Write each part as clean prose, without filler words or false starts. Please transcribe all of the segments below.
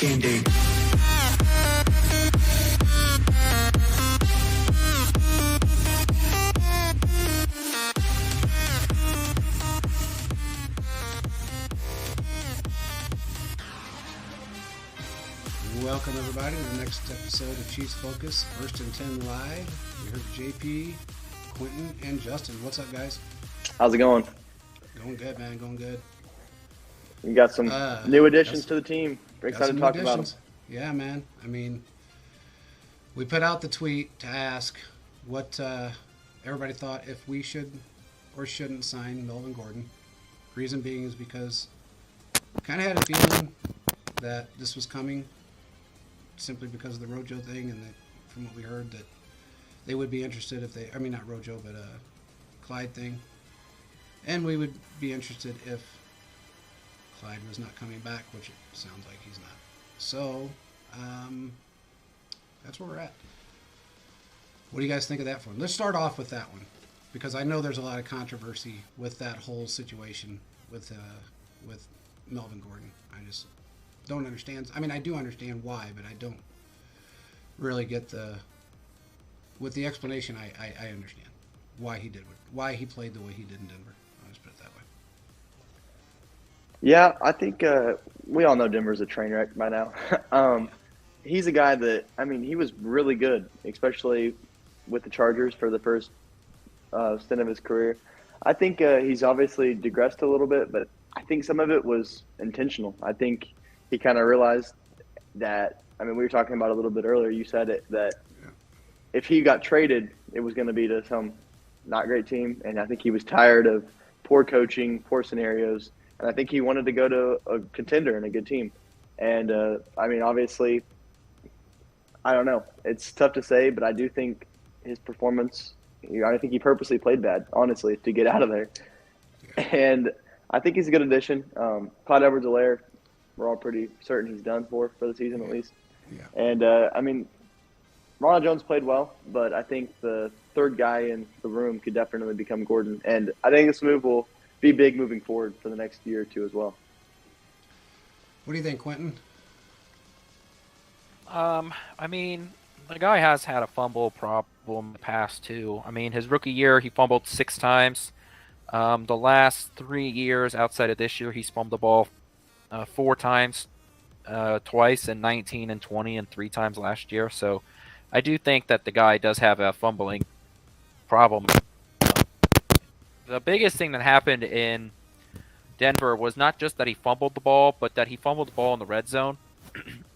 game day. Welcome everybody to the next episode of Chiefs Focus, First and 10 Live. We heard JP, Quentin, and Justin. What's up, guys? How's it going? Going good, man. Going good. You got some new additions to the team. We're excited to talk about them. Yeah, man. I mean, we put out the tweet to ask what everybody thought if we should or shouldn't sign Melvin Gordon. Reason being is because we kind of had a feeling that this was coming simply because of the Rojo thing, and that, from what we heard, that they would be interested if they, I mean, not Rojo, but Clyde thing. And we would be interested if Clyde was not coming back, which it sounds like he's not. So, that's where we're at. What do you guys think of that one? Let's start off with that one, because I know there's a lot of controversy with that whole situation with Melvin Gordon. I just don't understand. I mean, I do understand why, but I don't really get with the explanation. I understand why he did why he played the way he did in Denver. I'll just put it that way. Yeah, I think we all know Denver's a train wreck by now. He's a guy that, I mean, he was really good, especially with the Chargers for the first stint of his career. I think he's obviously digressed a little bit, but I think some of it was intentional. I think he kind of realized that, I mean, we were talking about it a little bit earlier. You said it, that if he got traded, it was going to be to some not great team. And I think he was tired of poor coaching, poor scenarios. And I think he wanted to go to a contender and a good team. And, I mean, obviously, I don't know. It's tough to say, but I do think his performance, I think he purposely played bad, honestly, to get out of there. And I think he's a good addition. Clyde Edwards-Helaire, we're all pretty certain he's done for the season at least. Yeah. And, I mean, Ronald Jones played well, but I think the third guy in the room could definitely become Gordon. And I think this move will be big moving forward for the next year or two as well. What do you think, Quentin? I mean, the guy has had a fumble problem in the past too. I mean, his rookie year, he fumbled 6 times. The last 3 years outside of this year, he's fumbled the ball 4 times, twice in 19 and 20, and 3 times last year. So I do think that the guy does have a fumbling problem. The biggest thing that happened in Denver was not just that he fumbled the ball, but that he fumbled the ball in the red zone.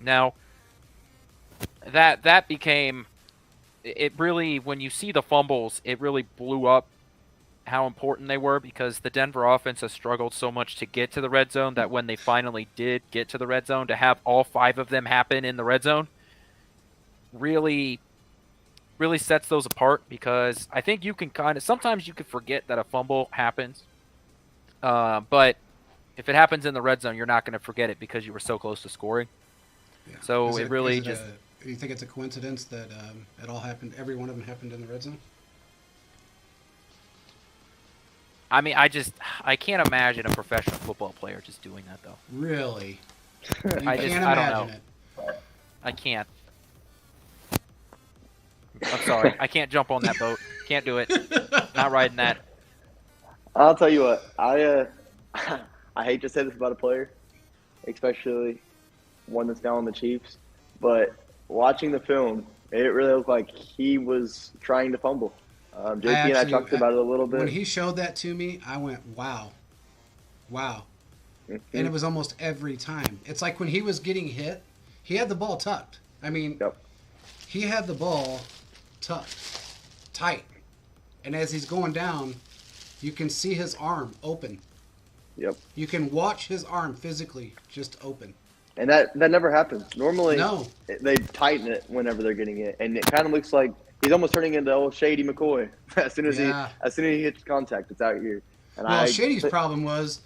Now, that became, it really, when you see the fumbles, it really blew up how important they were, because the Denver offense has struggled so much to get to the red zone that when they finally did get to the red zone, to have all 5 of them happen in the red zone really sets those apart, because I think you can sometimes you can forget that a fumble happens, but if it happens in the red zone, you're not going to forget it because you were so close to scoring. Yeah. So Do you think it's a coincidence that it all happened? Every one of them happened in the red zone. I mean, I can't imagine a professional football player just doing that, though. Really? I don't know. I can't. I'm sorry. I can't jump on that boat. Can't do it. Not riding that. I'll tell you what. I hate to say this about a player, especially one that's now on the Chiefs, but watching the film, it really looked like he was trying to fumble. JP and I talked about it a little bit. When he showed that to me, I went, wow. Mm-hmm. And it was almost every time. It's like when he was getting hit, he had the ball tucked. I mean, He had the ball tucked, tight. And as he's going down, you can see his arm open. Yep. You can watch his arm physically just open. And that never happens. Normally, No. They tighten it whenever they're getting it. And it kind of looks like he's almost turning into old Shady McCoy. As soon as he hits contact, it's out here. And Shady's problem was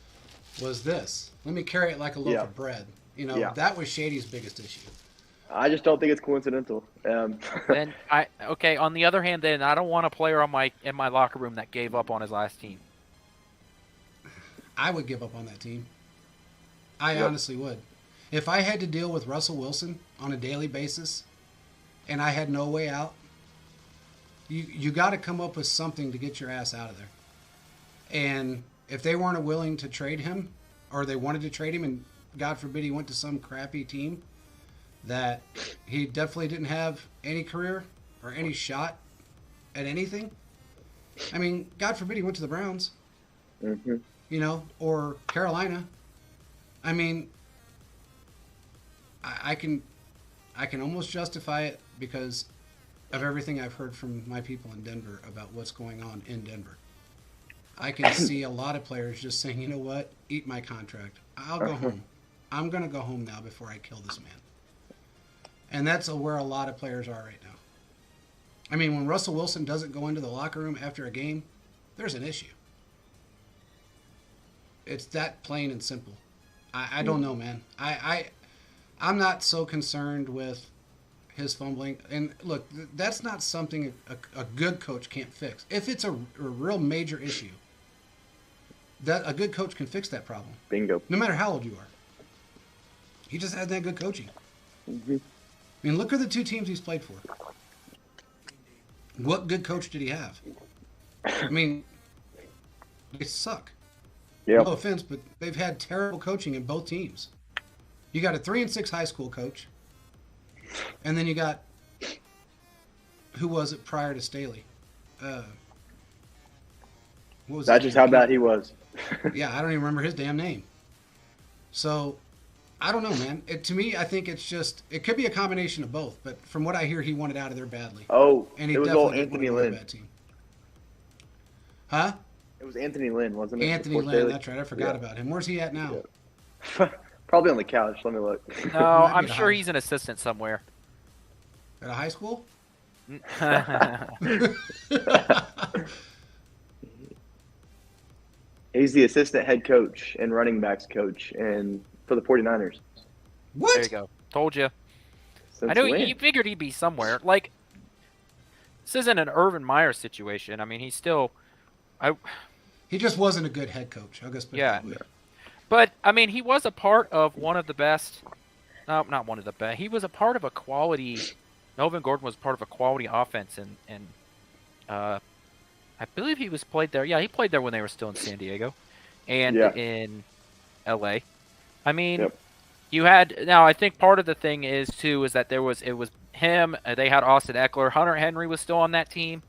this. Let me carry it like a loaf of bread. You know, that was Shady's biggest issue. I just don't think it's coincidental. On the other hand, then I don't want a player in my locker room that gave up on his last team. I would give up on that team. I honestly would. If I had to deal with Russell Wilson on a daily basis and I had no way out, you got to come up with something to get your ass out of there. And if they weren't willing to trade him, or they wanted to trade him, and God forbid he went to some crappy team that he definitely didn't have any career or any shot at anything. I mean, God forbid he went to the Browns, or Carolina. I mean, I can almost justify it because of everything I've heard from my people in Denver about what's going on in Denver. I can see a lot of players just saying, you know what, eat my contract. I'll go home. I'm going to go home now before I kill this man. And that's where a lot of players are right now. I mean, when Russell Wilson doesn't go into the locker room after a game, there's an issue. It's that plain and simple. I don't know, man. I'm not so concerned with his fumbling. And look, that's not something a good coach can't fix. If it's a real major issue, that a good coach can fix that problem. Bingo. No matter how old you are. He just hasn't had good coaching. I mean, look at the two teams he's played for. What good coach did he have? I mean, they suck. Yep. No offense, but they've had terrible coaching in both teams. You got a 3-6 high school coach, and then you got, who was it prior to Staley? What was That's just how bad he was. Yeah, I don't even remember his damn name. So, I don't know, man. To me, I think it's just, it could be a combination of both, but from what I hear, he wanted out of there badly. Oh, And he it was definitely old didn't Anthony want to go to a Lynn. bad team. Huh? It was Anthony Lynn, wasn't it? Anthony before Lynn, Staley? that's right. I forgot about him. Where's he at now? Yeah. Probably on the couch. Let me look. No, Might be I'm the sure high- he's an assistant somewhere. At a high school? He's the assistant head coach and running backs coach and for the 49ers. What? There you go. Told you. Since I know when? you figured he'd be somewhere. Like, this isn't an Urban Meyer situation. I mean, he's still, He just wasn't a good head coach. I'll just put it Yeah. that way. but I mean, he was a part of one of the best. No, not one of the best. He was a part of a quality. Melvin Gordon was part of a quality offense, and I believe he was played there. Yeah, he played there when they were still in San Diego, and Yeah. in L.A. I mean, Yep. you had now. I think part of the thing is that it was him. They had Austin Eckler. Hunter Henry was still on that team,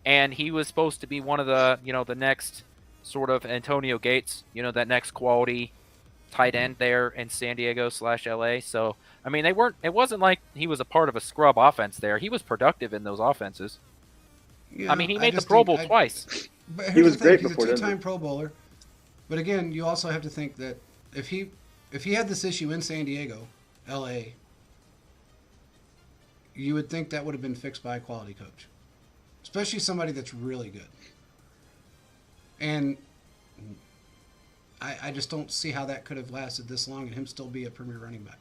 and he was supposed to be one of the the next sort of Antonio Gates. That next quality tight end there in San Diego / LA. So I mean, they weren't. It wasn't like he was a part of a scrub offense there. He was productive in those offenses. Yeah, I mean, he made the just Pro think Bowl twice. But here's He was the thing, great he's before a Denver. two-time Pro Bowler. But again, you also have to think that if he had this issue in San Diego, L.A., you would think that would have been fixed by a quality coach, especially somebody that's really good. And I just don't see how that could have lasted this long and him still be a premier running back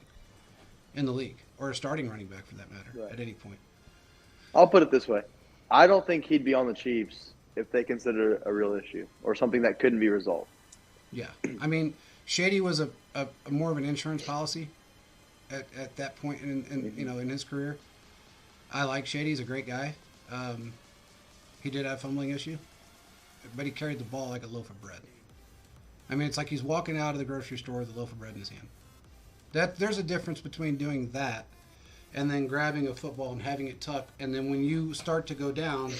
in the league, or a starting running back for that matter, Right. at any point. I'll put it this way. I don't think he'd be on the Chiefs if they consider it a real issue or something that couldn't be resolved. Yeah, I mean, Shady was a more of an insurance policy at that point in in his career. I like Shady; he's a great guy. He did have a fumbling issue, but he carried the ball like a loaf of bread. I mean, it's like he's walking out of the grocery store with a loaf of bread in his hand. There's a difference between doing that and then grabbing a football and having it tucked, and then when you start to go down,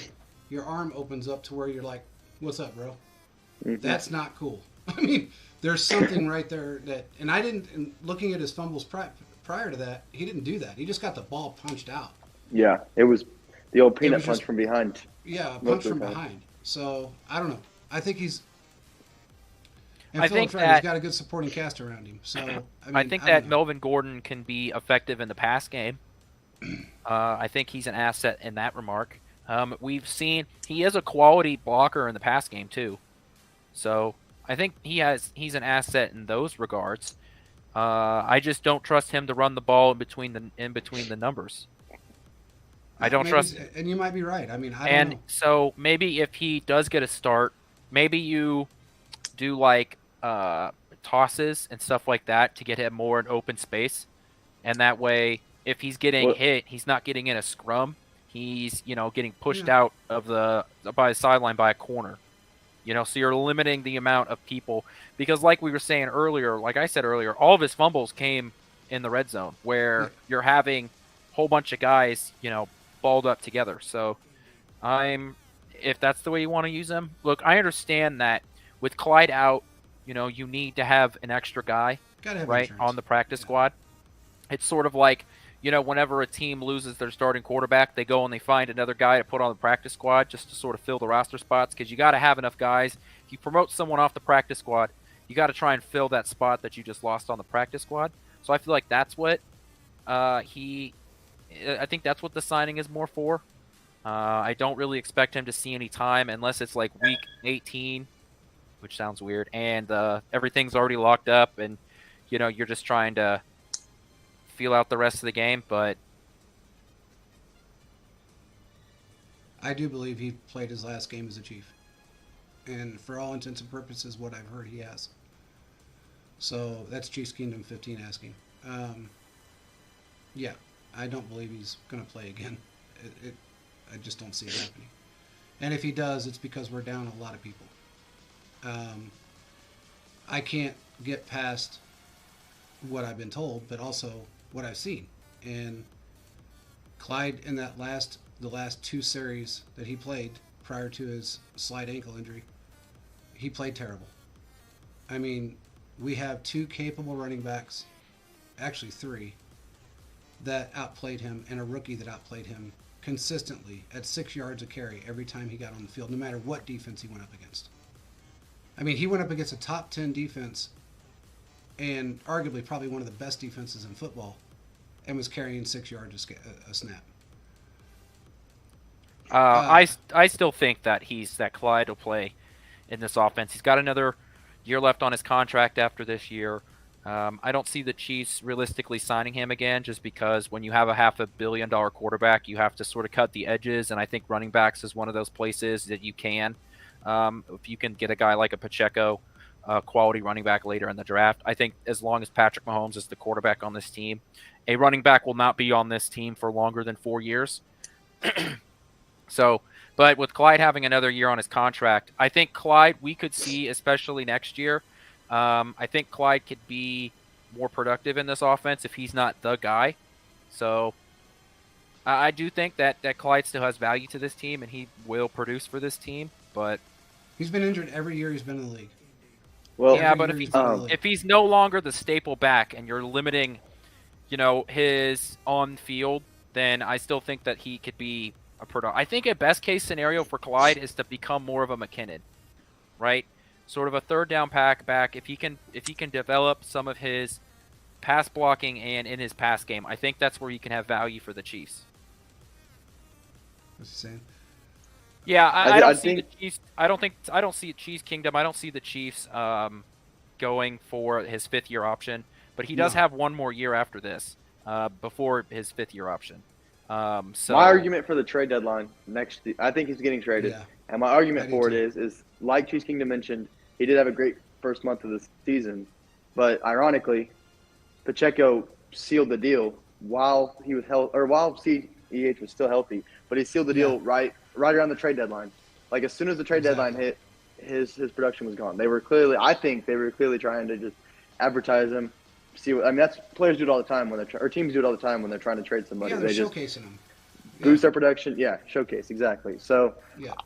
your arm opens up to where you're like, "What's up, bro?" That's not cool. I mean, there's something right there and I didn't. And looking at his fumbles prior to that, he didn't do that. He just got the ball punched out. Yeah, it was the old peanut was punch just- from behind. Yeah, a Most punch of from the time. behind. So I don't know. I think he's. And I Philip's think right. He's that- got a good supporting cast around him. So I think don't that know. Melvin Gordon can be effective in the pass game. I think he's an asset in that remark. We've seen he is a quality blocker in the pass game too. So I think he's an asset in those regards. I just don't trust him to run the ball in between the numbers. I don't Maybe- trust. And you might be right. I mean, I don't And know. so maybe if he does get a start, maybe you do like tosses and stuff like that to get him more in open space. And that way, if he's getting hit, he's not getting in a scrum. He's, getting pushed out of by the sideline by a corner. So you're limiting the amount of people because like we were saying earlier, like I said earlier, all of his fumbles came in the red zone where you're having a whole bunch of guys, balled up together. So if that's the way you want to use him, look, I understand that with Clyde out, you need to have an extra guy, right, on the practice squad. It's sort of like, whenever a team loses their starting quarterback, they go and they find another guy to put on the practice squad just to sort of fill the roster spots because you got to have enough guys. If you promote someone off the practice squad, you got to try and fill that spot that you just lost on the practice squad. So I feel like that's what I think that's what the signing is more for. I don't really expect him to see any time unless it's like week 18, which sounds weird, and everything's already locked up and, you're just trying to feel out the rest of the game, but I do believe he played his last game as a Chief. And for all intents and purposes, what I've heard, he has. So that's Chiefs Kingdom 15 asking. Yeah, I don't believe he's going to play again. I just don't see it happening. And if he does, it's because we're down a lot of people. I can't get past what I've been told, but also what I've seen. And Clyde in the last 2 series that he played prior to his slight ankle injury, he played terrible. I mean, we have 2 capable running backs, actually 3, that outplayed him, and a rookie that outplayed him consistently at 6 yards a carry every time he got on the field, no matter what defense he went up against. I mean, he went up against a top 10 defense and arguably probably one of the best defenses in football and was carrying 6 yards a snap. I still think that Clyde will play in this offense. He's got another year left on his contract after this year. I don't see the Chiefs realistically signing him again just because when you have a $500 million quarterback, you have to sort of cut the edges, and I think running backs is one of those places that you can. If you can get a guy like a Pacheco, quality running back later in the draft, I think as long as Patrick Mahomes is the quarterback on this team, a running back will not be on this team for longer than 4 years. So, but with Clyde having another year on his contract, I think Clyde we could see, especially next year, I think Clyde could be more productive in this offense if he's not the guy. So I do think that Clyde still has value to this team and he will produce for this team, but he's been injured every year he's been in the league. Well, yeah, but if he's no longer the staple back and you're limiting, his on field, then I still think that he could be a product. I think a best case scenario for Clyde is to become more of a McKinnon, right? Sort of a third down back. If he can develop some of his pass blocking and in his pass game, I think that's where he can have value for the Chiefs. What's he saying? Yeah, I don't see the Chiefs. I don't see Chiefs Kingdom. I don't see the Chiefs going for his 5th year option, but he does have 1 more year after this before his 5th year option. So my argument for the trade deadline I think he's getting traded, and my argument for it is like Chiefs Kingdom mentioned, he did have a great first month of the season, but ironically, Pacheco sealed the deal while he was while CEH was still healthy, but he sealed the deal right around the trade deadline. Like as soon as the trade deadline hit, his production was gone. I think they were clearly trying to just advertise him. That's players do it all the time or teams do it all the time when they're trying to trade somebody. Yeah, they're showcasing him. Boost their production. Yeah, showcase exactly. So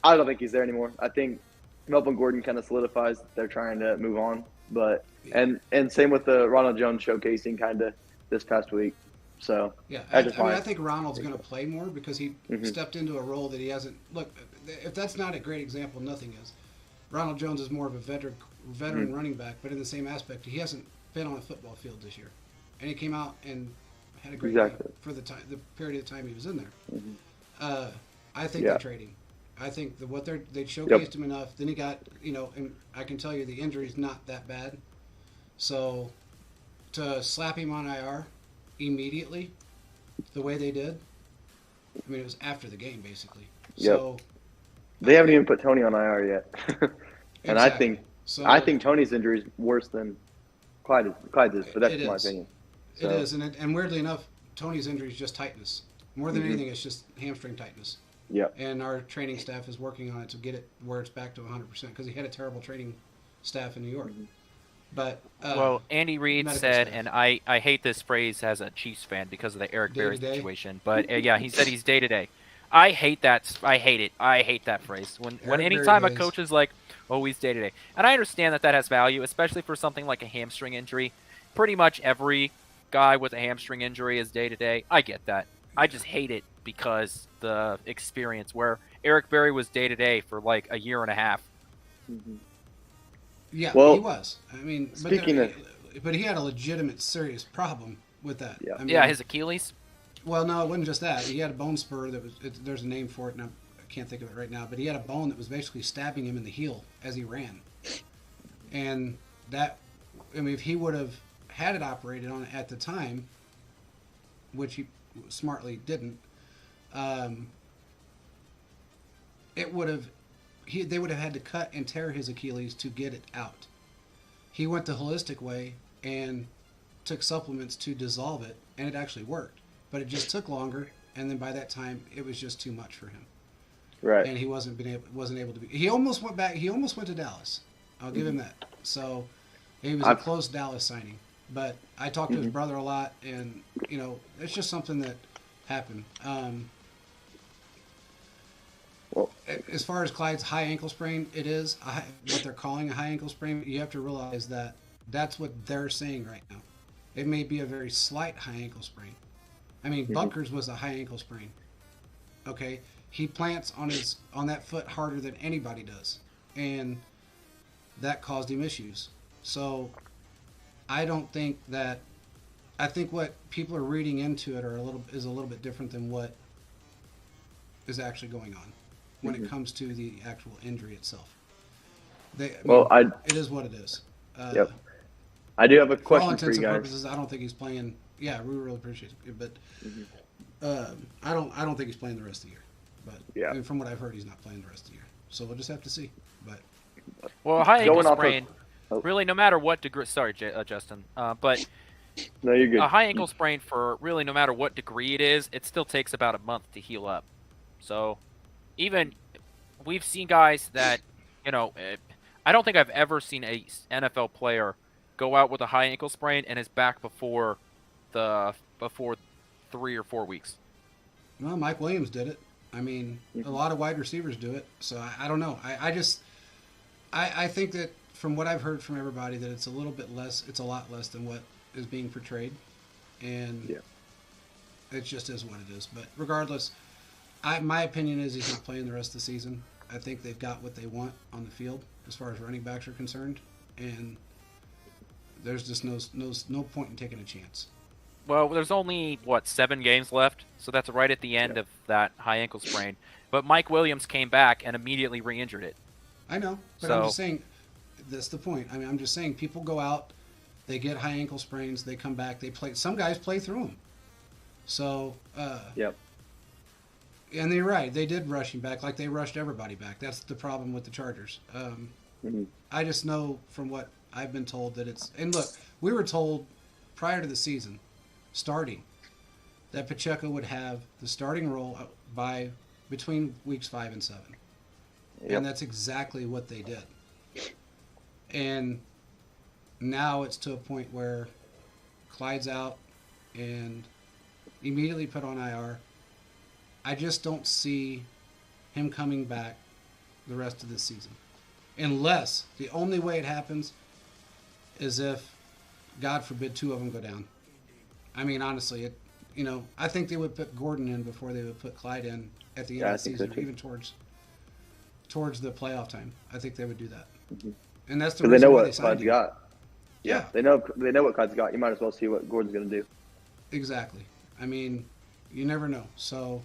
I don't think he's there anymore. I think Melvin Gordon kind of solidifies that they're trying to move on. But and same with the Ronald Jones showcasing kind of this past week. So I think Ronald's going to play more because he stepped into a role that he hasn't. Look, if that's not a great example, nothing is. Ronald Jones is more of a veteran running back, but in the same aspect, he hasn't been on a football field this year, and he came out and had a great game for the period of time he was in there. I think they're trading. I think they showcased him enough. Then he got and I can tell you the injury's not that bad. So to slap him on IR immediately, the way they did, I mean it was after the game basically. So they haven't even put Tony on IR yet, and I think Tony's injury is worse than Clyde is, but that's It my is. opinion. It is, and weirdly enough, Tony's injury is just tightness. More than anything, it's just hamstring tightness. Yeah. And our training staff is working on it to get it where it's back to 100% because he had a terrible training staff in New York. But well, Andy Reid said, staff. and I hate this phrase as a Chiefs fan because of the Eric Berry Day-to-day? situation, but yeah, he said he's day to day. I hate that. I hate it. I hate that phrase. When Eric anytime a Berry coach is like, "Oh, he's day to day," and I understand that that has value, especially for something like a hamstring injury. Pretty much every guy with a hamstring injury is day to day. I get that. I just hate it because the experience where Eric Berry was day to day for like a year and a half. Mm-hmm. Yeah, Well, he was. I mean, but he had a legitimate, serious problem with that. Yeah. I mean, Yeah, his Achilles. Well, no, it wasn't just that. He had a bone spur that was. There's a name for it, and I can't think of it right now. But he had a bone that was basically stabbing him in the heel as he ran, and that. I mean, if he would have had it operated on at the time, which he smartly didn't, it would have. They would have had to cut and tear his Achilles to get it out. He went the holistic way and took supplements to dissolve it, and it actually worked. But it just took longer, and then by that time, it was just too much for him. Right. And he wasn't able to be. He almost went back. He almost went to Dallas. I'll give him that. So he was a close Dallas signing. But I talked to his brother a lot, and it's just something that happened. Well, as far as Clyde's high ankle sprain, it is what they're calling a high ankle sprain. You have to realize that that's what they're saying right now. It may be a very slight high ankle sprain. I mean, Bucker's was a high ankle sprain. Okay, he plants on that foot harder than anybody does, and that caused him issues. So, I don't think that. I think what people are reading into it is a little bit different than what is actually going on when it comes to the actual injury itself. It is what it is. Yep. I do have a For all question for intents you and guys. purposes, I don't think he's playing. Yeah, we really appreciate it, but I don't think he's playing the rest of the year. But Yeah. I mean, from what I've heard, he's not playing the rest of the year. So we'll just have to see. But Well, a high ankle Going off of- sprain, really, no matter what degree. Sorry, Justin. But No, you're good. a high ankle sprain, for really no matter what degree it is, it still takes about a month to heal up. So even we've seen guys that, I don't think I've ever seen a NFL player go out with a high ankle sprain and is back before 3 or 4 weeks. well, Mike Williams did it. I mean, a lot of wide receivers do it. So I don't know. I think that from what I've heard from everybody that it's a little bit less. It's a lot less than what is being portrayed, and it just is what it is. But regardless, my opinion is he's not playing the rest of the season. I think they've got what they want on the field as far as running backs are concerned, and there's just no point in taking a chance. Well, there's only 7 games left, so that's right at the end of that high ankle sprain. But Mike Williams came back and immediately re-injured it. I know, but I'm just saying that's the point. I mean, I'm just saying people go out, they get high ankle sprains, they come back, they play. Some guys play through them. So, Yep. And you're right, they did rush him back like they rushed everybody back. That's the problem with the Chargers. I just know from what I've been told that it's. And look, we were told prior to the season, starting, that Pacheco would have the starting role by between weeks 5 and 7. Yep. And that's exactly what they did. And now it's to a point where Clyde's out and immediately put on IR. I just don't see him coming back the rest of this season. Unless the only way it happens is if, God forbid, 2 of them go down. I mean, honestly, I think they would put Gordon in before they would put Clyde in at the end of the season, or even towards the playoff time. I think they would do that. And that's the Because reason they know why what they signed Clyde's him. got. Yeah, They know what Clyde's got. You might as well see what Gordon's going to do. exactly. I mean, you never know. So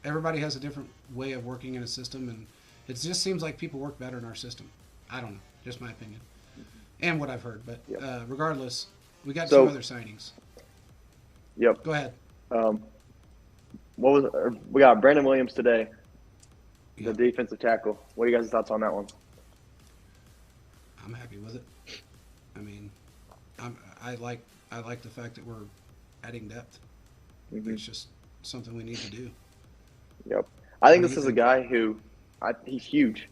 everybody has a different way of working in a system, and it just seems like people work better in our system. I don't know, just my opinion, and what I've heard. But regardless, we got 2 other signings. Yep. Go ahead. We got Brandon Williams today, Yeah. the defensive tackle. What are you guys' thoughts on that one? I'm happy with it. I mean, I like the fact that we're adding depth. Mhm. It's just something we need to do. Yep. I think What do this you is a think? guy who he's huge,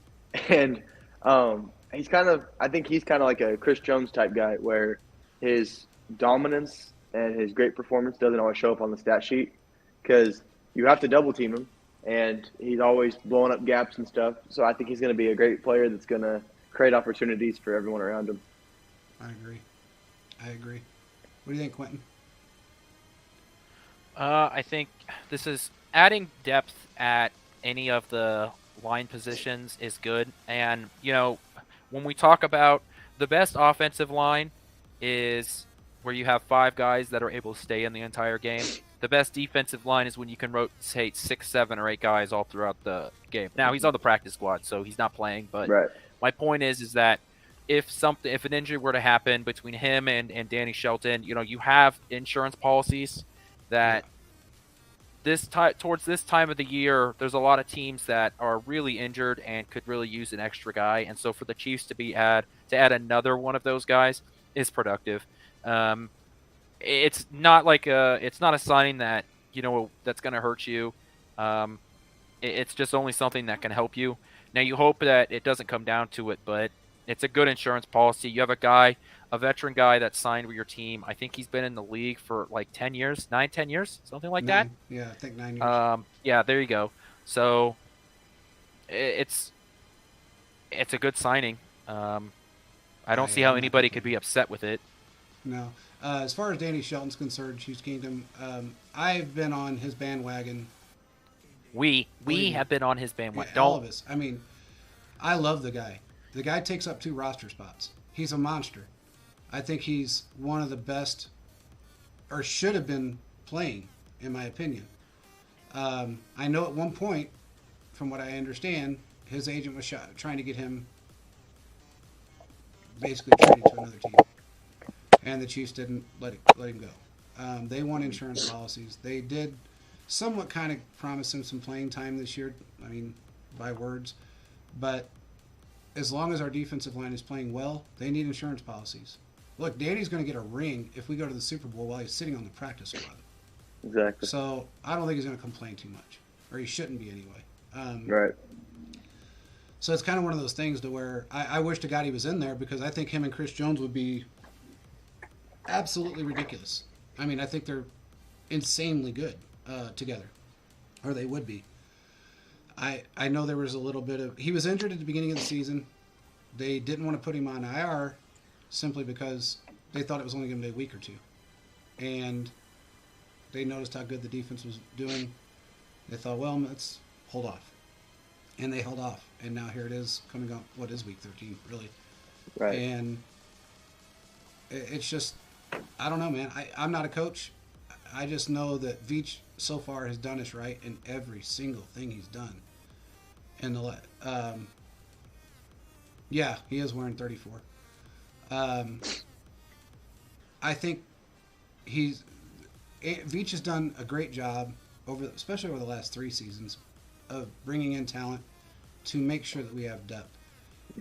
and he's kind of I think he's kind of like a Chris Jones type guy where his dominance and his great performance doesn't always show up on the stat sheet because you have to double team him, and he's always blowing up gaps and stuff. So I think he's going to be a great player that's going to create opportunities for everyone around him. I agree. I agree. What do you think, Quentin? I think this is adding depth at any of the line positions is good. And, when we talk about the best offensive line is where you have five guys that are able to stay in the entire game. The best defensive line is when you can rotate 6, 7, or 8 guys all throughout the game. Now, he's on the practice squad, so he's not playing. But Right. my point is that if an injury were to happen between him and Danny Shelton, you have insurance policies that towards this time of the year, there's a lot of teams that are really injured and could really use an extra guy. And so for the Chiefs to add another one of those guys is productive. It's not a signing that that's going to hurt you. It's just only something that can help you. Now you hope that it doesn't come down to it, but it's a good insurance policy. You have a veteran guy that signed with your team. I think he's been in the league for like 10 years, 9, 10 years, something like that. 9. Yeah, I think 9 years. Yeah, there you go. So it's a good signing. I don't see how I'm not anybody could complaining. be upset with it. No. As far as Danny Shelton's concerned, Chiefs Kingdom, I've been on his bandwagon. We Believe me. have been on his bandwagon. All of Don't us. I mean, I love the guy. The guy takes up 2 roster spots. He's a monster. I think he's one of the best, or should have been playing, in my opinion. I know at one point, from what I understand, his agent was trying to get him basically traded to another team, and the Chiefs didn't let him go. They won insurance policies. They did somewhat kind of promise him some playing time this year. I mean, by words, but as long as our defensive line is playing well, they need insurance policies. Look, Danny's going to get a ring if we go to the Super Bowl while he's sitting on the practice squad. Exactly. So I don't think he's going to complain too much, or he shouldn't be anyway. Right. So it's kind of one of those things to where I wish to God he was in there because I think him and Chris Jones would be absolutely ridiculous. I mean, I think they're insanely good together, or they would be. I know there was a little bit of... He was injured at the beginning of the season. They didn't want to put him on IR simply because they thought it was only going to be a week or two. And they noticed how good the defense was doing. They thought, well, let's hold off. And they held off. And now here it is coming up, what is week 13, really? Right. And it's just, I don't know, man. I'm not a coach. I just know that Veach so far has done us right in every single thing he's done. And yeah, he is wearing 34. I think Veach has done a great job especially over the last 3 seasons, of bringing in talent to make sure that we have depth.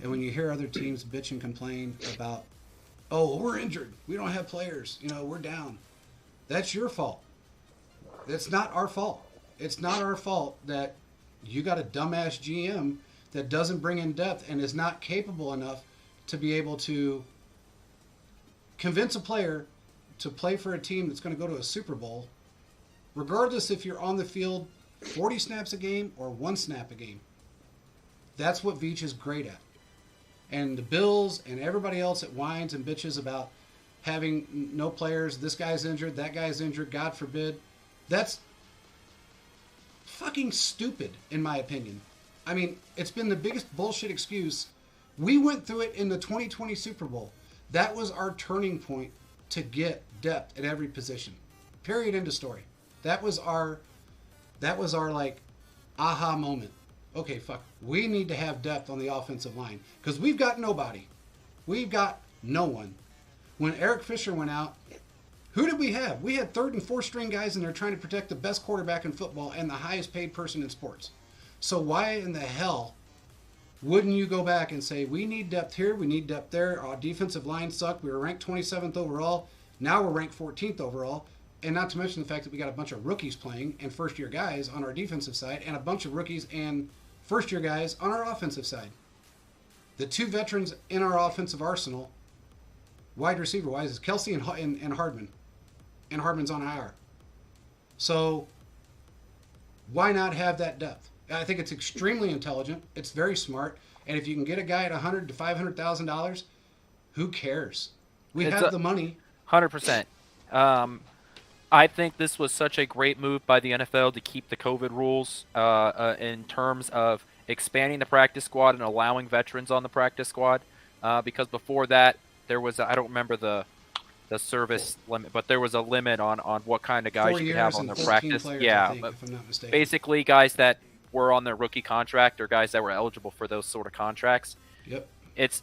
And when you hear other teams bitch and complain about, oh, we're injured, we don't have players, we're down, that's your fault. That's not our fault. It's not our fault that you got a dumbass GM that doesn't bring in depth and is not capable enough to be able to convince a player to play for a team that's going to go to a Super Bowl, regardless if you're on the field 40 snaps a game or 1 snap a game. That's what Veach is great at. And the Bills and everybody else that whines and bitches about having no players, this guy's injured, that guy's injured, God forbid, that's fucking stupid, in my opinion. I mean, it's been the biggest bullshit excuse. We went through it in the 2020 Super Bowl. That was our turning point to get depth at every position. Period. End of story. That was our like aha moment. Okay, fuck. We need to have depth on the offensive line because we've got nobody. We've got no one. When Eric Fisher went out, who did we have? We had 3rd and 4th string guys in there trying to protect the best quarterback in football and the highest paid person in sports. So why in the hell wouldn't you go back and say, we need depth here, we need depth there, our defensive line sucked, we were ranked 27th overall, Now we're ranked 14th overall, and not to mention the fact that we got a bunch of rookies playing and first-year guys on our defensive side, and a bunch of rookies and first-year guys on our offensive side. The two veterans in our offensive arsenal, wide receiver-wise, is Kelsey and Hardman. And Hardman's on IR. So why not have that depth? I think it's extremely intelligent. It's very smart. And if you can get a guy at $100,000 to $500,000, who cares? We have the money. 100%. I think this was such a great move by the NFL to keep the COVID rules in terms of expanding the practice squad and allowing veterans on the practice squad. Because before that, there was I don't remember the service limit, but there was a limit on what kind of guys you could have on their practice. Players, yeah, I think, if I'm not mistaken. Basically guys that were on their rookie contract or guys that were eligible for those sort of contracts. Yep.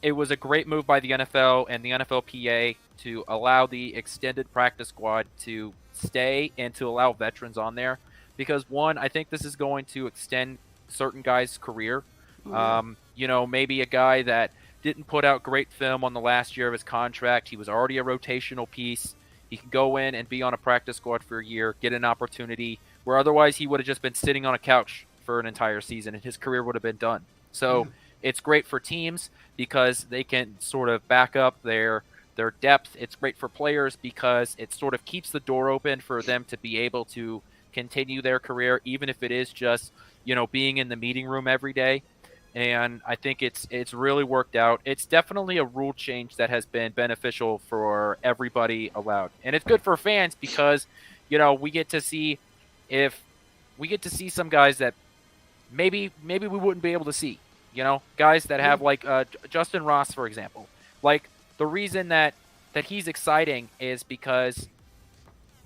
It was a great move by the NFL and the NFLPA to allow the extended practice squad to stay and to allow veterans on there because one, I think this is going to extend certain guys' career. Maybe a guy that didn't put out great film on the last year of his contract. He was already a rotational piece. He can go in and be on a practice squad for a year, get an opportunity where otherwise he would have just been sitting on a couch for an entire season and his career would have been done. So it's great for teams because they can sort of back up their depth. It's great for players because it sort of keeps the door open for them to be able to continue their career, even if it is just, being in the meeting room every day. And I think it's really worked out. It's definitely a rule change that has been beneficial for everybody allowed. And it's good for fans because, we get to see some guys that maybe we wouldn't be able to see, guys that have like Justin Ross, for example. Like the reason that he's exciting is because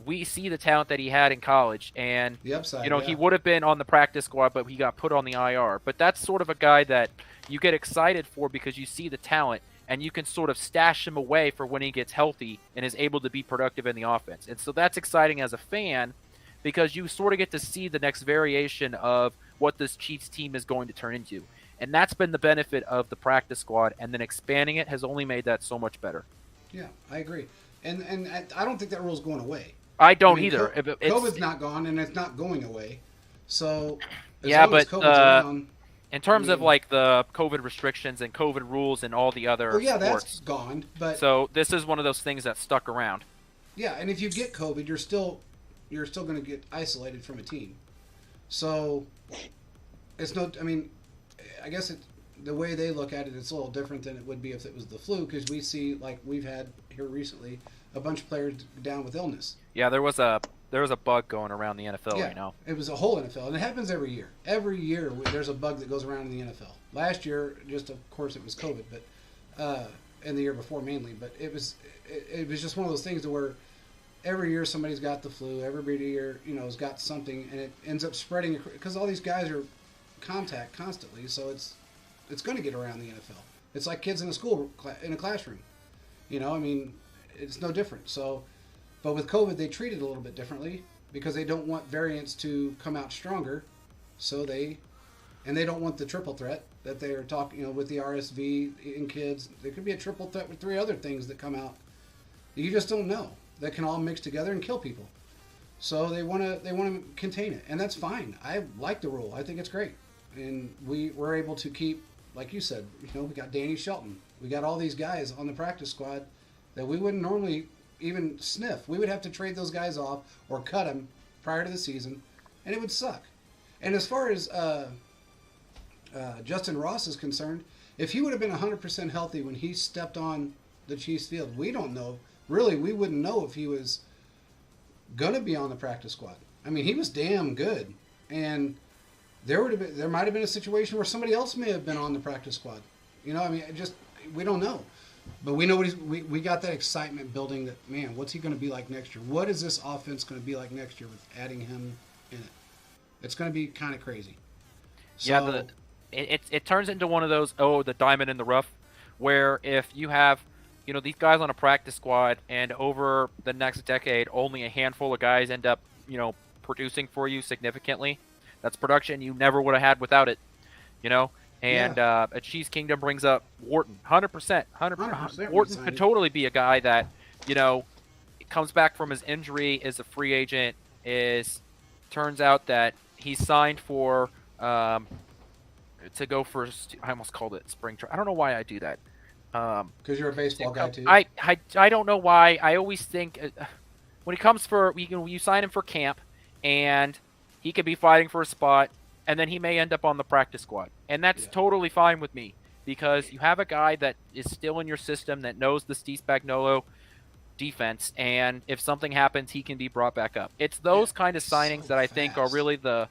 we see the talent that he had in college, and the upside, he would have been on the practice squad, but he got put on the IR. But that's sort of a guy that you get excited for because you see the talent, and you can sort of stash him away for when he gets healthy and is able to be productive in the offense. And so that's exciting as a fan because you sort of get to see the next variation of what this Chiefs team is going to turn into. And that's been the benefit of the practice squad, and then expanding it has only made that so much better. Yeah, I agree. And I don't think that rule's going away. I don't either. COVID's not gone, and it's not going away. So, COVID's around, in terms of like the COVID restrictions and COVID rules and all the other sports, that's gone. But so this is one of those things that stuck around. Yeah, and if you get COVID, you're still going to get isolated from a team. So it's no. I mean, I guess the way they look at it, it's a little different than it would be if it was the flu, because we see, like we've had here recently, a bunch of players down with illness. Yeah, there was a bug going around the NFL right now. It was a whole NFL, and it happens every year. Every year there's a bug that goes around in the NFL. Last year, just of course, it was COVID, but and the year before mainly. But it was just one of those things to where every year somebody's got the flu. Every year, has got something, and it ends up spreading because all these guys are contact constantly. So it's going to get around the NFL. It's like kids in a classroom. It's no different. So, but with COVID, they treat it a little bit differently because they don't want variants to come out stronger. So they don't want the triple threat that they are talking, with the RSV in kids. There could be a triple threat with 3 other things that come out. You just don't know. That can all mix together and kill people. So they want to contain it, and that's fine. I like the rule. I think it's great, and we're able to keep, like you said, we got Danny Shelton. We got all these guys on the practice squad that we wouldn't normally even sniff. We would have to trade those guys off or cut them prior to the season, and it would suck. And as far as Justin Ross is concerned, if he would have been 100% healthy when he stepped on the Chiefs field, we don't know. Really, we wouldn't know if he was going to be on the practice squad. I mean, he was damn good. And there might have been a situation where somebody else may have been on the practice squad. We don't know. But we know we got that excitement building that, man, what's he going to be like next year? What is this offense going to be like next year with adding him in it? It's going to be kind of crazy. So, it turns into one of those, the diamond in the rough, where if you have, these guys on a practice squad and over the next decade, only a handful of guys end up, producing for you significantly. That's production you never would have had without it, And a Chiefs Kingdom brings up Wharton, 100%. 100%. Wharton could totally be a guy that, comes back from his injury, is a free agent. Turns out that he signed for to go for. I almost called it spring training. I don't know why I do that. Because you're a baseball guy too. I don't know why. I always think when he comes for you sign him for camp, and he could be fighting for a spot, and then he may end up on the practice squad, and that's totally fine with me because you have a guy that is still in your system that knows the Steve Spagnuolo defense, and if something happens, he can be brought back up. It's those kind of signings that I think are really the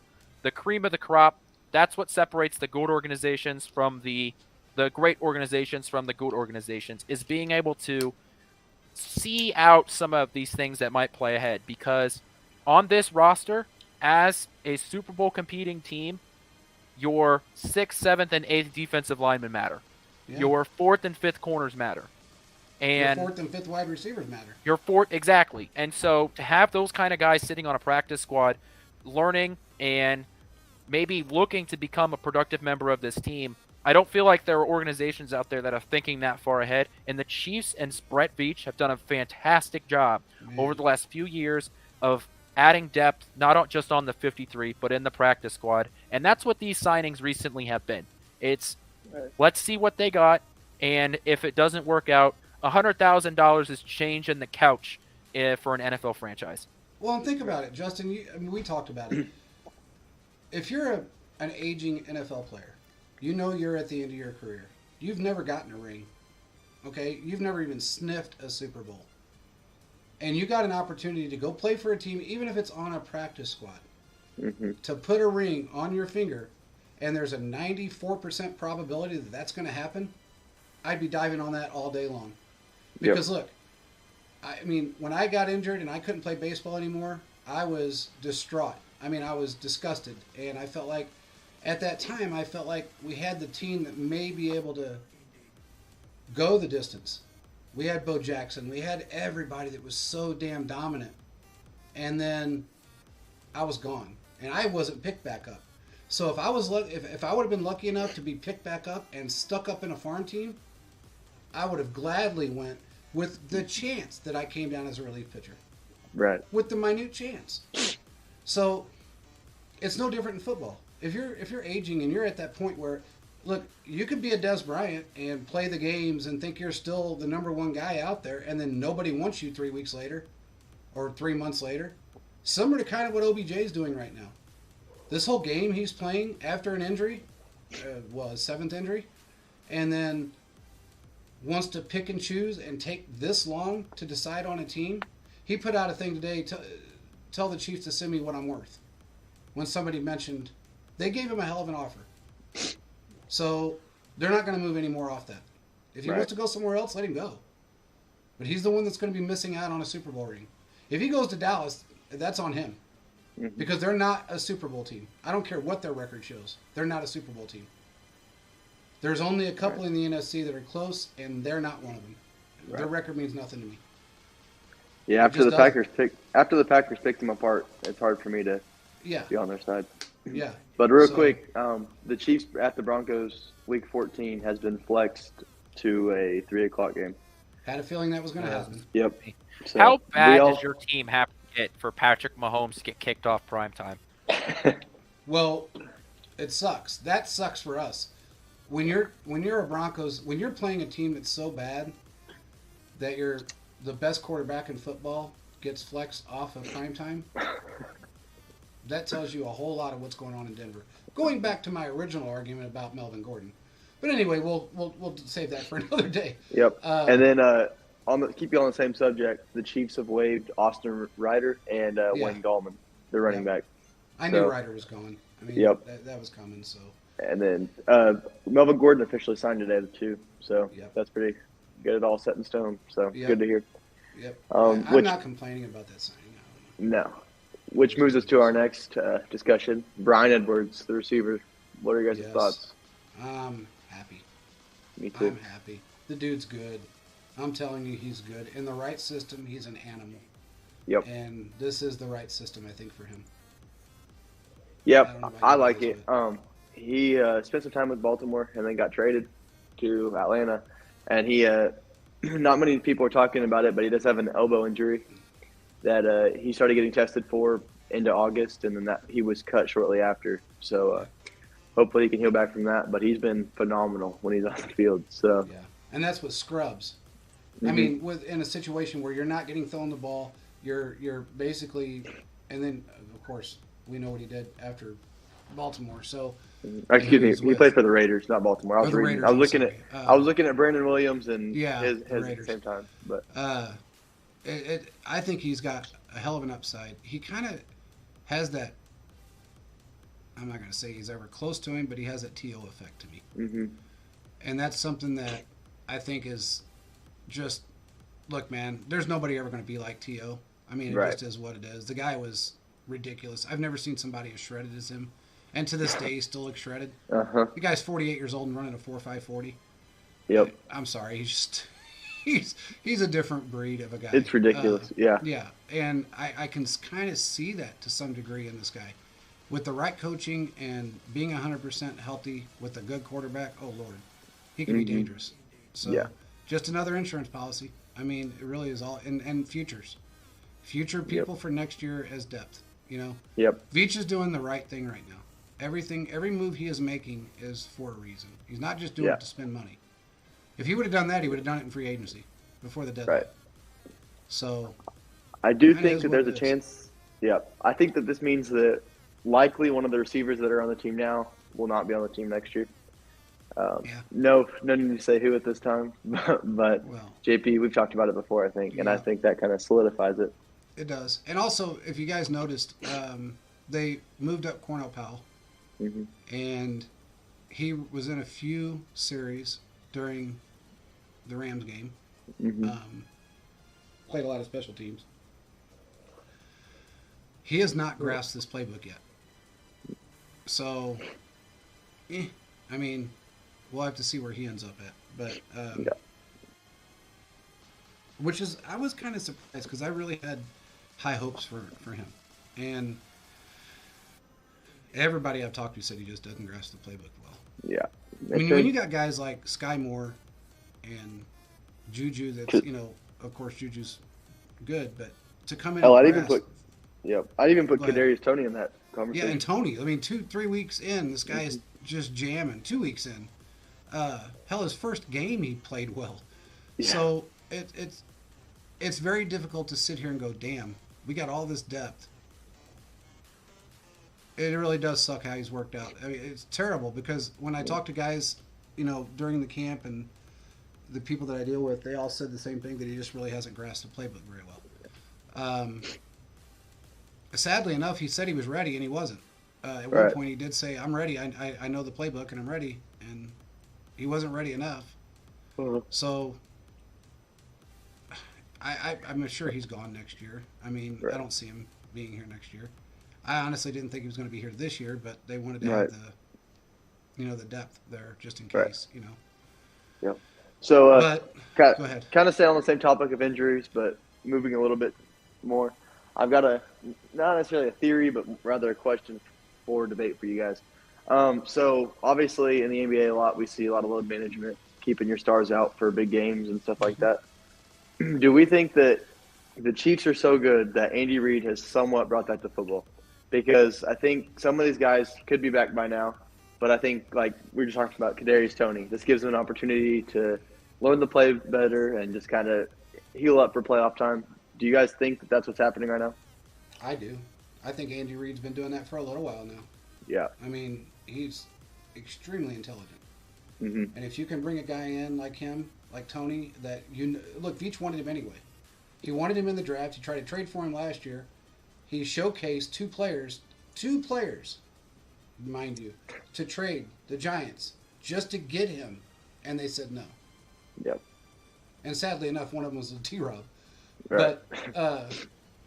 cream of the crop. That's what separates the good organizations from the great organizations from the good organizations, is being able to see out some of these things that might play ahead. Because on this roster, as a Super Bowl competing team, your 6th, 7th, and 8th defensive linemen matter. Yeah. Your 4th and 5th corners matter. And your 4th and 5th wide receivers matter. Your 4th, exactly. And so to have those kind of guys sitting on a practice squad, learning and maybe looking to become a productive member of this team, I don't feel like there are organizations out there that are thinking that far ahead. And the Chiefs and Brett Veach have done a fantastic job over the last few years of adding depth, not just on the 53, but in the practice squad. And that's what these signings recently have been. It's let's see what they got, and if it doesn't work out, $100,000 is change in the couch for an NFL franchise. Well, and think about it, Justin. We talked about it. If you're an aging NFL player, you know you're at the end of your career. You've never gotten a ring, okay? You've never even sniffed a Super Bowl. And you got an opportunity to go play for a team, even if it's on a practice squad, to put a ring on your finger, and there's a 94% probability that that's going to happen, I'd be diving on that all day long. Because look, I mean, when I got injured and I couldn't play baseball anymore, I was distraught. I mean, I was disgusted. And I felt like, at that time, I felt like we had the team that may be able to go the distance. We had Bo Jackson. We had everybody that was so damn dominant. And then I was gone. And I wasn't picked back up. So if I would have been lucky enough to be picked back up and stuck up in a farm team, I would have gladly went with the chance that I came down as a relief pitcher. Right. With the minute chance. So it's no different in football. If you're aging and you're at that point where, look, you could be a Des Bryant and play the games and think you're still the number one guy out there, and then nobody wants you 3 weeks later or 3 months later. Similar to kind of what OBJ's doing right now. This whole game he's playing after an injury, his 7th injury, and then wants to pick and choose and take this long to decide on a team. He put out a thing today, tell the Chiefs to send me what I'm worth. When somebody mentioned, they gave him a hell of an offer. So they're not going to move any more off that. If he wants to go somewhere else, let him go. But he's the one that's going to be missing out on a Super Bowl ring. If he goes to Dallas, that's on him. Because they're not a Super Bowl team. I don't care what their record shows. They're not a Super Bowl team. There's only a couple in the NFC that are close, and they're not one of them. Their record means nothing to me. Yeah, after the Packers picked them apart, it's hard for me to be on their side. Yeah. But real quick, the Chiefs at the Broncos Week 14 has been flexed to a 3:00 game. Had a feeling that was going to happen. Yep. So how bad does your team have to get for Patrick Mahomes to get kicked off primetime? Well, it sucks. That sucks for us. When you're a Broncos, when you're playing a team that's so bad that you're the best quarterback in football gets flexed off of primetime, that tells you a whole lot of what's going on in Denver. Going back to my original argument about Melvin Gordon. But anyway, we'll save that for another day. Yep. And then keep you on the same subject, the Chiefs have waived Austin Ryder and Wayne Gallman, the running back. I knew Ryder was going. I mean, that was coming. So. And then Melvin Gordon officially signed today too. So that's pretty good. It all set in stone. So good to hear. Yep. I'm not complaining about that signing. No. Which moves us to our next discussion. Brian Edwards, the receiver. What are your guys' thoughts? I'm happy. Me too. I'm happy. The dude's good. I'm telling you, he's good. In the right system, he's an animal. Yep. And this is the right system, I think, for him. Yep. I like it. He spent some time with Baltimore and then got traded to Atlanta. And he, not many people are talking about it, but he does have an elbow injury. that he started getting tested for into August, and then that he was cut shortly after. So hopefully he can heal back from that. But he's been phenomenal when he's on the field. So Yeah, and that's with scrubs. I mhm. mean, in a situation where you're not getting thrown the ball, you're basically, and then of course we know what he did after Baltimore. So, and who Excuse he's me, he with. played for the Raiders, not Baltimore. I Oh, was the reading. I Raiders. was I'm looking at. sorry. I was looking at Brandon Williams and Yeah, his the at the Raiders. same time. But Uh, I think he's got a hell of an upside. He kind of has that. I'm not going to say he's ever close to him, but he has that T.O. effect to me, hmm and that's something that I think is just look, man. There's nobody ever going to be like T.O. I mean, it right, just is what it is. The guy was ridiculous. I've never seen somebody as shredded as him, and to this day, he still looks shredded. uh-huh, The guy's 48 years old and running a 4.540. yep, I'm sorry, he's just he's a different breed of a guy. it's ridiculous. Yeah, Yeah, and I can kind of see that to some degree in this guy. With the right coaching and being 100% healthy with a good quarterback, oh, Lord, he can be hmm dangerous. So yeah, just another insurance policy. I mean, it really is all, and futures. Future yep, people for next year as depth. You know, yep, Veach is doing the right thing right now. Every move he is making is for a reason. He's not just doing yeah, it to spend money. If he would have done that, he would have done it in free agency before the deadline. right. So I do that think is that what there's a it is. chance. Yeah, I think that this means that likely one of the receivers that are on the team now will not be on the team next year. Yeah. No need to say who at this time, but Well, JP, we've talked about it before, I think, and I yeah, think that kind of solidifies it. it does. And also, if you guys noticed, they moved up Cornell Powell, hmm and he was in a few series during the Rams game. hmm Um, played a lot of special teams. He has not grasped this playbook yet. So, I mean, we'll have to see where he ends up at. But Yeah. which is I was kind of surprised because I really had high hopes for him, and everybody I've talked to said he just doesn't grasp the playbook well. Yeah. I mean, when you got guys like Sky Moore and Juju, that's of course Juju's good, but to come in Oh, and I'd even grasp, put I'd even put go ahead. Kadarius Toney in that Yeah, conversation. and Tony. I mean, 3 weeks in, this guy hmm is just jamming. 2 weeks in, hell, his first game he played well. Yeah. So it's very difficult to sit here and go, damn, we got all this depth. It really does suck how he's worked out. I mean, it's terrible because when I talk to guys, during the camp and the people that I deal with, they all said the same thing, that he just really hasn't grasped the playbook very well. Sadly enough, he said he was ready and he wasn't. At one Right. point, he did say, "I'm ready. I know the playbook and I'm ready," and he wasn't ready enough. Mhm. So I'm sure he's gone next year. I mean, I Right. don't see him being here next year. I honestly didn't think he was going to be here this year, but they wanted to Right. have the depth there just in Right. case. Yep. So But kind go ahead. kind of stay on the same topic of injuries, but moving a little bit more. I've got not necessarily a theory, but rather a question for debate for you guys. So obviously in the NBA a lot, we see a lot of load management, keeping your stars out for big games and stuff like that. Do we think that the Chiefs are so good that Andy Reid has somewhat brought that to football? Because I think some of these guys could be back by now, but I think, like we were just talking about, Kadarius Toney, this gives them an opportunity to learn the play better and just kind of heal up for playoff time. Do you guys think that that's what's happening right now? I do. I think Andy Reid's been doing that for a little while now. Yeah. I mean, he's extremely intelligent. hmm And if you can bring a guy in like him, like Tony, that look, Veach wanted him anyway. He wanted him in the draft. He tried to trade for him last year. He showcased two players, mind you, to trade the Giants just to get him, and they said no. Yep. And sadly enough, one of them was a T-Rob. Right. But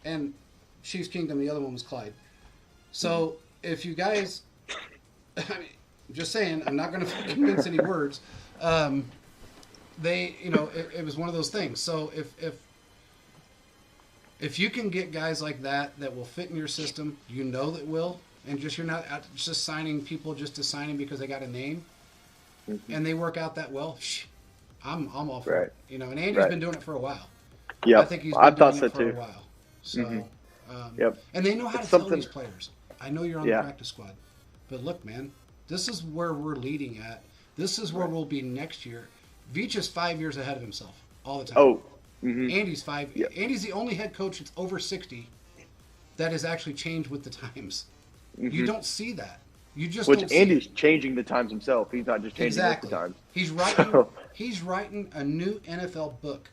and Chiefs Kingdom, the other one was Clyde. So if you guys, I mean, I'm just saying, I'm not going to convince any words. It was one of those things. So if you can get guys like that will fit in your system, that will, and you're not just signing people just to sign them because they got a name, and they work out that well. I'm all for Right. it. And Andy's Right. been doing it for a while. Yeah. I think he's been I've doing thought it so for too. a while. So, Yep. and they know how It's to tell something. these players. I know you're on Yeah. the practice squad, but look, man, this is where we're leading at. This is where we'll be next year. Veach is 5 years ahead of himself all the time. Oh. Mm-hmm. Andy's 5. Yeah. Andy's the only head coach that's over 60 that has actually changed with the times. Mm-hmm. You don't see that. You just Which don't see Andy's it. changing the times himself. He's not just changing Exactly. with the times. He's writing. So, He's writing a new NFL book.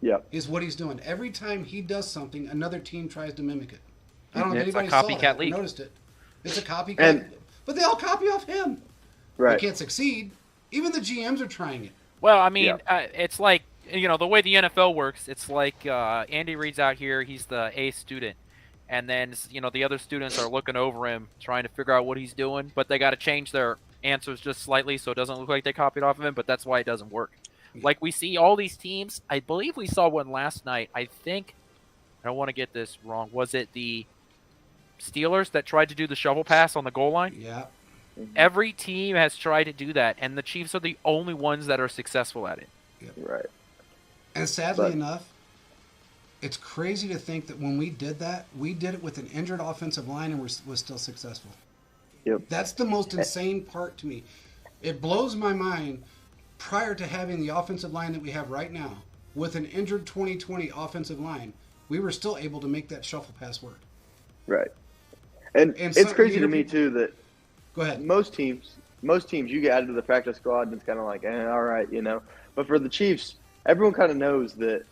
yeah. Is what he's doing. Every time he does something, another team tries to mimic it. I don't know if It's a anybody saw copycat that or league. noticed it. It's a copycat, And- but they all copy off him. Right. They can't succeed. Even the GMs are trying it. Well, I mean, Yeah. it's like, the way the NFL works. It's like Andy Reid's out here. He's the A student, and then the other students are looking over him, trying to figure out what he's doing. But they got to change their answers just slightly so it doesn't look like they copied off of him. But that's why it doesn't work. Like we see all these teams. I believe we saw one last night. I think I don't want to get this wrong. Was it the Steelers that tried to do the shovel pass on the goal line? Yeah. Every team has tried to do that, and the Chiefs are the only ones that are successful at it. Right. And sadly But- enough, it's crazy to think that when we did that, we did it with an injured offensive line and was still successful. Yep. That's the most insane part to me. It blows my mind. Prior to having the offensive line that we have right now, with an injured 2020 offensive line, we were still able to make that shuffle pass work. Right. And And it's so- crazy to me too that Go ahead. most teams you get added to the practice squad and it's kind of like, all right, But for the Chiefs, everyone kind of knows that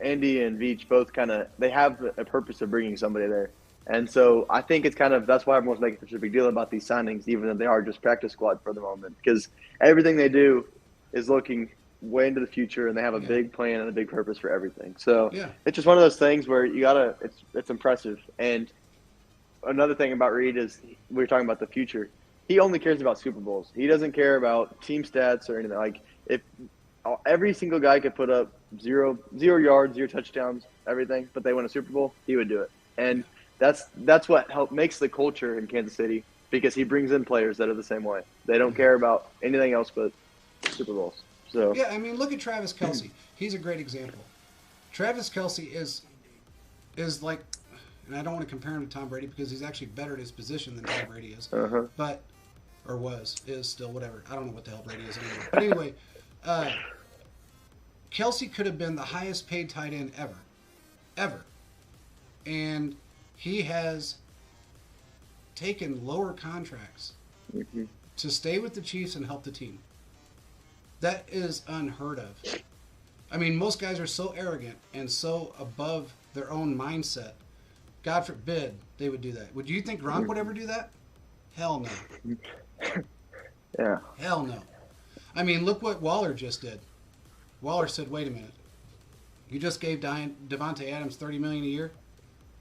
Andy and Veach both they have a purpose of bringing somebody there. And so I think it's that's why everyone's making such a big deal about these signings, even though they are just practice squad for the moment, because everything they do is looking way into the future, and they have a big plan and a big purpose for everything. So it's just one of those things where it's impressive. And another thing about Reed is we were talking about the future. He only cares about Super Bowls. He doesn't care about team stats or anything. Like if every single guy could put up zero yards, 0 touchdowns, everything, but they win a Super Bowl, he would do it. And that's what makes the culture in Kansas City, because he brings in players that are the same way. They don't care about anything else but Super Bowls. So Yeah, I mean, look at Travis Kelce. He's a great example. Travis Kelce is like, and I don't want to compare him to Tom Brady because he's actually better at his position than Tom Brady is, but or is still, whatever. I don't know what the hell Brady is anymore. But anyway, Kelce could have been the highest paid tight end ever, and he has taken lower contracts to stay with the Chiefs and help the team. That is unheard of. I mean, most guys are so arrogant and so above their own mindset. God forbid they would do that. Would you think Gronk would ever do that? Hell no. yeah. Hell no. I mean, look what Waller just did. Waller said, "Wait a minute. You just gave Devontae Adams $30 million a year.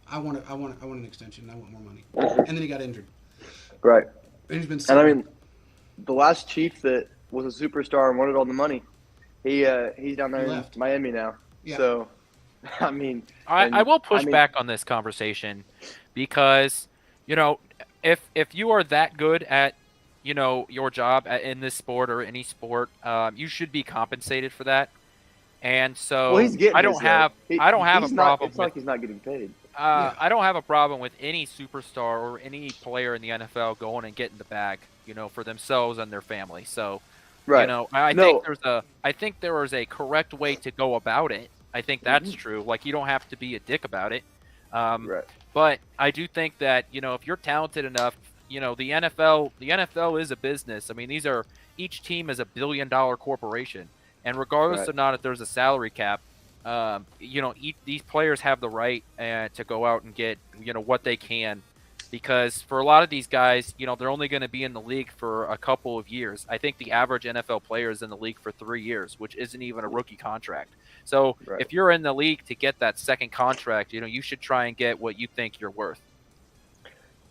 I want an extension. I want more money." And then he got injured. Right. And he's been sick. And I mean, the last Chief that was a superstar and wanted all the money, he's down there in Miami now. Yeah. So, I mean, I will push back on this conversation because, if you are that good at, your job in this sport or any sport, you should be compensated for that. And so well, he's getting I don't have a problem. It's like he's not getting paid. I don't have a problem with any superstar or any player in the NFL going and getting the bag, for themselves and their family. So, right. I think there is a correct way to go about it. I think that's true. Like, you don't have to be a dick about it. Right. But I do think that, if you're talented enough, the NFL is a business. I mean, each team is $1 billion corporation. And regardless of not if there's a salary cap, these players have the right to go out and get, what they can. Because for a lot of these guys, they're only going to be in the league for a couple of years. I think the average NFL player is in the league for 3 years, which isn't even a rookie contract. So if you're in the league to get that second contract, you should try and get what you think you're worth.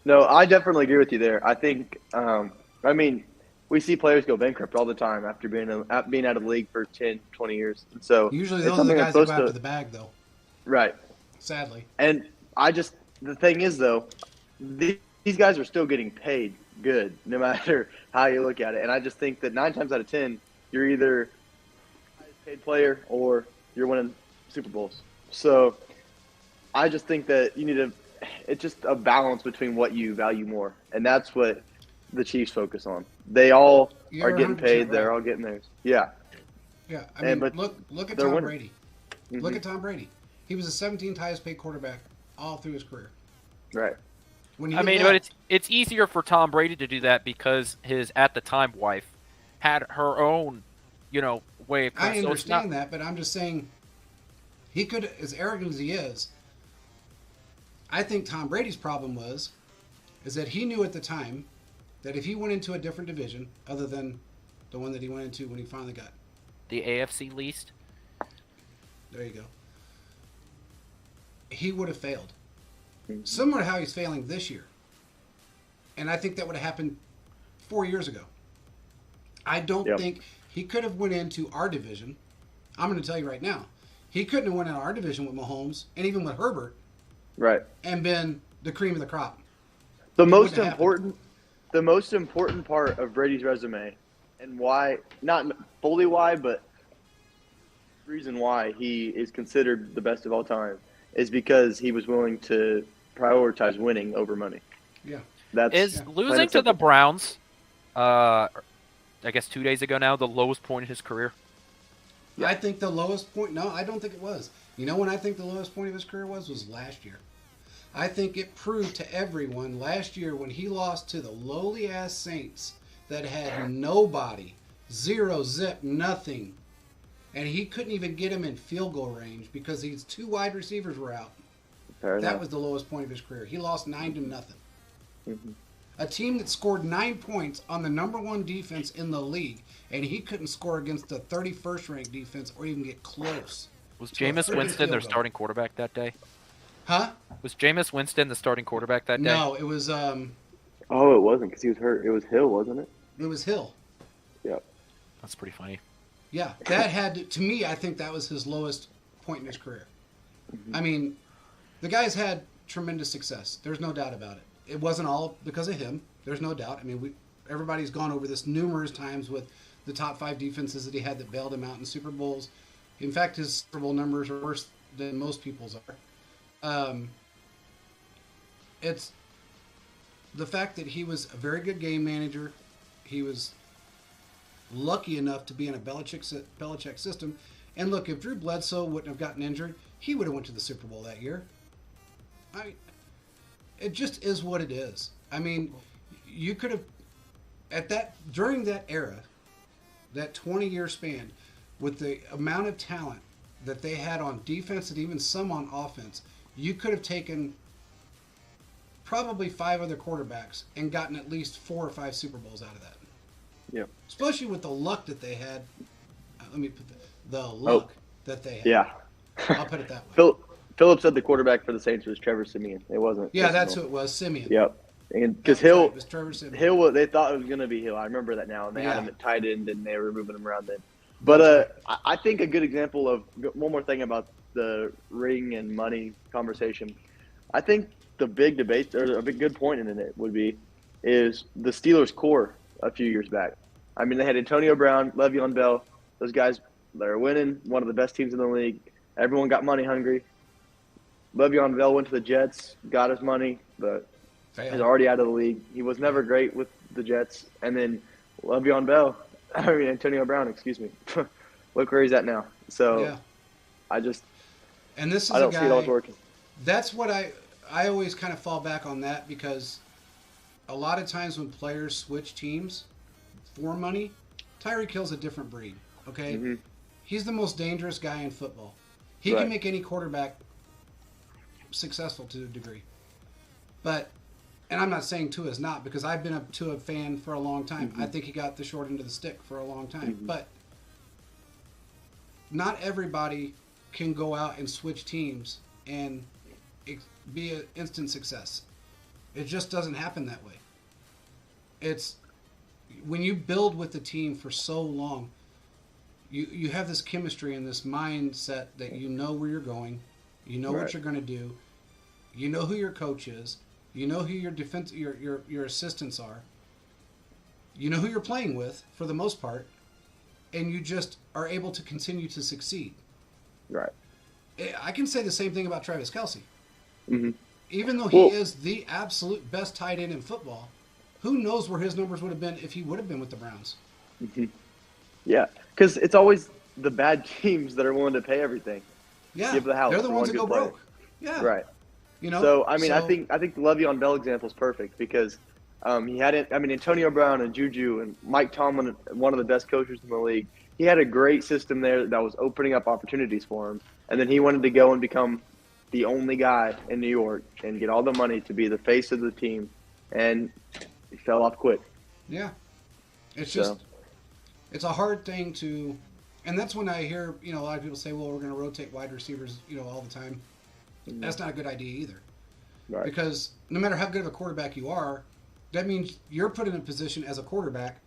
No, I definitely agree with you there. I think, we see players go bankrupt all the time after being out of the league for 10, 20 years. And so usually those are the guys that go after the bag, though. Right. Sadly. And the thing is, though, these guys are still getting paid good, no matter how you look at it. And I just think that 9 times out of 10, you're either a highest paid player or you're winning Super Bowls. So I just think that you need to. It's just a balance between what you value more, and that's what the Chiefs focus on. They all are You're getting 100% paid. They're right. all getting theirs. Yeah, Yeah, I and mean, but look at they're Tom winners. Brady. Look Hmm. at Tom Brady. He was the 17th highest paid quarterback all through his career. Right. When I he mean, but left, it's easier for Tom Brady to do that because his at the time wife had her own, way of I so it's not. understand that, but I'm just saying he could, as arrogant as he is. I think Tom Brady's problem is that he knew at the time that if he went into a different division other than the one that he went into when he finally got, The AFC least. there you go, he would have failed. Mhm. Similar to how he's failing this year. And I think that would have happened 4 years ago. I don't Yep. think he could have went into our division. I'm going to tell you right now, he couldn't have went in our division with Mahomes and even with Herbert Right. and been the cream of the crop. The It most wouldn't have important, the most important part of Brady's resume, and why, not fully why, but reason why he is considered the best of all time, is because he was willing to prioritize winning over money. Yeah. That's Is plain losing and to the simple. Browns, I guess 2 days ago now, the lowest point in his career? Yeah. I think the lowest point, no, I don't think it was. You know when I think the lowest point of his career was last year. I think it proved to everyone last year when he lost to the lowly ass Saints that had nobody, zero, zip, nothing. And he couldn't even get him in field goal range because these two wide receivers were out. Fair That enough. was the lowest point of his career. He lost 9-0. Mhm. A team that scored 9 points on the number one defense in the league, and he couldn't score against the 31st ranked defense or even get close. Was To a Jameis freaking Winston their field goal. starting quarterback that day? Huh? Was Jameis Winston the starting quarterback that day? No, it was Oh, it wasn't because he was hurt. It was Hill, wasn't it? Hill. Yep. That's pretty funny. Yeah, that had to me. I think that was his lowest point in his career. I mean, the guy's had tremendous success. There's no doubt about it. It wasn't all because of him. There's no doubt. I mean, everybody's gone over this numerous times with the top 5 defenses that he had that bailed him out in Super Bowls. In fact, his Super Bowl numbers are worse than most people's are. It's the fact that he was a very good game manager. He was lucky enough to be in a Belichick system. And look, if Drew Bledsoe wouldn't have gotten injured, he would have went to the Super Bowl that year. It just is what it is. I mean, you could have during that era, that 20-year span, with the amount of talent that they had on defense and even some on offense, you could have taken probably 5 other quarterbacks and gotten at least 4 or 5 Super Bowls out of that. Yep. Especially with the luck that they had. Let me put the luck that they had. Yeah. I'll put it that way. Philip said the quarterback for the Saints was Trevor Simeon. It wasn't. Yeah, that's Hill. who it was, Simeon. Yep. And because That's right, Hill, it was Trevor Simeon. they thought it was going to be Hill. I remember that now. And they had Yeah. him at tight end, and they were moving him around then. But I think a good example of one more thing about the ring and money conversation. I think the big debate or a big good point in it is the Steelers core a few years back. I mean, they had Antonio Brown, Le'Veon Bell. Those guys, they're winning. One of the best teams in the league. Everyone got money hungry. Le'Veon Bell went to the Jets, got his money, but he's already out of the league. He was never great with the Jets. And then Antonio Brown, excuse me. Look where he's at now. So Yeah. I just And this is I a don't see it all guy. working. That's what I always kind of fall back on that because a lot of times when players switch teams for money, Tyreek Hill's a different breed. Okay, Mhm. he's the most dangerous guy in football. He Right. can make any quarterback successful to a degree, but. And I'm not saying Tua is not because I've been a Tua fan for a long time. I think he got the short end of the stick for a long time. But not everybody can go out and switch teams and be an instant success. It just doesn't happen that way. It's when you build with the team for so long, you have this chemistry and this mindset that you know where you're going, you know Right. what you're going to do, you know who your coach is, you know who your your assistants are, you know who you're playing with for the most part, and you just are able to continue to succeed. Right. I can say the same thing about Travis Kelce. Hmm. Even though he Well, is the absolute best tight end in football, who knows where his numbers would have been if he would have been with the Browns? mhm. Yeah, because it's always the bad teams that are willing to pay everything, Yeah, give the they're house the for ones one that go good player. broke. Yeah, Right. you know. So I mean, I So think the Le'Veon Bell example is perfect because he had it. I mean, Antonio Brown and Juju and Mike Tomlin, one of the best coaches in the league. He had a great system there that was opening up opportunities for him, and then he wanted to go and become the only guy in New York and get all the money to be the face of the team, and he fell off quick. yeah, it's So just it's a hard thing to, and that's when I hear a lot of people say, "Well, we're going to rotate wide receivers, all the time." That's not a good idea either, right, because no matter how good of a quarterback you are, that means you're put in a position as a quarterback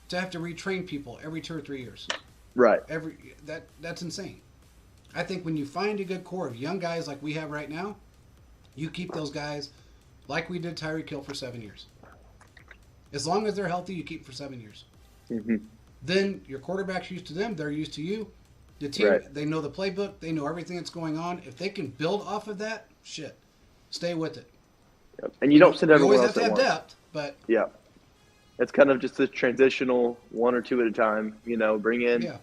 to have to retrain people every 2 or 3 years. right, That's insane. I think when you find a good core of young guys like we have right now, you keep those guys like we did Tyreek Hill for 7 years. As long as they're healthy, you keep them for 7 years. hmm, Then your quarterback's used to them, they're used to you. The team, right. they know the playbook, they know everything that's going on. If they can build off of that, shit, stay with it. Yep. And you don't send You everyone always have else to at have once. depth, but Yeah, it's kind of just a transitional one or two at a time. Bring in. yeah,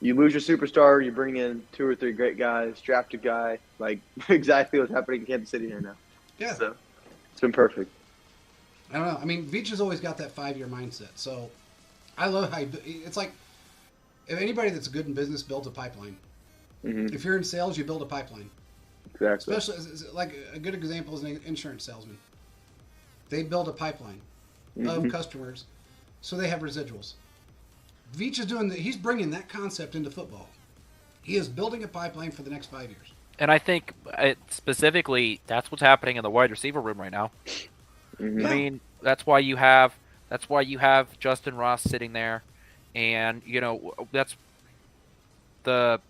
You lose your superstar, you bring in two or three great guys, draft a guy, like exactly what's happening in Kansas City here now. yeah. So it's been perfect. I don't know. I mean, Veach has always got that 5-year mindset. So I love how it's like if anybody that's good in business builds a pipeline. Hmm. If you're in sales, you build a pipeline. Exactly. Especially like a good example is an insurance salesman. They build a pipeline of Hmm. customers, so they have residuals. Veach is doing he's bringing that concept into football. He is building a pipeline for the next 5 years. And I think specifically that's what's happening in the wide receiver room right now. Hmm. I Yeah, mean, that's why you have Justin Ross sitting there, and that's the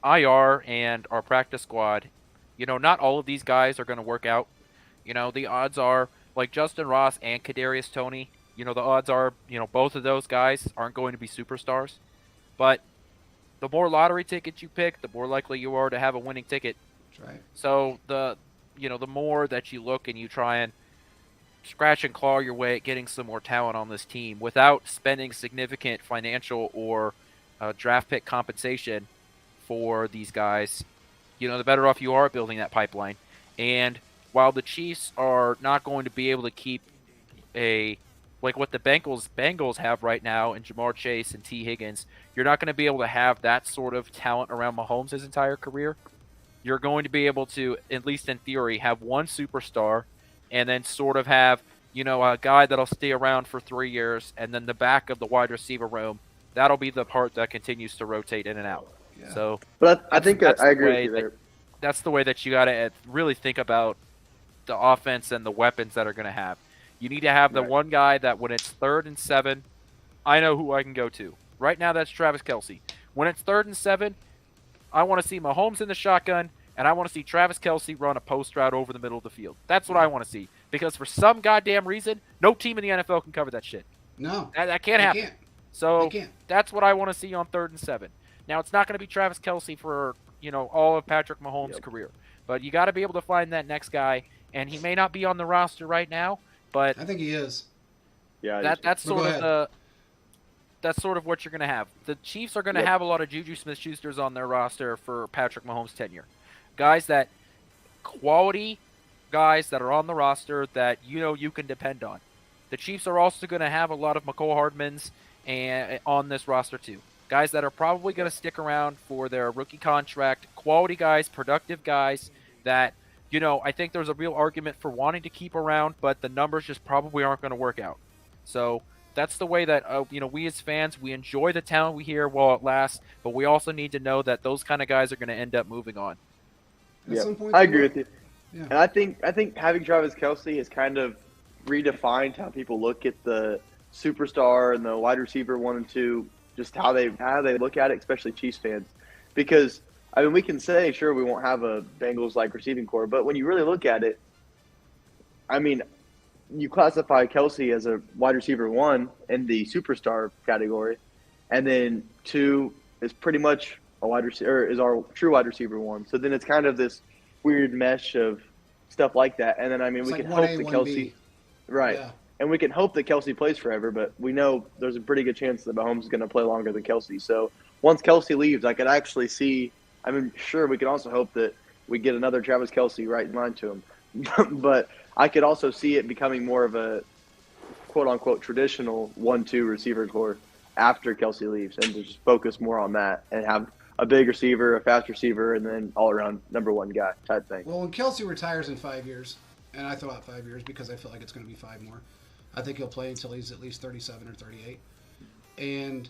IR and our practice squad. Not all of these guys are going to work out. The odds are like Justin Ross and Kadarius Toney. The odds are both of those guys aren't going to be superstars, but the more lottery tickets you pick, the more likely you are to have a winning ticket. that's right. So the more that you look and you try and scratch and claw your way at getting some more talent on this team without spending significant financial or draft pick compensation for these guys, the better off you are building that pipeline. And while the Chiefs are not going to be able to keep a like what the Bengals have right now in Jamar Chase and T. Higgins, you're not going to be able to have that sort of talent around Mahomes his entire career. You're going to be able to, at least in theory, have one superstar and then sort of have, a guy that'll stay around for 3 years, and then the back of the wide receiver room, that'll be the part that continues to rotate in and out. Yeah, So But I that's think that's I the agree with way you that there. that's the way that you got to really think about the offense and the weapons that are going to have. You need to have the Right. one guy that when it's 3rd and 7, I know who I can go to. Right now, that's Travis Kelce. When it's 3rd and 7, I want to see Mahomes in the shotgun, and I want to see Travis Kelce run a post route over the middle of the field. That's what I want to see. Because for some goddamn reason, no team in the NFL can cover that shit. no, That can't they happen. can't. They So can't. that's what I want to see on 3rd and 7. Now, it's not going to be Travis Kelce for all of Patrick Mahomes' Yep. career, but you got to be able to find that next guy, and he may not be on the roster right now, but I think he is. Yeah. that's But go sort of ahead. that's sort of what you're going to have. The Chiefs are going to Yep. have a lot of Juju Smith-Schusters on their roster for Patrick Mahomes' tenure. Guys that quality guys that are on the roster that you can depend on. The Chiefs are also going to have a lot of McCole Hardmans and on this roster too. Guys that are probably going to stick around for their rookie contract, quality guys, productive guys that I think there's a real argument for wanting to keep around, but the numbers just probably aren't going to work out. So that's the way that we as fans, we enjoy the talent we hear while it lasts, but we also need to know that those kind of guys are going to end up moving on. At Yeah. some point, I they agree will. with you. Yeah. And I think having Travis Kelce has kind of redefined how people look at the superstar and the wide receiver 1 and 2, just how they look at it, especially Chiefs fans. Because I mean, we can say sure we won't have a Bengals like receiving core, but when you really look at it, I mean, you classify Kelce as a wide receiver 1 in the superstar category, and then 2 is pretty much a wide receiver, is our true wide receiver 1. So then it's kind of this weird mesh of stuff like that. And then, I mean, It's we like can hope 1A, that 1B. Kelsey – right. Yeah. And we can hope that Kelsey plays forever, but we know there's a pretty good chance that Mahomes is going to play longer than Kelsey. So once Kelsey leaves, I could actually see – I mean, sure, we can also hope that we get another Travis Kelsey right in line to him. But I could also see it becoming more of a quote-unquote traditional 1-2 receiver core after Kelsey leaves, and to just focus more on that and have a big receiver, a fast receiver, and then all-around number one guy type thing. Well, when Kelsey retires in 5 years, and I throw out 5 years because I feel like it's going to be 5 more, I think he'll play until he's at least 37 or 38. And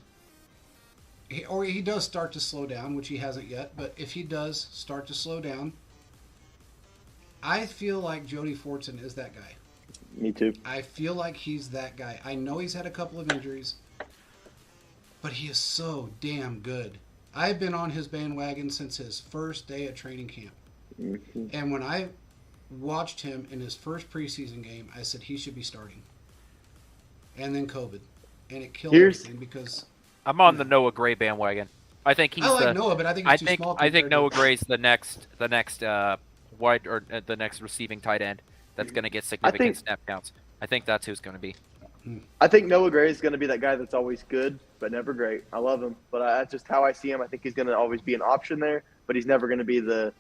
he does start to slow down, which he hasn't yet, but if he does start to slow down, I feel like Jody Fortson is that guy. Me too. I feel like he's that guy. I know he's had a couple of injuries, but he is so damn good. I've been on his bandwagon since his first day at training camp. Mm-hmm. And when I watched him in his first preseason game, I said he should be starting. And then COVID. And it killed everything because... I'm on the Noah Gray bandwagon. I think he's I like Noah, but I think he's too small. I think Noah Gray's the next wide or the next receiving tight end that's going to get significant snap counts. I think that's who's going to be. I think Noah Gray is going to be that guy that's always good, but never great. I love him, but that's just how I see him. I think he's going to always be an option there, but he's never going to be the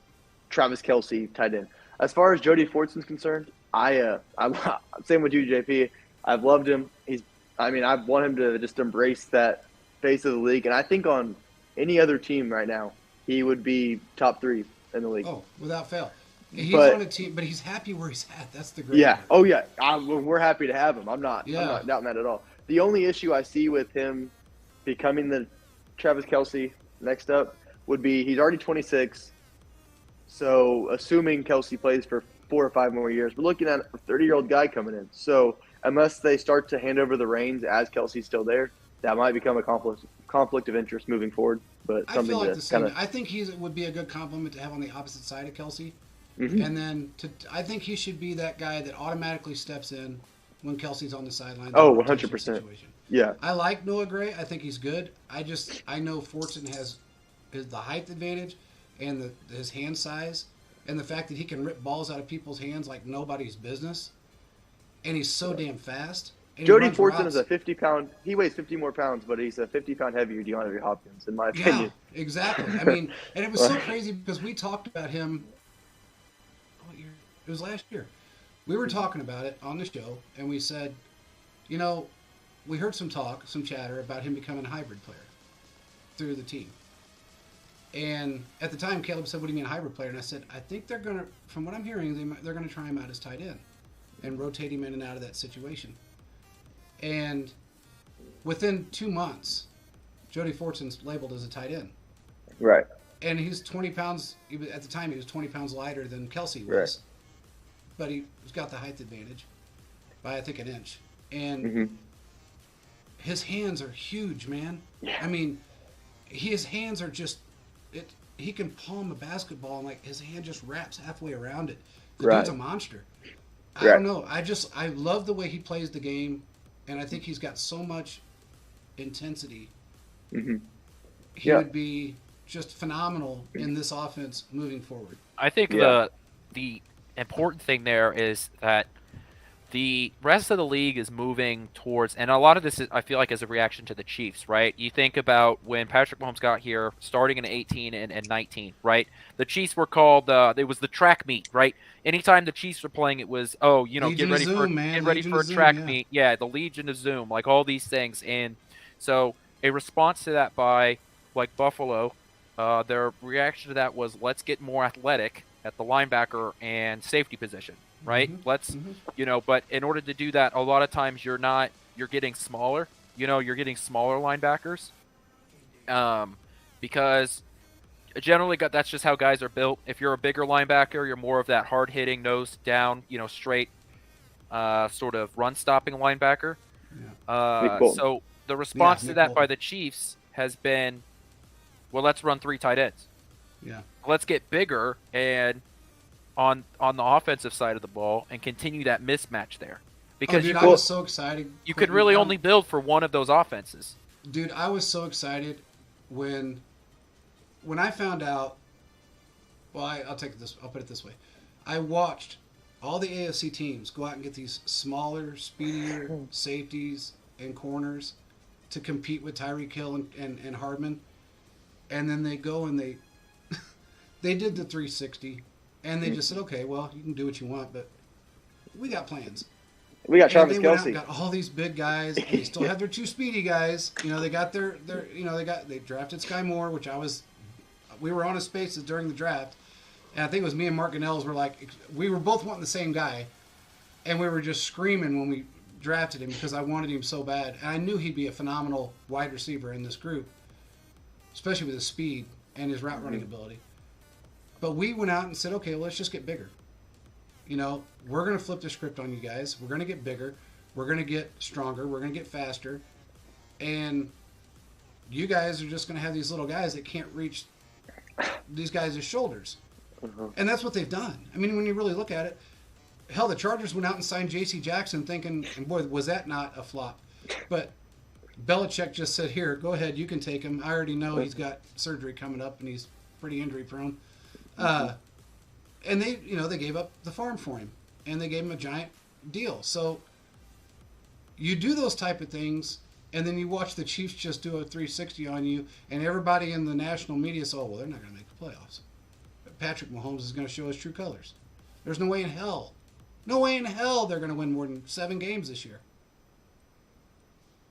Travis Kelsey tight end. As far as Jody Fortson's concerned, I'm same with you, JP. I've loved him. I want him to just embrace that face of the league, and I think on any other team right now, he would be top 3 in the league. Oh, without fail. He's on a team, but he's happy where he's at. That's the great Yeah. part. Oh, yeah. We're happy to have him. I'm not doubting that at all. The only issue I see with him becoming the Travis Kelsey next up would be he's already 26. So assuming Kelsey plays for 4 or 5 more years, we're looking at a 30-year-old guy coming in. So unless they start to hand over the reins as Kelsey's still there, that might become a conflict of interest moving forward. But I something feel like to the same. kind of. I think he would be a good compliment to have on the opposite side of Kelsey. Mm-hmm. And then I think he should be that guy that automatically steps in when Kelsey's on the sideline. Oh, 100%. Yeah. I like Noah Gray. I think he's good. I know Fortson has the height advantage and his hand size and the fact that he can rip balls out of people's hands like nobody's business. And he's so damn fast. Jody Fortson is a 50-pound. He weighs 50 more pounds, but he's a 50-pound heavier DeAndre Hopkins, in my opinion. Yeah, exactly. I mean, and it was so crazy because we talked about him. What year? It was last year. We were talking about it on the show, and we said, we heard some chatter about him becoming a hybrid player through the team. And at the time, Caleb said, "What do you mean a hybrid player?" And I said, "I think they're gonna, from what I'm hearing, they're gonna try him out as tight end and rotate him in and out of that situation." And within 2 months, Jody Fortson's labeled as a tight end. Right. And he's 20 pounds. At the time, he was 20 pounds lighter than Kelsey was. Right. But he's got the height advantage by, I think, an inch. And his hands are huge, man. Yeah. I mean, his hands are just... He can palm a basketball and, his hand just wraps halfway around it. The dude's a monster. I don't know. I love the way he plays the game. And I think he's got so much intensity. Mm-hmm. He would be just phenomenal in this offense moving forward. I think the important thing there is that the rest of the league is moving towards, and a lot of this is, I feel like, is a reaction to the Chiefs, right? You think about when Patrick Mahomes got here, starting in 18 and 19, right? The Chiefs were called, it was the track meet, right? Anytime the Chiefs were playing, it was, get ready for a track meet. Yeah, the Legion of Zoom, all these things. And so a response to that by, Buffalo, their reaction to that was, let's get more athletic at the linebacker and safety position. Right? But in order to do that, a lot of times you're getting smaller. You're getting smaller linebackers. Because generally that's just how guys are built. If you're a bigger linebacker, you're more of that hard-hitting, nose down, straight, sort of run-stopping linebacker. Yeah. So the response to that by the Chiefs has been, well, let's run 3 tight ends. Yeah. Let's get bigger and on the offensive side of the ball and continue that mismatch there. Because I was so excited. You could really only build for one of those offenses. Dude, I was so excited when I found out. Well, I'll put it this way. I watched all the AFC teams go out and get these smaller, speedier safeties and corners to compete with Tyreek Hill and Hardman, and then they go and they they did the 360, and they just said, okay, well, you can do what you want, but we got plans. We got Travis and they went out Kelce. and got all these big guys, and they still had their two speedy guys. You know, they got their they drafted Sky Moore, which we were on his spaces during the draft, and I think it was me and Mark Ganells were like, we were both wanting the same guy, and we were just screaming when we drafted him because I wanted him so bad, and I knew he'd be a phenomenal wide receiver in this group, especially with his speed and his route running ability. But we went out and said, okay, well, let's just get bigger. You know, we're going to flip the script on you guys. We're going to get bigger. We're going to get stronger. We're going to get faster. And you guys are just going to have these little guys that can't reach these guys' shoulders. And that's what they've done. I mean, when you really look at it, hell, the Chargers went out and signed J.C. Jackson thinking, and boy, was that not a flop. But Belichick just said, here, go ahead, you can take him. I already know he's got surgery coming up and he's pretty injury prone. And they gave up the farm for him, and they gave him a giant deal. So you do those type of things, and then you watch the Chiefs just do a 360 on you, and everybody in the national media says, oh, well, they're not going to make the playoffs. But Patrick Mahomes is going to show his true colors. There's no way in hell they're going to win more than 7 games this year.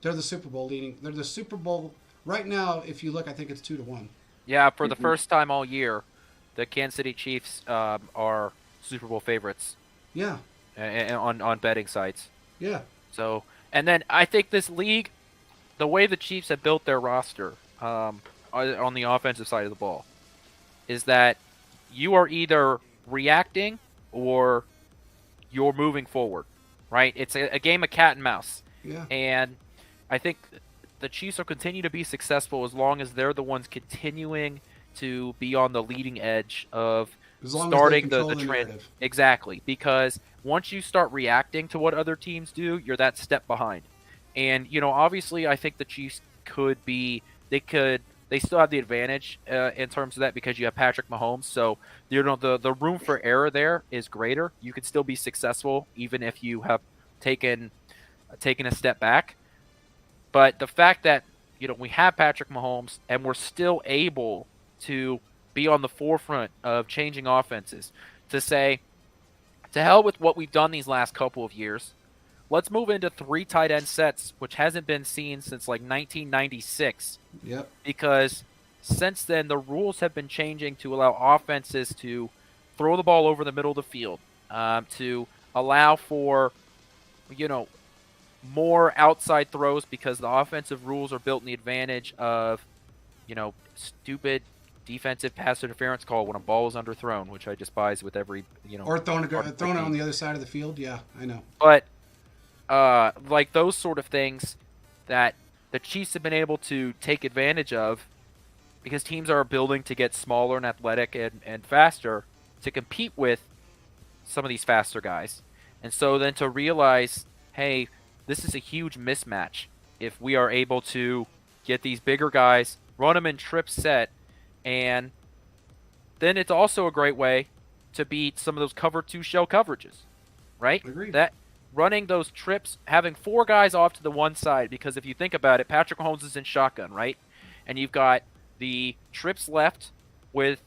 They're the Super Bowl leading. They're the Super Bowl right now. If you look, I think it's 2-1. Yeah, for the first time all year, the Kansas City Chiefs are Super Bowl favorites. Yeah. On betting sites. Yeah. So, and then I think this league, the way the Chiefs have built their roster on the offensive side of the ball, is that you are either reacting or you're moving forward, right? It's a game of cat and mouse. Yeah. And I think the Chiefs will continue to be successful as long as they're the ones continuing to be on the leading edge of starting the trend. Exactly, because once you start reacting to what other teams do, you're that step behind. And obviously, I think the Chiefs they still have the advantage in terms of that because you have Patrick Mahomes. So the room for error there is greater. You could still be successful even if you have taken a step back. But the fact that we have Patrick Mahomes and we're still able to be on the forefront of changing offenses, to say, to hell with what we've done these last couple of years. Let's move into 3 tight end sets, which hasn't been seen since like 1996. Yep. Because since then, the rules have been changing to allow offenses to throw the ball over the middle of the field, to allow for, more outside throws because the offensive rules are built in the advantage of, stupid defensive pass interference call when a ball is underthrown, which I despise with every, Or thrown it on the other side of the field. Yeah, I know. But like those sort of things that the Chiefs have been able to take advantage of because teams are building to get smaller and athletic and faster to compete with some of these faster guys. And so then to realize, hey, this is a huge mismatch if we are able to get these bigger guys, run them in trip set, and then it's also a great way to beat some of those cover 2 shell coverages, right? Agreed. That running those trips, having 4 guys off to the one side, because if you think about it, Patrick Mahomes is in shotgun, right? And you've got the trips left with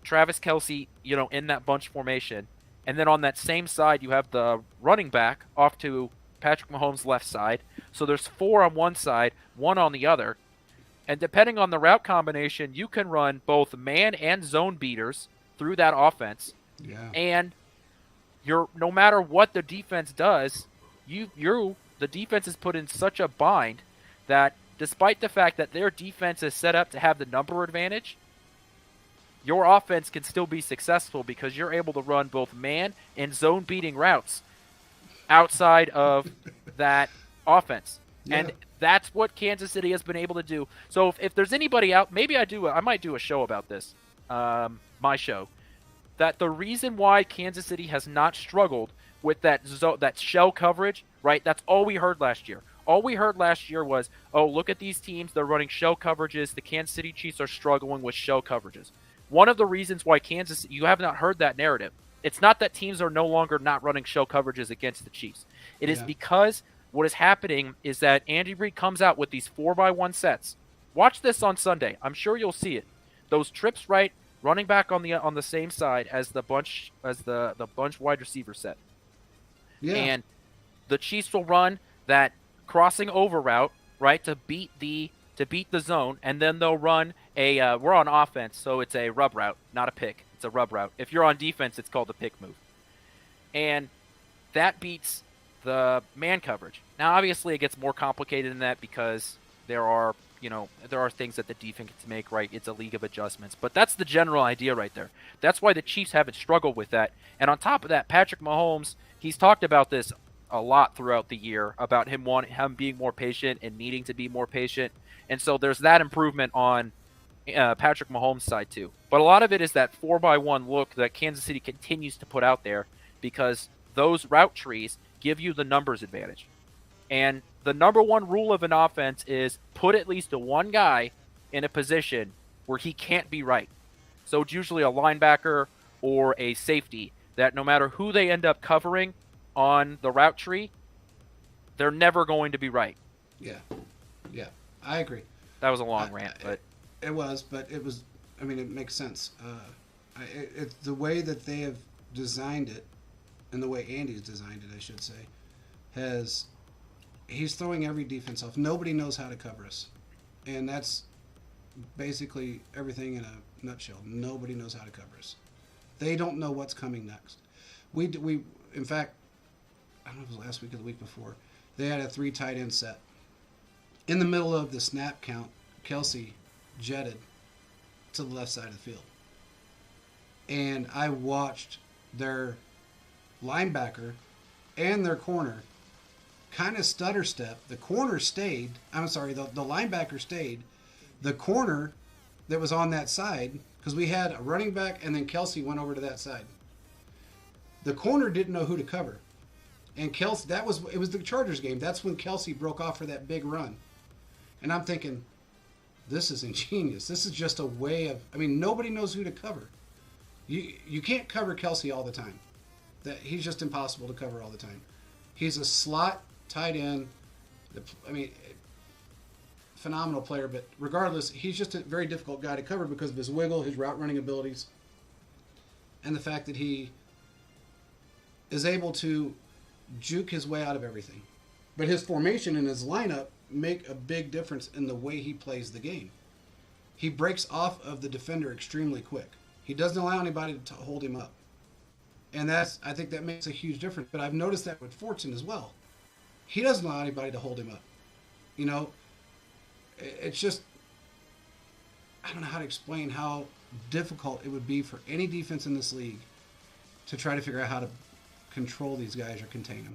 Travis Kelce, in that bunch formation. And then on that same side, you have the running back off to Patrick Mahomes' left side. So there's 4 on one side, 1 on the other. And depending on the route combination, you can run both man and zone beaters through that offense. Yeah. And no matter what the defense does, the defense is put in such a bind that despite the fact that their defense is set up to have the number advantage, your offense can still be successful because you're able to run both man and zone beating routes outside of that offense. Yeah. And that's what Kansas City has been able to do. So if there's anybody out, maybe I might do a show about this, my show, that the reason why Kansas City has not struggled with that shell coverage, right? That's all we heard last year. All we heard last year was, oh, look at these teams. They're running shell coverages. The Kansas City Chiefs are struggling with shell coverages. One of the reasons why you have not heard that narrative it's not that teams are no longer not running show coverages against the Chiefs. It is Yeah. because what is happening is that Andy Reid comes out with these 4x1 sets. Watch this on Sunday. I'm sure you'll see it. Those trips right, running back on the same side as the bunch wide receiver set. Yeah. And the Chiefs will run that crossing over route, right, to beat the zone, and then they'll run a we're on offense, so it's a rub route, not a pick. It's a rub route. If you're on defense, it's called a pick move. And that beats the man coverage. Now, obviously, it gets more complicated than that because there are things that the defense can make, right? It's a league of adjustments. But that's the general idea right there. That's why the Chiefs haven't struggled with that. And on top of that, Patrick Mahomes, he's talked about this a lot throughout the year, about him being more patient and needing to be more patient. And so there's that improvement on Patrick Mahomes' side too. But a lot of it is that 4x1 look that Kansas City continues to put out there because those route trees give you the numbers advantage. And the number one rule of an offense is put at least one guy in a position where he can't be right. So it's usually a linebacker or a safety that no matter who they end up covering on the route tree, they're never going to be right. Yeah. I agree. That was a long rant, but it was. But it was. I mean, it makes sense. It's the way that they have designed it, and the way Andy's designed it, I should say, he's throwing every defense off. Nobody knows how to cover us, and that's basically everything in a nutshell. Nobody knows how to cover us. They don't know what's coming next. We in fact, I don't know if it was last week or the week before, they had a 3 tight end set. In the middle of the snap count, Kelsey jetted to the left side of the field. And I watched their linebacker and their corner kind of stutter step. The corner stayed. I'm sorry, the linebacker stayed. The corner that was on that side, because we had a running back and then Kelsey went over to that side. The corner didn't know who to cover. And Kelsey, it was the Chargers game. That's when Kelsey broke off for that big run. And I'm thinking, this is ingenious. This is just a way of, nobody knows who to cover. You can't cover Kelsey all the time. He's just impossible to cover all the time. He's a slot tight end. Phenomenal player, but regardless, he's just a very difficult guy to cover because of his wiggle, his route running abilities, and the fact that he is able to juke his way out of everything. But his formation and his lineup make a big difference in the way he plays the game. He breaks off of the defender extremely quick. He doesn't allow anybody to hold him up. And I think that makes a huge difference. But I've noticed that with Fortune as well. He doesn't allow anybody to hold him up. It's just, I don't know how to explain how difficult it would be for any defense in this league to try to figure out how to control these guys or contain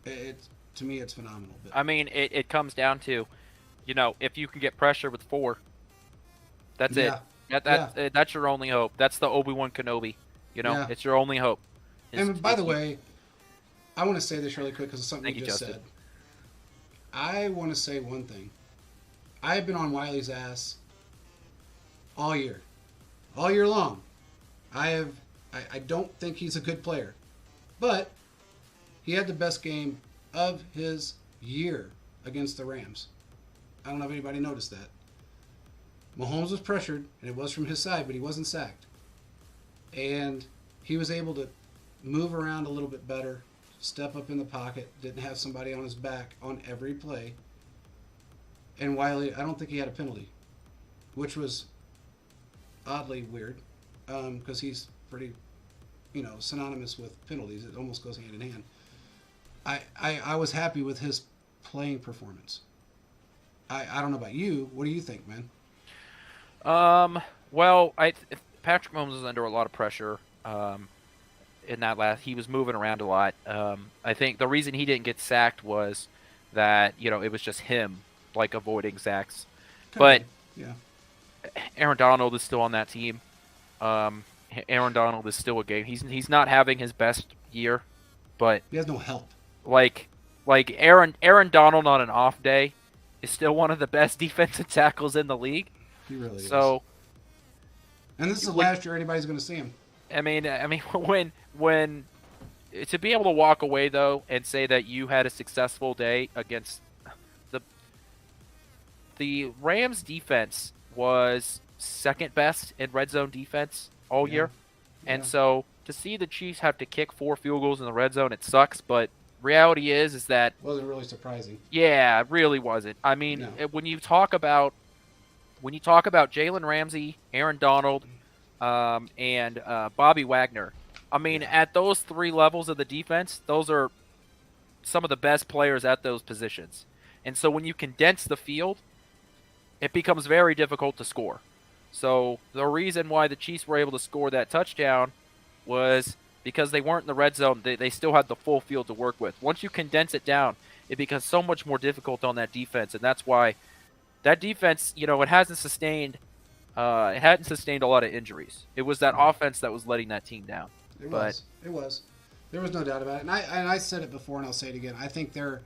them. To me, it's phenomenal. But it comes down to, if you can get pressure with 4, that's it. That's your only hope. That's the Obi-Wan Kenobi. It's your only hope. And by the way, I want to say this really quick because it's something you just said. I want to say one thing. I've been on Wiley's ass all year long. I don't think he's a good player, but he had the best game of his year against the Rams. I don't know if anybody noticed that. Mahomes was pressured, and it was from his side, but he wasn't sacked. And he was able to move around a little bit better, step up in the pocket, didn't have somebody on his back on every play. And Wiley, I don't think he had a penalty, which was oddly weird because he's pretty, synonymous with penalties. It almost goes hand in hand. I was happy with his playing performance. I don't know about you. What do you think, man? Well, Patrick Mahomes was under a lot of pressure in that he was moving around a lot. I think the reason he didn't get sacked was that, it was just him, avoiding sacks. But yeah. Aaron Donald is still on that team. Aaron Donald is still a game. He's not having his best year, but he has no help. Aaron Donald on an off day is still one of the best defensive tackles in the league. He really is. So, and this is the last year anybody's going to see him. I mean, when to be able to walk away though and say that you had a successful day against the the Rams defense was second best in red zone defense all Yeah, year. And yeah. so to see the Chiefs have to kick 4 field goals in the red zone, it sucks, but reality is that Wasn't really surprising. yeah, it really wasn't. I mean, No. when you talk about Jalen Ramsey, Aaron Donald, and Bobby Wagner, I mean, Yeah. at those three levels of the defense, those are some of the best players at those positions. And so when you condense the field, it becomes very difficult to score. So the reason why the Chiefs were able to score that touchdown was because they weren't in the red zone. They still had the full field to work with. Once you condense it down, it becomes so much more difficult on that defense, and that's why that defense, it hadn't sustained a lot of injuries. It was that offense that was letting that team down. It But was. It was. There was no doubt about it. And I said it before, and I'll say it again. I think I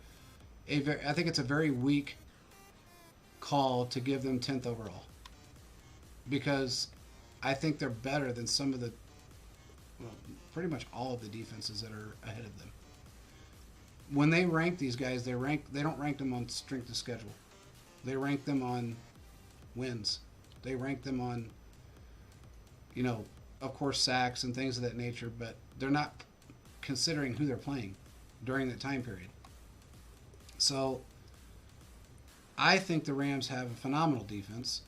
think it's a very weak call to give them 10th overall because I think they're better than some of the, well, pretty much all of the defenses that are ahead of them. When they rank these guys, they don't rank them on strength of schedule. They rank them on wins. They rank them on, of course, sacks and things of that nature, but they're not considering who they're playing during that time period. So I think the Rams have a phenomenal defense,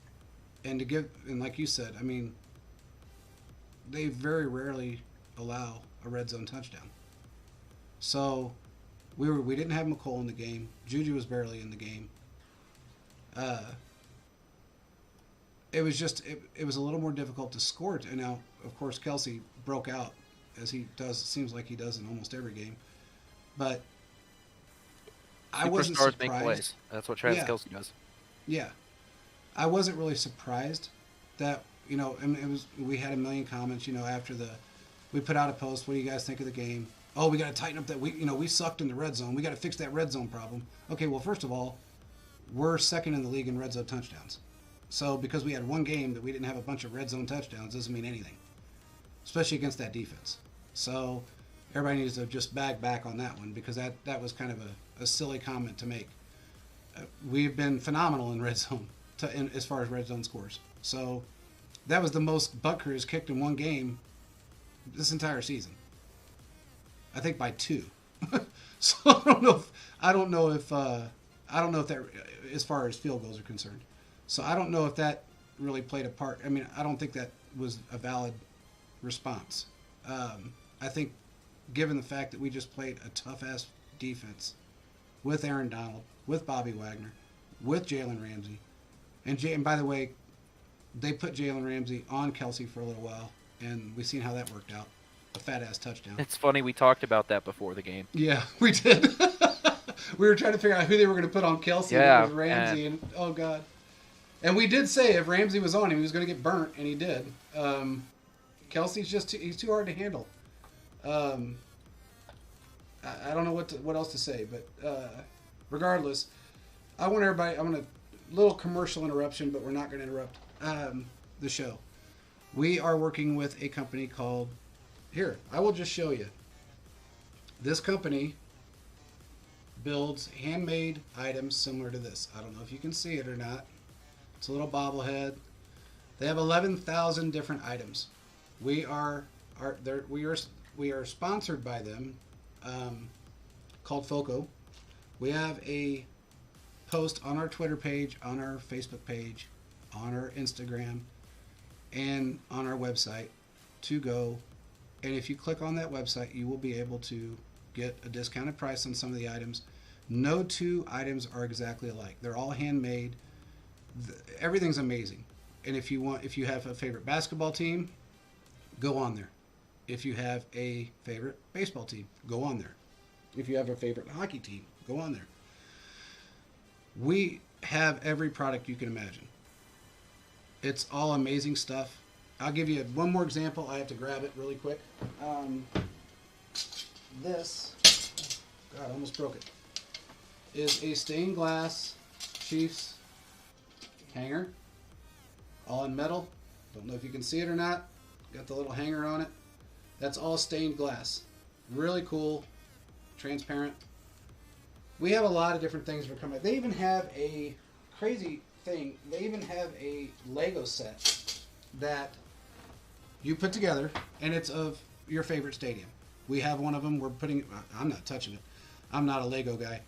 and like you said, I mean, they very rarely allow a red zone touchdown. So we didn't have McColl in the game. Juju was barely in the game. Uh, it was a little more difficult to score. And now, of course, Kelsey broke out as he does. It seems like he does in almost every game. But I wasn't superstars make surprised. plays. That's what Travis Yeah. Kelsey does. Yeah, I wasn't really surprised that and we had a million comments. After we put out a post. What do you guys think of the game? Oh, we got to tighten up that we sucked in the red zone. We got to fix that red zone problem. Okay, well, first of all, we're second in the league in red zone touchdowns. So because we had one game that we didn't have a bunch of red zone touchdowns doesn't mean anything, especially against that defense. So everybody needs to just back on that one because that was kind of a silly comment to make. We've been phenomenal in red zone as far as red zone scores. So that was the most butt crews kicked in one game this entire season. I think by 2. So I don't know if that, as far as field goals are concerned. So I don't know if that really played a part. I mean, I don't think that was a valid response. I think given the fact that we just played a tough-ass defense with Aaron Donald, with Bobby Wagner, with Jalen Ramsey, and by the way, they put Jalen Ramsey on Kelsey for a little while, and we've seen how that worked out. A fat-ass touchdown. It's funny, we talked about that before the game. Yeah, we did. We were trying to figure out who they were going to put on Kelsey. Yeah, It was Ramsey, and oh god. And we did say if Ramsey was on him, he was going to get burnt, and he did. Kelsey's he's too hard to handle. I don't know what else to say, but regardless, I want everybody. I'm going to little commercial interruption, but we're not going to interrupt the show. We are working with a company called. Here, I will just show you. This company builds handmade items similar to this. I don't know if you can see it or not. It's a little bobblehead. They have 11,000 different items. We are sponsored by them, called Foco. We have a post on our Twitter page, on our Facebook page, on our Instagram, and on our website to go. And if you click on that website, you will be able to get a discounted price on some of the items. No 2 items are exactly alike. They're all handmade. Everything's amazing. And if you have a favorite basketball team, go on there. If you have a favorite baseball team, go on there. If you have a favorite hockey team, go on there. We have every product you can imagine. It's all amazing stuff. I'll give you one more example. I have to grab it really quick. This, God, I almost broke it, is a stained glass Chiefs hanger, all in metal. Don't know if you can see it or not. Got the little hanger on it. That's all stained glass. Really cool, transparent. We have a lot of different things that are coming. They even have a crazy thing. They even have a Lego set that you put together, and it's of your favorite stadium. We have one of them. We're putting. I'm not touching it. I'm not a Lego guy,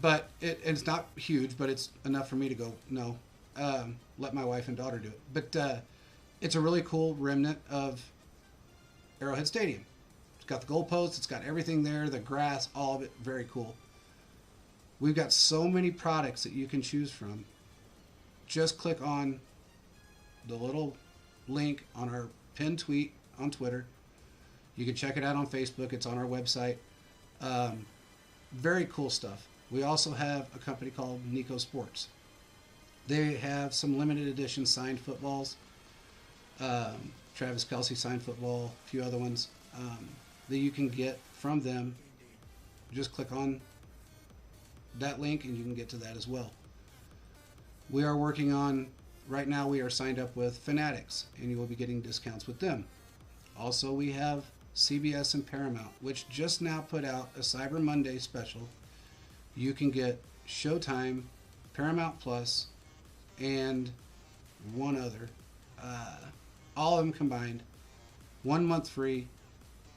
but it's not huge, but it's enough for me to go no. Let my wife and daughter do it. But it's a really cool remnant of Arrowhead Stadium. It's got the goalposts. It's got everything there. The grass, all of it, very cool. We've got so many products that you can choose from. Just click on the little link on our pinned tweet on Twitter. You can check it out on Facebook. It's on our website. Very cool stuff. We also have a company called Nico Sports. They have some limited edition signed footballs. Travis Kelce signed football, a few other ones that you can get from them. Just click on that link and you can get to that as well. We are working on, right now we are signed up with Fanatics, and you will be getting discounts with them. Also, we have CBS and Paramount, which just now put out a Cyber Monday special. You can get Showtime, Paramount Plus, and one other. All of them combined. 1 month free,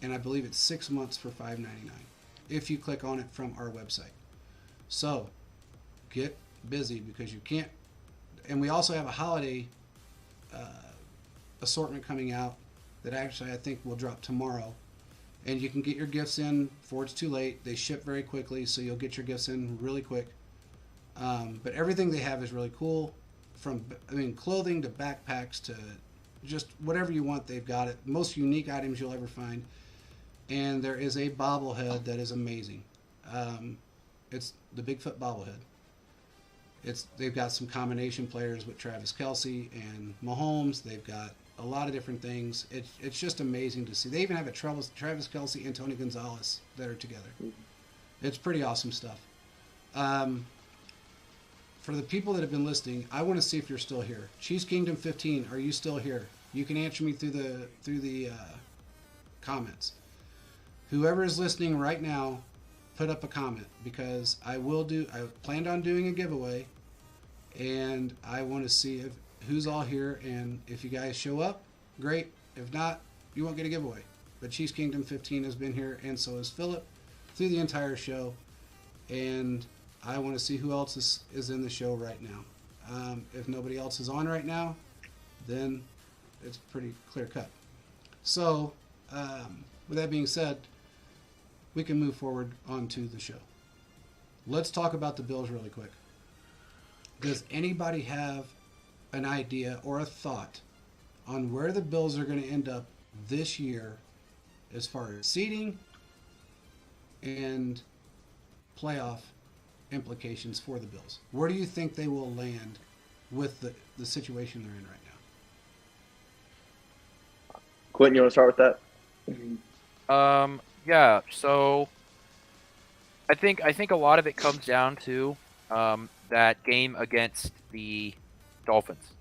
and I believe it's 6 months for $5.99 if you click on it from our website. So, get busy because you can't. And we also have a holiday assortment coming out that actually I think will drop tomorrow. And you can get your gifts in before it's too late. They ship very quickly, so you'll get your gifts in really quick. But everything they have is really cool. From clothing to backpacks to just whatever you want, they've got it. Most unique items you'll ever find. And there is a bobblehead that is amazing. It's the Bigfoot bobblehead. They've got some combination players with Travis Kelce and Mahomes. They've got a lot of different things. It's just amazing to see. They even have a Travis Kelce and Tony Gonzalez that are together. It's pretty awesome stuff. For the people that have been listening, I want to see if you're still here. Chiefs Kingdom 15, are you still here? You can answer me through the comments. Whoever is listening right now, put up a comment because I planned on doing a giveaway, and I want to see who's all here, and if you guys show up, great. If not, you won't get a giveaway. But Chiefs Kingdom 15 has been here, and so has Philip through the entire show, and I want to see who else is in the show right now. If nobody else is on right now, then it's pretty clear cut. So, with that being said, we can move forward onto the show. Let's talk about the Bills really quick. Does anybody have an idea or a thought on where the Bills are going to end up this year as far as seeding and playoff implications for the Bills? Where do you think they will land with the situation they're in right now? Quentin, you want to start with that? Yeah, so I think a lot of it comes down to that game against the Dolphins.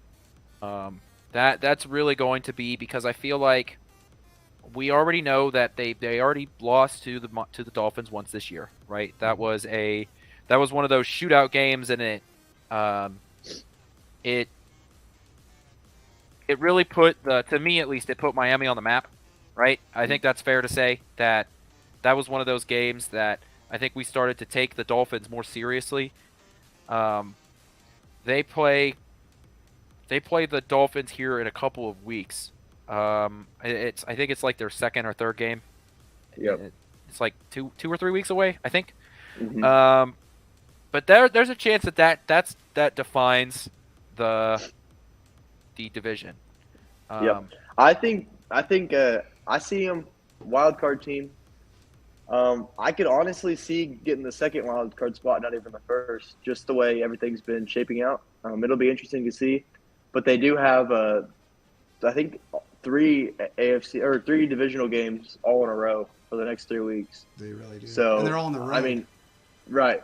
That's really going to be because I feel like we already know that they already lost to the Dolphins once this year, right? That was one of those shootout games, and it really put to me at least, it put Miami on the map, right? I think that's fair to say that was one of those games that I think we started to take the Dolphins more seriously. They play the Dolphins here in a couple of weeks. I think it's like their second or third game. Yep. It's like two or 3 weeks away, I think. Mm-hmm. But there's a chance that defines the division. Yep. I think I see them wild card team. I could honestly see getting the second wild card spot, not even the first, just the way everything's been shaping out. It'll be interesting to see, but they do have I think 3 AFC or 3 divisional games all in a row for the next 3 weeks. They really do. So and they're all on the road. I mean, right.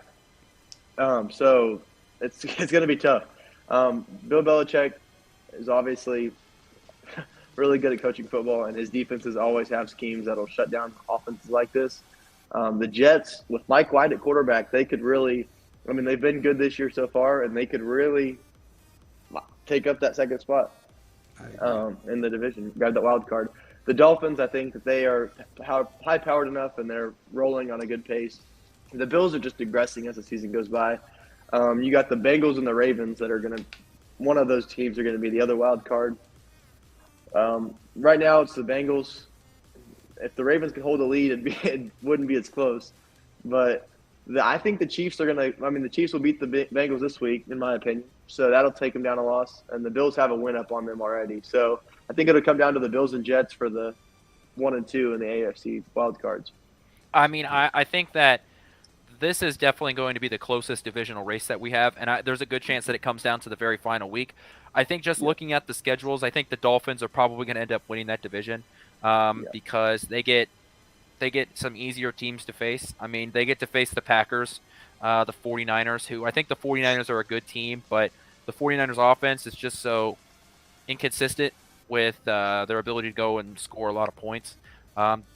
So it's going to be tough. Bill Belichick is obviously really good at coaching football, and his defenses always have schemes that'll shut down offenses like this. The Jets, with Mike White at quarterback, they could really – I mean, they've been good this year so far, and they could really take up that second spot in the division, grab that wild card. The Dolphins, I think that they are high-powered enough, and they're rolling on a good pace. The Bills are just digressing as the season goes by. You got the Bengals and the Ravens that are going to – one of those teams are going to be the other wild card. Right now, it's the Bengals. If the Ravens could hold the lead, it wouldn't be as close. But I think the Chiefs are going to – I mean, the Chiefs will beat the Bengals this week, in my opinion. So that'll take them down a loss. And the Bills have a win up on them already. So I think it'll come down to the Bills and Jets for the 1 and 2 in the AFC wild cards. I mean, I think that this is definitely going to be the closest divisional race that we have, and there's a good chance that it comes down to the very final week. I think just looking at the schedules, I think the Dolphins are probably going to end up winning that division because they get some easier teams to face. I mean, they get to face the Packers, the 49ers, who I think the 49ers are a good team, but the 49ers offense is just so inconsistent with their ability to go and score a lot of points.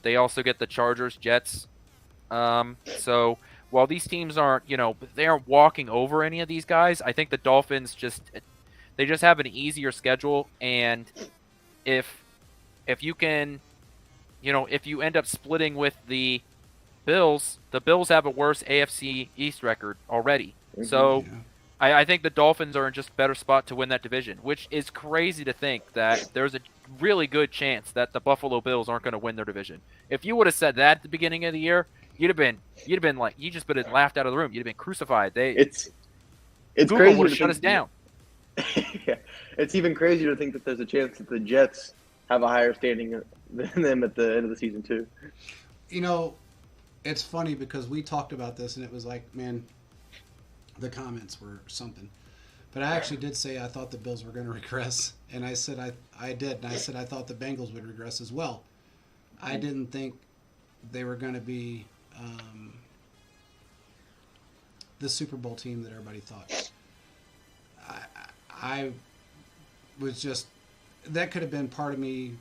They also get the Chargers, Jets. So while these teams aren't, they aren't walking over any of these guys, I think the Dolphins they just have an easier schedule. And if you can, if you end up splitting with the Bills have a worse AFC East record already. So I think the Dolphins are in just a better spot to win that division, which is crazy to think that there's a really good chance that the Buffalo Bills aren't going to win their division. If you would have said that at the beginning of the year, you'd have been like, you just been laughed out of the room. You'd have been crucified. It's Google crazy would to have shut us down. Yeah. It's even crazier to think that there's a chance that the Jets have a higher standing than them at the end of the season too. It's funny because we talked about this and it was like, man, the comments were something. But I actually did say I thought the Bills were going to regress, and I said I did, and I said I thought the Bengals would regress as well. I didn't think they were going to be the Super Bowl team that everybody thought. I was just that could have been part of me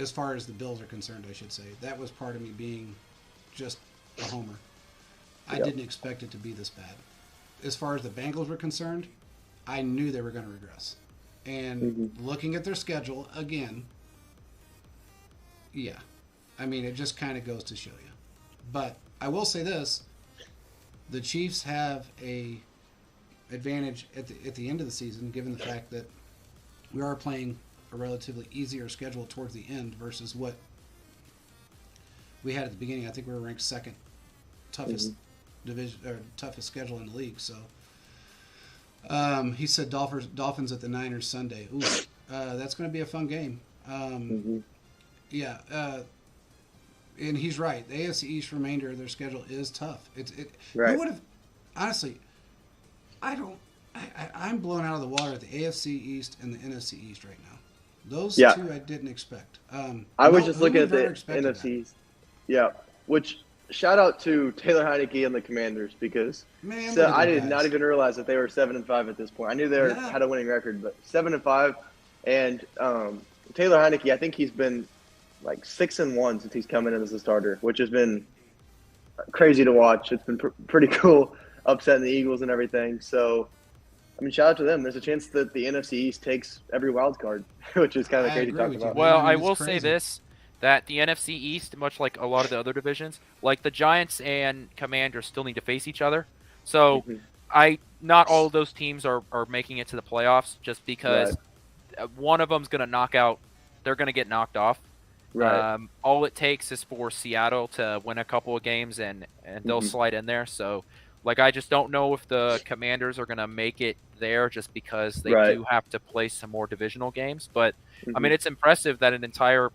as far as the Bills are concerned, I should say. That was part of me being just a homer. I didn't expect it to be this bad. As far as the Bengals were concerned, I knew they were going to regress. And looking at their schedule again, yeah. I mean, it just kind of goes to show you. But I will say this. The Chiefs have a advantage at the end of the season, given the fact that we are playing a relatively easier schedule towards the end versus what we had at the beginning. I think we were ranked second toughest division or toughest schedule in the league. So he said Dolphins at the Niners Sunday. Ooh, that's going to be a fun game. Yeah, and he's right. The AFC East remainder of their schedule is tough. Right. Who would have honestly? I'm blown out of the water at the AFC East and the NFC East right now. Those two I didn't expect. I was just looking at the NFC East. Yeah, which shout out to Taylor Heineke and the Commanders because I did not even realize that they were 7-5 at this point. I knew they had a winning record, but 7-5, and Taylor Heineke, I think he's been like 6-1 since he's come in as a starter, which has been crazy to watch. It's been pretty cool, upsetting the Eagles and everything. So, I mean, shout out to them. There's a chance that the NFC East takes every wild card, which is kind of crazy to talk about. Well, I will say this, that the NFC East, much like a lot of the other divisions, like the Giants and Commanders still need to face each other. So not all of those teams are making it to the playoffs just because one of them's going to knock out. They're going to get knocked off. Right. All it takes is for Seattle to win a couple of games and they'll slide in there. So, like, I just don't know if the Commanders are going to make it there just because they do have to play some more divisional games. But, I mean, it's impressive that an entire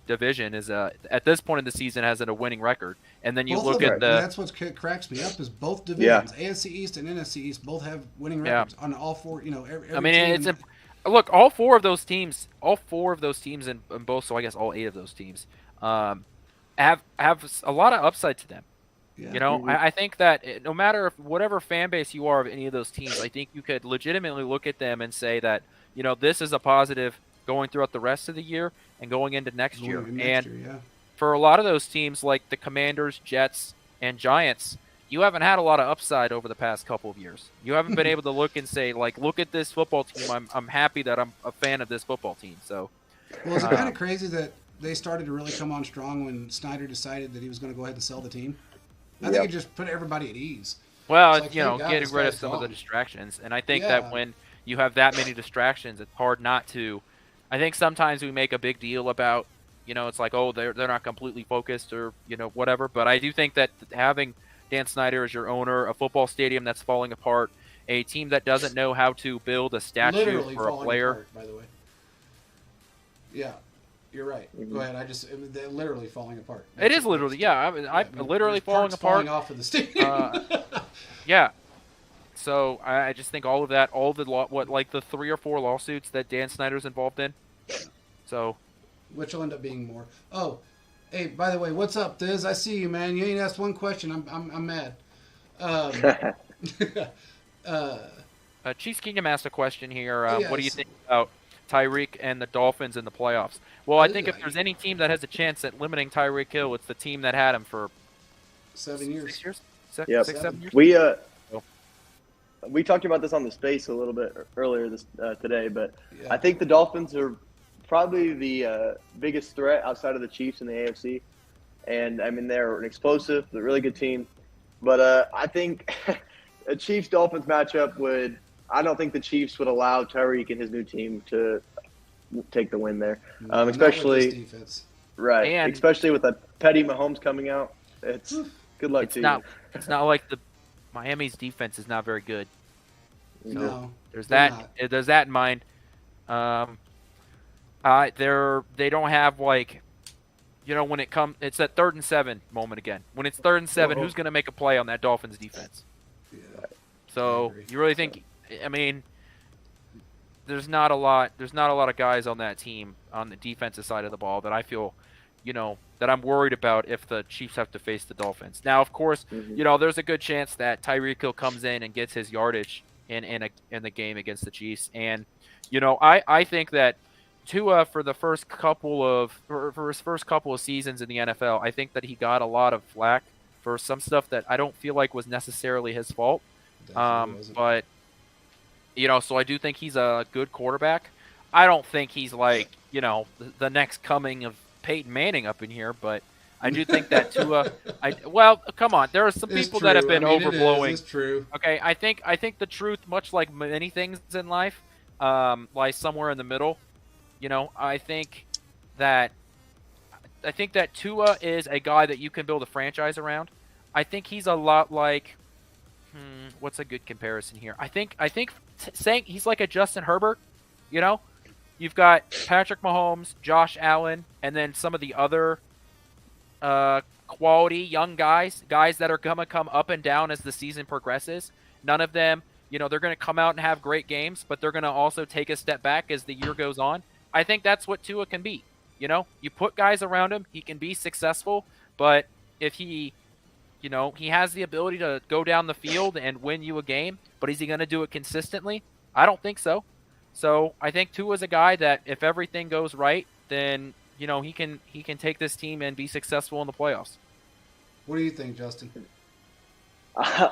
division is at this point in the season has a winning record. And then you look at that's what cracks me up is both divisions, AFC East and NFC East, both have winning records on all four. Every I mean, look, all four of those teams in both, so I guess all 8 of those teams, have a lot of upside to them. Yeah. I think that no matter whatever fan base you are of any of those teams, I think you could legitimately look at them and say that, this is a positive going throughout the rest of the year and going into next Going year. into next And year, yeah. for a lot of those teams like the Commanders, Jets, and Giants, you haven't had a lot of upside over the past couple of years. You haven't been able to look and say, like, look at this football team. I'm happy that I'm a fan of this football team. So, Well, is it kind of crazy that they started to really come on strong when Snyder decided that he was going to go ahead and sell the team? I think Yep. it just put everybody at ease. well, It's like, thank God getting this rid of guy's some of the gone. distractions. And I think Yeah. that when you have that many distractions, it's hard not to. I think sometimes we make a big deal about, it's like, oh, they're not completely focused or, whatever. But I do think that having Dan Snyder as your owner, a football stadium that's falling apart, a team that doesn't know how to build a statue Literally for a falling player. apart, by the way. Yeah, you're right. Mhm. Go ahead. They're literally falling apart. It is literally, yeah. I mean, literally there's falling parts apart. falling off of the stadium. Yeah. So I just think all of that, all the like the 3 or 4 lawsuits that Dan Snyder's involved in. So Which will end up being more. Oh, hey, by the way, what's up, Diz? I see you, man. You ain't asked one question. I'm mad. Chiefs Kingdom asked a question here. Oh, What do you yes. think about Tyreek and the Dolphins in the playoffs? Well, I think if Yeah. there's any team that has a chance at limiting Tyreek Hill, it's the team that had him for 7 years. 6 years, Six, Yep. 7 years. We talked about this on the space a little bit earlier today, but Yeah. I think the Dolphins are probably the biggest threat outside of the Chiefs in the AFC. And I mean, they're an explosive, they're a really good team. But I think a Chiefs Dolphins matchup I don't think the Chiefs would allow Tyreek and his new team to take the win there. Not with Especially this defense. right, And- especially with a petty Mahomes coming out. It's good luck It's to not. It's not like the Miami's defense is not very good. you. No. There's They're that. not. There's that in mind. They don't have like, when it's that 3rd and 7 moment again. When it's 3rd and 7, Whoa. who's going to make a play on that Dolphins defense? Yeah. So I agree. you really think? I mean, there's not a lot. There's not a lot of guys on that team on the defensive side of the ball that I feel, that I'm worried about if the Chiefs have to face the Dolphins. Now, of course, Mhm. there's a good chance that Tyreek Hill comes in and gets his yardage in the game against the Chiefs, and I think that Tua for his first couple of seasons in the NFL, I think that he got a lot of flack for some stuff that I don't feel like was necessarily his fault. Definitely wasn't. But so I do think he's a good quarterback. I don't think he's like the next coming of Peyton Manning up in here, but I do think that Tua. Well, come on, there are some It's people that have true. been I mean, overblowing. It's true. Okay, I think the truth, much like many things in life, lies somewhere in the middle. I think that Tua is a guy that you can build a franchise around. I think he's a lot like, what's a good comparison here? I think saying he's like a Justin Herbert. You've got Patrick Mahomes, Josh Allen, and then some of the other quality young guys that are gonna come up and down as the season progresses. None of them, they're gonna come out and have great games, but they're gonna also take a step back as the year goes on. I think that's what Tua can be. You put guys around him, he can be successful, but if he has the ability to go down the field and win you a game, but is he going to do it consistently? I don't think so. So I think Tua's a guy that if everything goes right, then he can take this team and be successful in the playoffs. What do you think, Justin?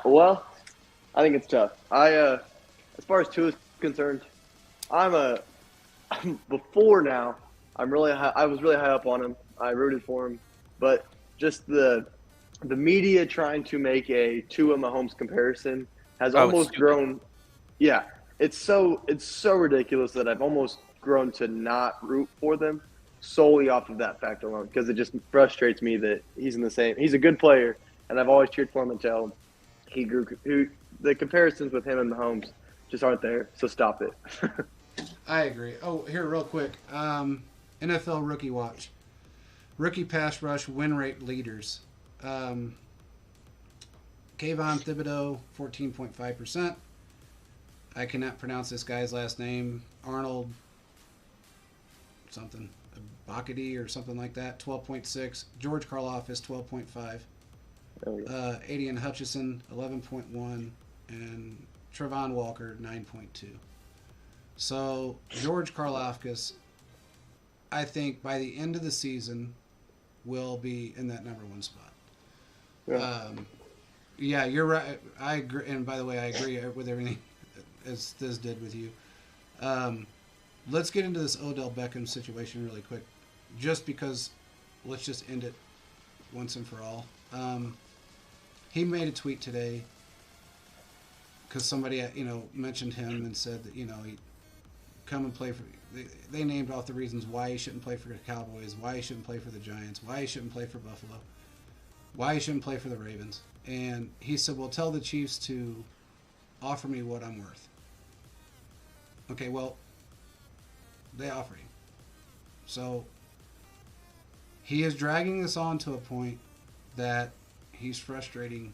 Well, I think it's tough. As far as Tua is concerned, before now, I was really high up on him. I rooted for him, but just the media trying to make a Tua Mahomes comparison has almost stupid. grown. Yeah, it's so ridiculous that I've almost grown to not root for them solely off of that fact alone, because it just frustrates me that he's a good player, and I've always cheered for him until he grew. The comparisons with him and Mahomes just aren't there. So stop it. I agree. Oh, here, real quick. NFL Rookie Watch. Rookie pass rush win rate leaders. Kayvon Thibodeau, 14.5%. I cannot pronounce this guy's last name. Arnold something. Bakady or something like that, 12.6. George Karlaftis, 12.5. Oh, yeah. Adian Hutchison, 11.1. And Trevon Walker, 9.2. So George Karlaftis I think by the end of the season, will be in that number one spot. Yeah. Yeah, you're right. I agree. And by the way, I agree with everything as this did with you. Let's get into this Odell Beckham situation really quick, just because. Let's just end it once and for all. He made a tweet today because somebody mentioned him and said that he come and play for. They named off the reasons why he shouldn't play for the Cowboys, why he shouldn't play for the Giants, why he shouldn't play for Buffalo, why he shouldn't play for the Ravens. And he said, well, tell the Chiefs to offer me what I'm worth. Okay, well, they offered him. So he is dragging this on to a point that he's frustrating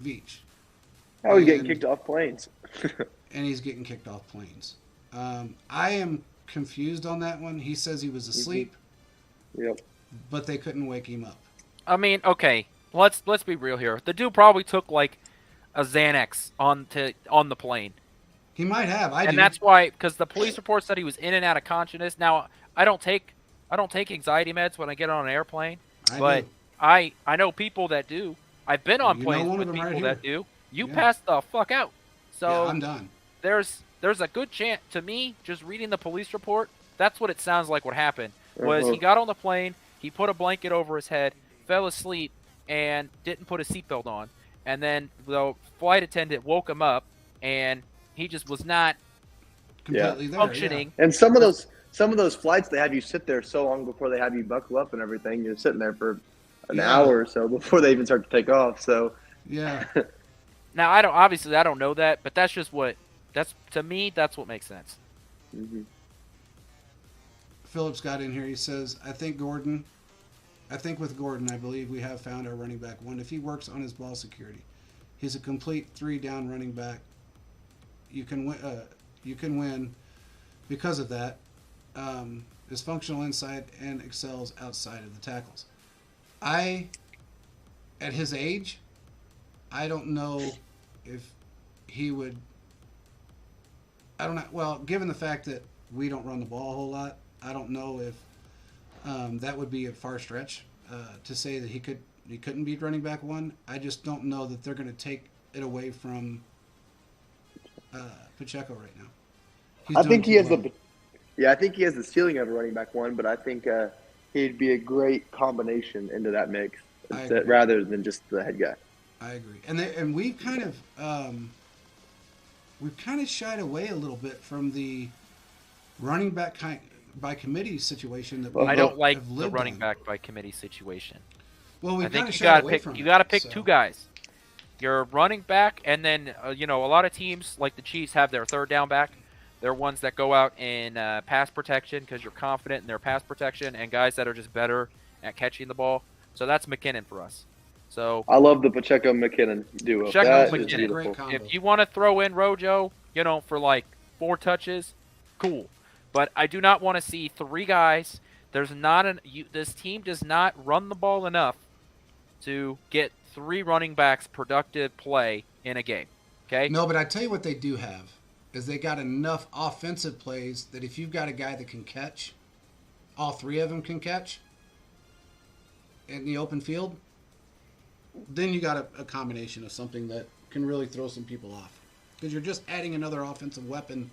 Veach. Oh, he's getting kicked off planes. And he's getting kicked off planes. I am confused on that one. He says he was asleep. Yep. But they couldn't wake him up. I mean, okay, let's be real here. The dude probably took like a Xanax on the plane. He might have. And that's why, because the police report said he was in and out of consciousness. Now, I don't take anxiety meds when I get on an airplane, but I know people that do. I've been on planes with people that do. You pass the fuck out. So I'm done. There's a good chance, to me, just reading the police report, that's what it sounds like what happened. Was he got on the plane, he put a blanket over his head, fell asleep, and didn't put a seatbelt on. And then the flight attendant woke him up, and he just was not completely functioning. Yeah. And some of those flights, they have you sit there so long before they have you buckle up and everything. You're sitting there for an hour or so before they even start to take off. So yeah. Now I don't know that, but that's just to me that's what makes sense. Mm-hmm. Phillips got in here. He says, I think with Gordon, I believe we have found our running back one. If he works on his ball security, he's a complete 3-down running back. You can win because of that. Is functional inside and excels outside of the tackles. At his age, I don't know if he would. I don't know. Well, given the fact that we don't run the ball a whole lot, I don't know if that would be a far stretch to say that he couldn't be running back one. I just don't know that they're going to take it away from Pacheco right now. I think he has the ceiling of a running back one, but I think he'd be a great combination into that mix rather than just the head guy. I agree, and we've kind of shied away a little bit from the running back by committee situation that I don't like the running back by committee situation. Well, we kind of shied away from it. You got to pick two guys. Your running back, and then a lot of teams like the Chiefs have their third down back. They're ones that go out in pass protection because you're confident in their pass protection, and guys that are just better at catching the ball. So that's McKinnon for us. So I love the Pacheco-McKinnon duo. Pacheco-McKinnon. Great combo. If you want to throw in Rojo, for like 4 touches, cool. But I do not want to see 3 guys. This team does not run the ball enough to get 3 running backs productive play in a game. Okay? No, but I tell you what they do have is they got enough offensive plays that if you've got a guy that can catch, all 3 of them can catch in the open field, then you got a combination of something that can really throw some people off. Because you're just adding another offensive weapon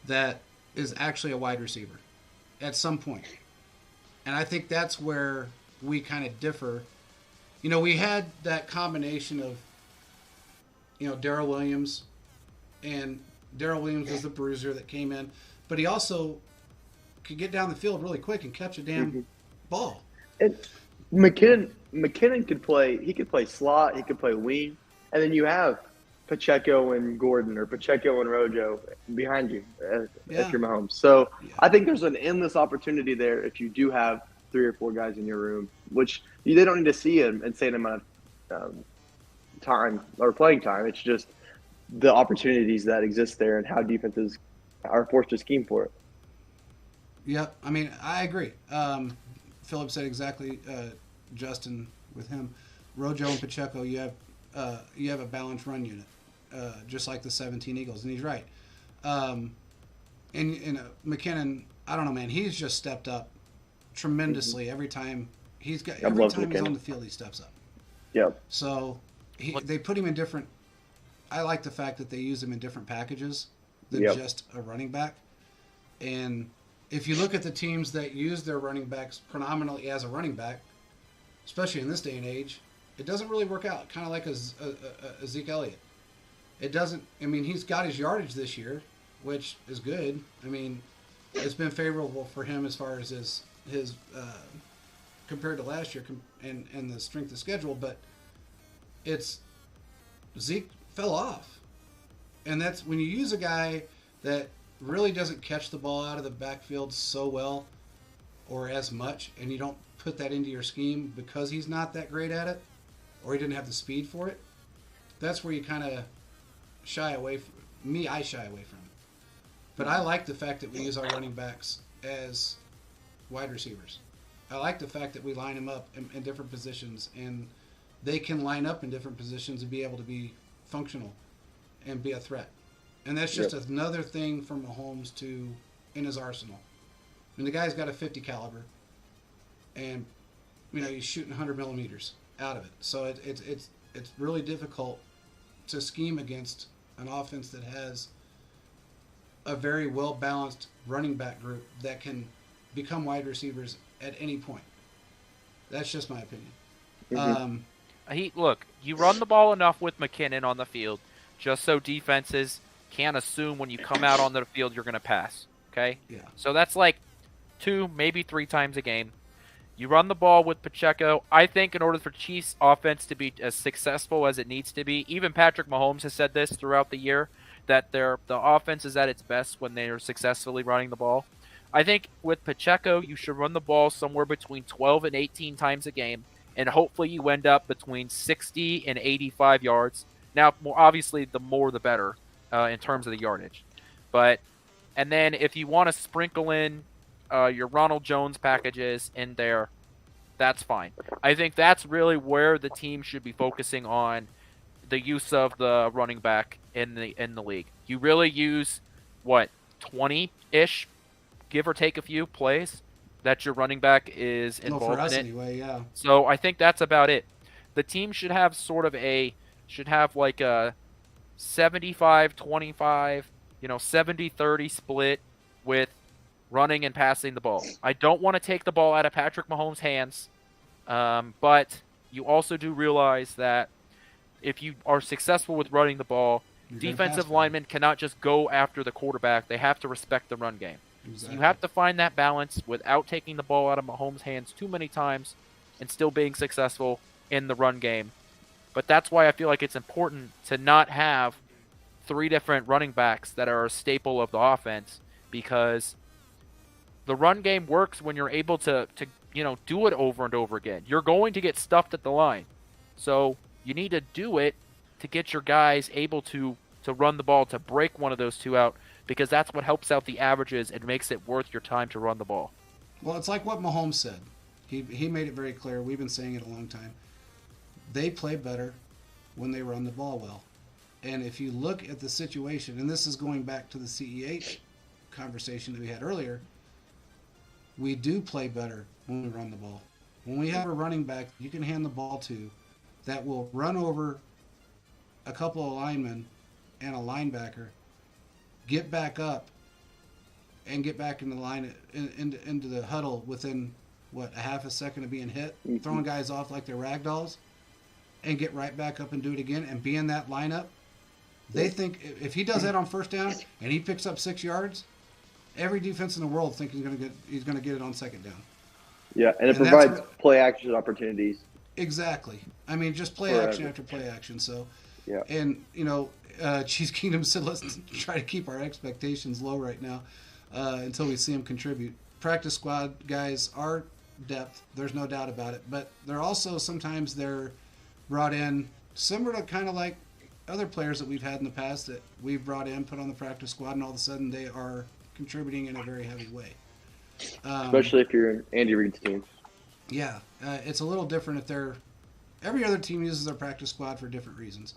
that is actually a wide receiver at some point. And I think that's where we kind of differ. We had that combination of, Darrell Williams, and Darrell Williams was the bruiser that came in, but he also could get down the field really quick and catch a damn ball. And McKinnon could play. He could play slot. He could play wing, and then you have Pacheco and Gordon or Pacheco and Rojo behind you if you're Mahomes. So I think there's an endless opportunity there if you do have 3 or 4 guys in your room, which they don't need to see an insane amount of time or playing time. It's just the opportunities that exist there and how defenses are forced to scheme for it. Yep. I mean, I agree. Philip said exactly, Justin, with him. Rojo and Pacheco, you have a balanced run unit, just like the 17 Eagles, and he's right. And McKinnon I don't know, man. He's just stepped up tremendously every time I've every loved time he's on McKinnon. the field. He steps up. Yep. So Look, they put him in different. I like the fact that they use him in different packages than Yep. just a running back. And if you look at the teams that use their running backs predominantly as a running back, especially in this day and age, it doesn't really work out. Kind of like a Zeke Elliott. It doesn't. I mean, he's got his yardage this year, which is good. I mean, it's been favorable for him as far as his compared to last year and the strength of schedule. But it's Zeke fell off, and that's when you use a guy that really doesn't catch the ball out of the backfield so well or as much, and you don't put that into your scheme because he's not that great at it or he didn't have the speed for it. That's where you kind of shy away from me. I shy away from it. But I like the fact that we use our running backs as wide receivers. I like the fact that we line them up in different positions, and they can line up in different positions and be able to be functional and be a threat. And that's just another thing for Mahomes to in his arsenal. I mean, the guy's got a 50 caliber, and he's shooting 100 millimeters out of it. So it's really difficult to scheme against an offense that has a very well balanced running back group that can become wide receivers at any point. That's just my opinion. Look, you run the ball enough with McKinnon on the field, just so defenses can't assume when you come out on the field you're going to pass. Okay? Yeah. So that's like 2, maybe 3 times a game. You run the ball with Pacheco. I think in order for Chiefs offense to be as successful as it needs to be, even Patrick Mahomes has said this throughout the year, that the offense is at its best when they are successfully running the ball. I think with Pacheco, you should run the ball somewhere between 12 and 18 times a game, and hopefully you end up between 60 and 85 yards. Now, obviously, the more the better in terms of the yardage. And then if you want to sprinkle in your Ronald Jones packages in there, that's fine. I think that's really where the team should be focusing on the use of the running back in the league. You really use 20-ish, give or take a few plays that your running back is involved for us in it. Anyway, yeah. So I think that's about it. The team should have like a 75-25, 70-30 split with running and passing the ball. I don't want to take the ball out of Patrick Mahomes' hands, but you also do realize that if you are successful with running the ball, defensive linemen cannot just go after the quarterback. They have to respect the run game. Exactly. So you have to find that balance without taking the ball out of Mahomes' hands too many times and still being successful in the run game. But that's why I feel like it's important to not have 3 different running backs that are a staple of the offense, because the run game works when you're able to do it over and over again. You're going to get stuffed at the line. So you need to do it to get your guys able to run the ball, to break one of those 2 out, because that's what helps out the averages and makes it worth your time to run the ball. Well, it's like what Mahomes said. He made it very clear. We've been saying it a long time. They play better when they run the ball well. And if you look at the situation, and this is going back to the CEH conversation that we had earlier, we do play better when we run the ball. When we have a running back you can hand the ball to that will run over a couple of linemen and a linebacker, get back up, and get back in the line into the huddle within a half a second of being hit, throwing guys off like they're rag dolls, and get right back up and do it again and be in that lineup. They think if he does that on first down and he picks up 6 yards, every defense in the world thinks he's going to get it on second down. Yeah, and it provides play action opportunities. Exactly. I mean, just play action after play action. So, yeah. And Cheese Kingdom said let's try to keep our expectations low right now until we see him contribute. Practice squad guys are depth. There's no doubt about it. But they're also sometimes they're brought in similar to kind of like other players that we've had in the past that we've brought in, put on the practice squad, and all of a sudden they are contributing in a very heavy way. Especially if you're in Andy Reid's team. Yeah, it's a little different if they're. Every other team uses their practice squad for different reasons.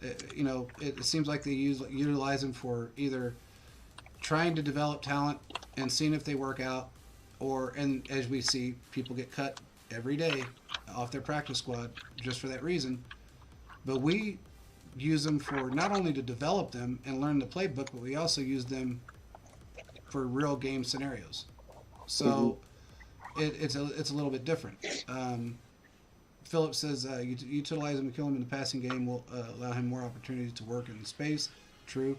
It seems like they utilize them for either trying to develop talent and seeing if they work out, and as we see, people get cut every day off their practice squad just for that reason. But we use them for not only to develop them and learn the playbook, but we also use them for real game scenarios. So it's a little bit different. Philip says utilize him and kill him in the passing game will allow him more opportunities to work in space. True.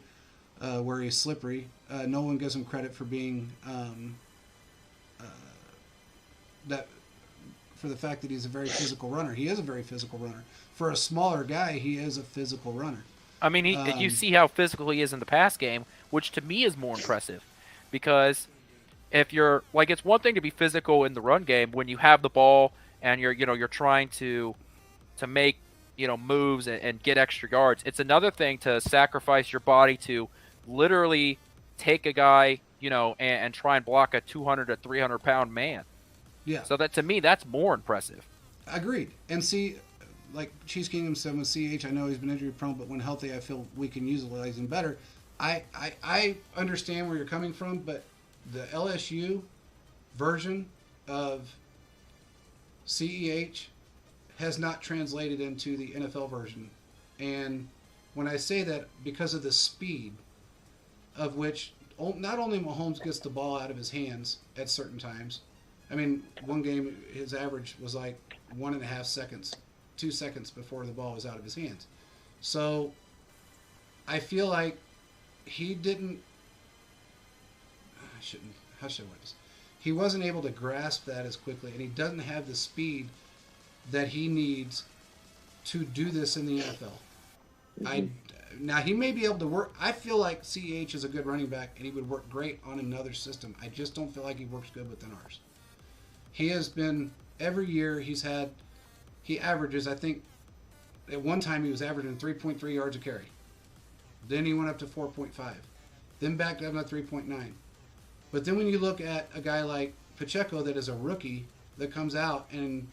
Where he's slippery. No one gives him credit for being that for the fact that he's a very physical runner. He is a very physical runner. For a smaller guy, he is a physical runner. I mean, you see how physical he is in the pass game, which to me is more impressive, because if you're like, it's one thing to be physical in the run game when you have the ball and you're trying to make moves and get extra yards. It's another thing to sacrifice your body to literally take a guy and try and block a 200 to 300 pound man. Yeah. So that, to me, that's more impressive. Agreed. And see, like Cheese Kingdom said with CH, I know he's been injury prone, but when healthy, I feel we can utilize him better. I understand where you're coming from, but the LSU version of CEH has not translated into the NFL version. And when I say that, because of the speed of which not only Mahomes gets the ball out of his hands at certain times. I mean, one game his average was like 1.5 seconds, 2 seconds before the ball was out of his hands. So I feel like he didn't. How should I word this? He wasn't able to grasp that as quickly, and he doesn't have the speed that he needs to do this in the NFL. Now, he may be able to work. I feel like CEH is a good running back, and he would work great on another system. I just don't feel like he works good within ours. He has been, every year he averages, I think, at one time he was averaging 3.3 yards a carry. Then he went up to 4.5. Then back down to 3.9. But then when you look at a guy like Pacheco that is a rookie that comes out and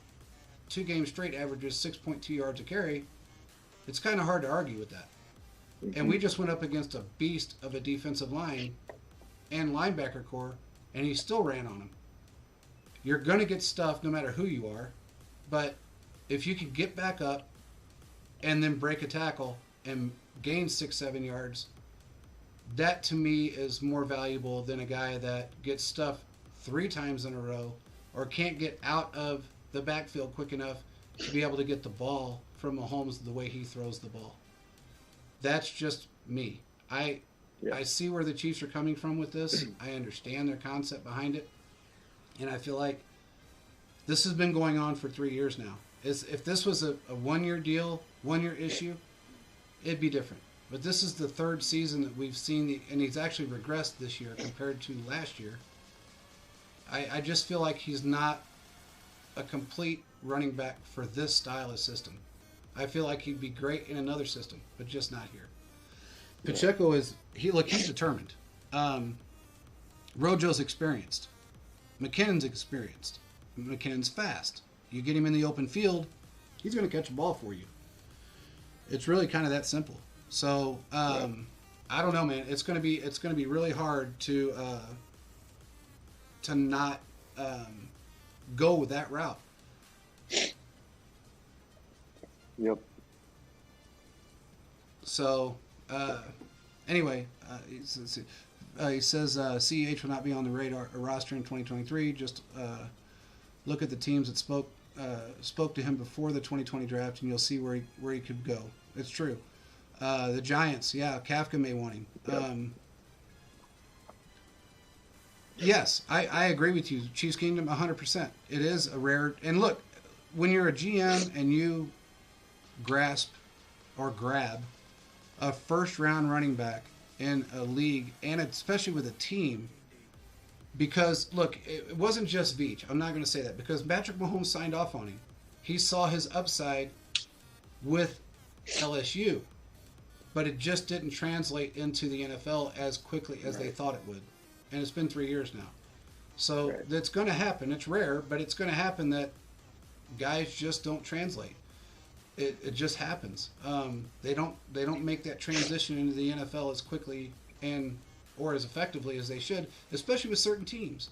2 games straight averages 6.2 yards a carry, it's kind of hard to argue with that. And we just went up against a beast of a defensive line and linebacker core, and he still ran on him. You're going to get stuffed no matter who you are, but if you can get back up and then break a tackle and gain 6-7 yards, that to me is more valuable than a guy that gets stuffed 3 times in a row or can't get out of the backfield quick enough to be able to get the ball from Mahomes the way he throws the ball. That's just me. I see where the Chiefs are coming from with this. I understand their concept behind it. And I feel like this has been going on for 3 years now. If this was a 1-year deal, 1-year issue, it'd be different. But this is the 3rd season that we've seen, and he's actually regressed this year compared to last year. I just feel like he's not a complete running back for this style of system. I feel like he'd be great in another system, but just not here. Pacheco he's determined. Rojo's experienced. McKinnon's experienced. McKinnon's fast. You get him in the open field, he's going to catch a ball for you. It's really kind of that simple. So I don't know, man. It's going to be really hard to not go with that route. Yep. So anyway, he says CEH will not be on the radar roster in 2023. Just look at the teams that spoke to him before the 2020 draft, and you'll see where he could go. It's true. The Giants, yeah, Kafka may want him. Yep. Yes, I agree with you. Chiefs Kingdom, 100%. It is a rare. And look, when you're a GM and you grasp or grab a first-round running back in a league, and especially with a team, because, look, it wasn't just Veach. I'm not going to say that, because Patrick Mahomes signed off on him. He saw his upside with LSU, but it just didn't translate into the NFL as quickly as they thought it would. And it's been 3 years now. So that's going to happen. It's rare, but it's going to happen that guys just don't translate. It just happens. They don't make that transition into the NFL as quickly and or as effectively as they should, especially with certain teams.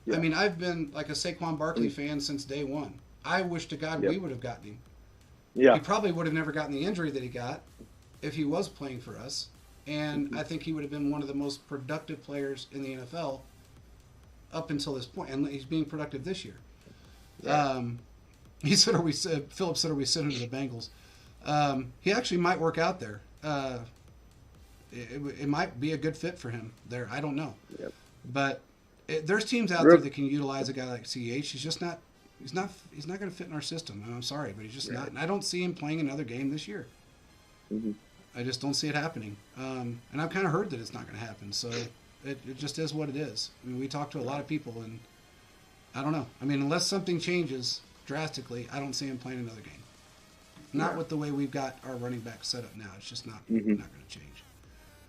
Yeah. I mean, I've been like a Saquon Barkley fan since day one. I wish to God Yep. we would have gotten him. Yeah. He probably would have never gotten the injury that he got if he was playing for us. And I think he would have been one of the most productive players in the NFL up until this point. And he's being productive this year. Yeah. He said, Philip said, are we sending to the Bengals? He actually might work out there. It might be a good fit for him there. I don't know. Yep. But there's teams out there that can utilize a guy like CH. He's just not. He's not going to fit in our system. I'm sorry, but he's just not. And I don't see him playing another game this year. Mm-hmm. I just don't see it happening. And I've kind of heard that it's not going to happen. So it just is what it is. I mean, we talked to a lot of people, and I don't know. I mean, unless something changes drastically, I don't see him playing another game. Not with the way we've got our running back set up now. It's just not going to change.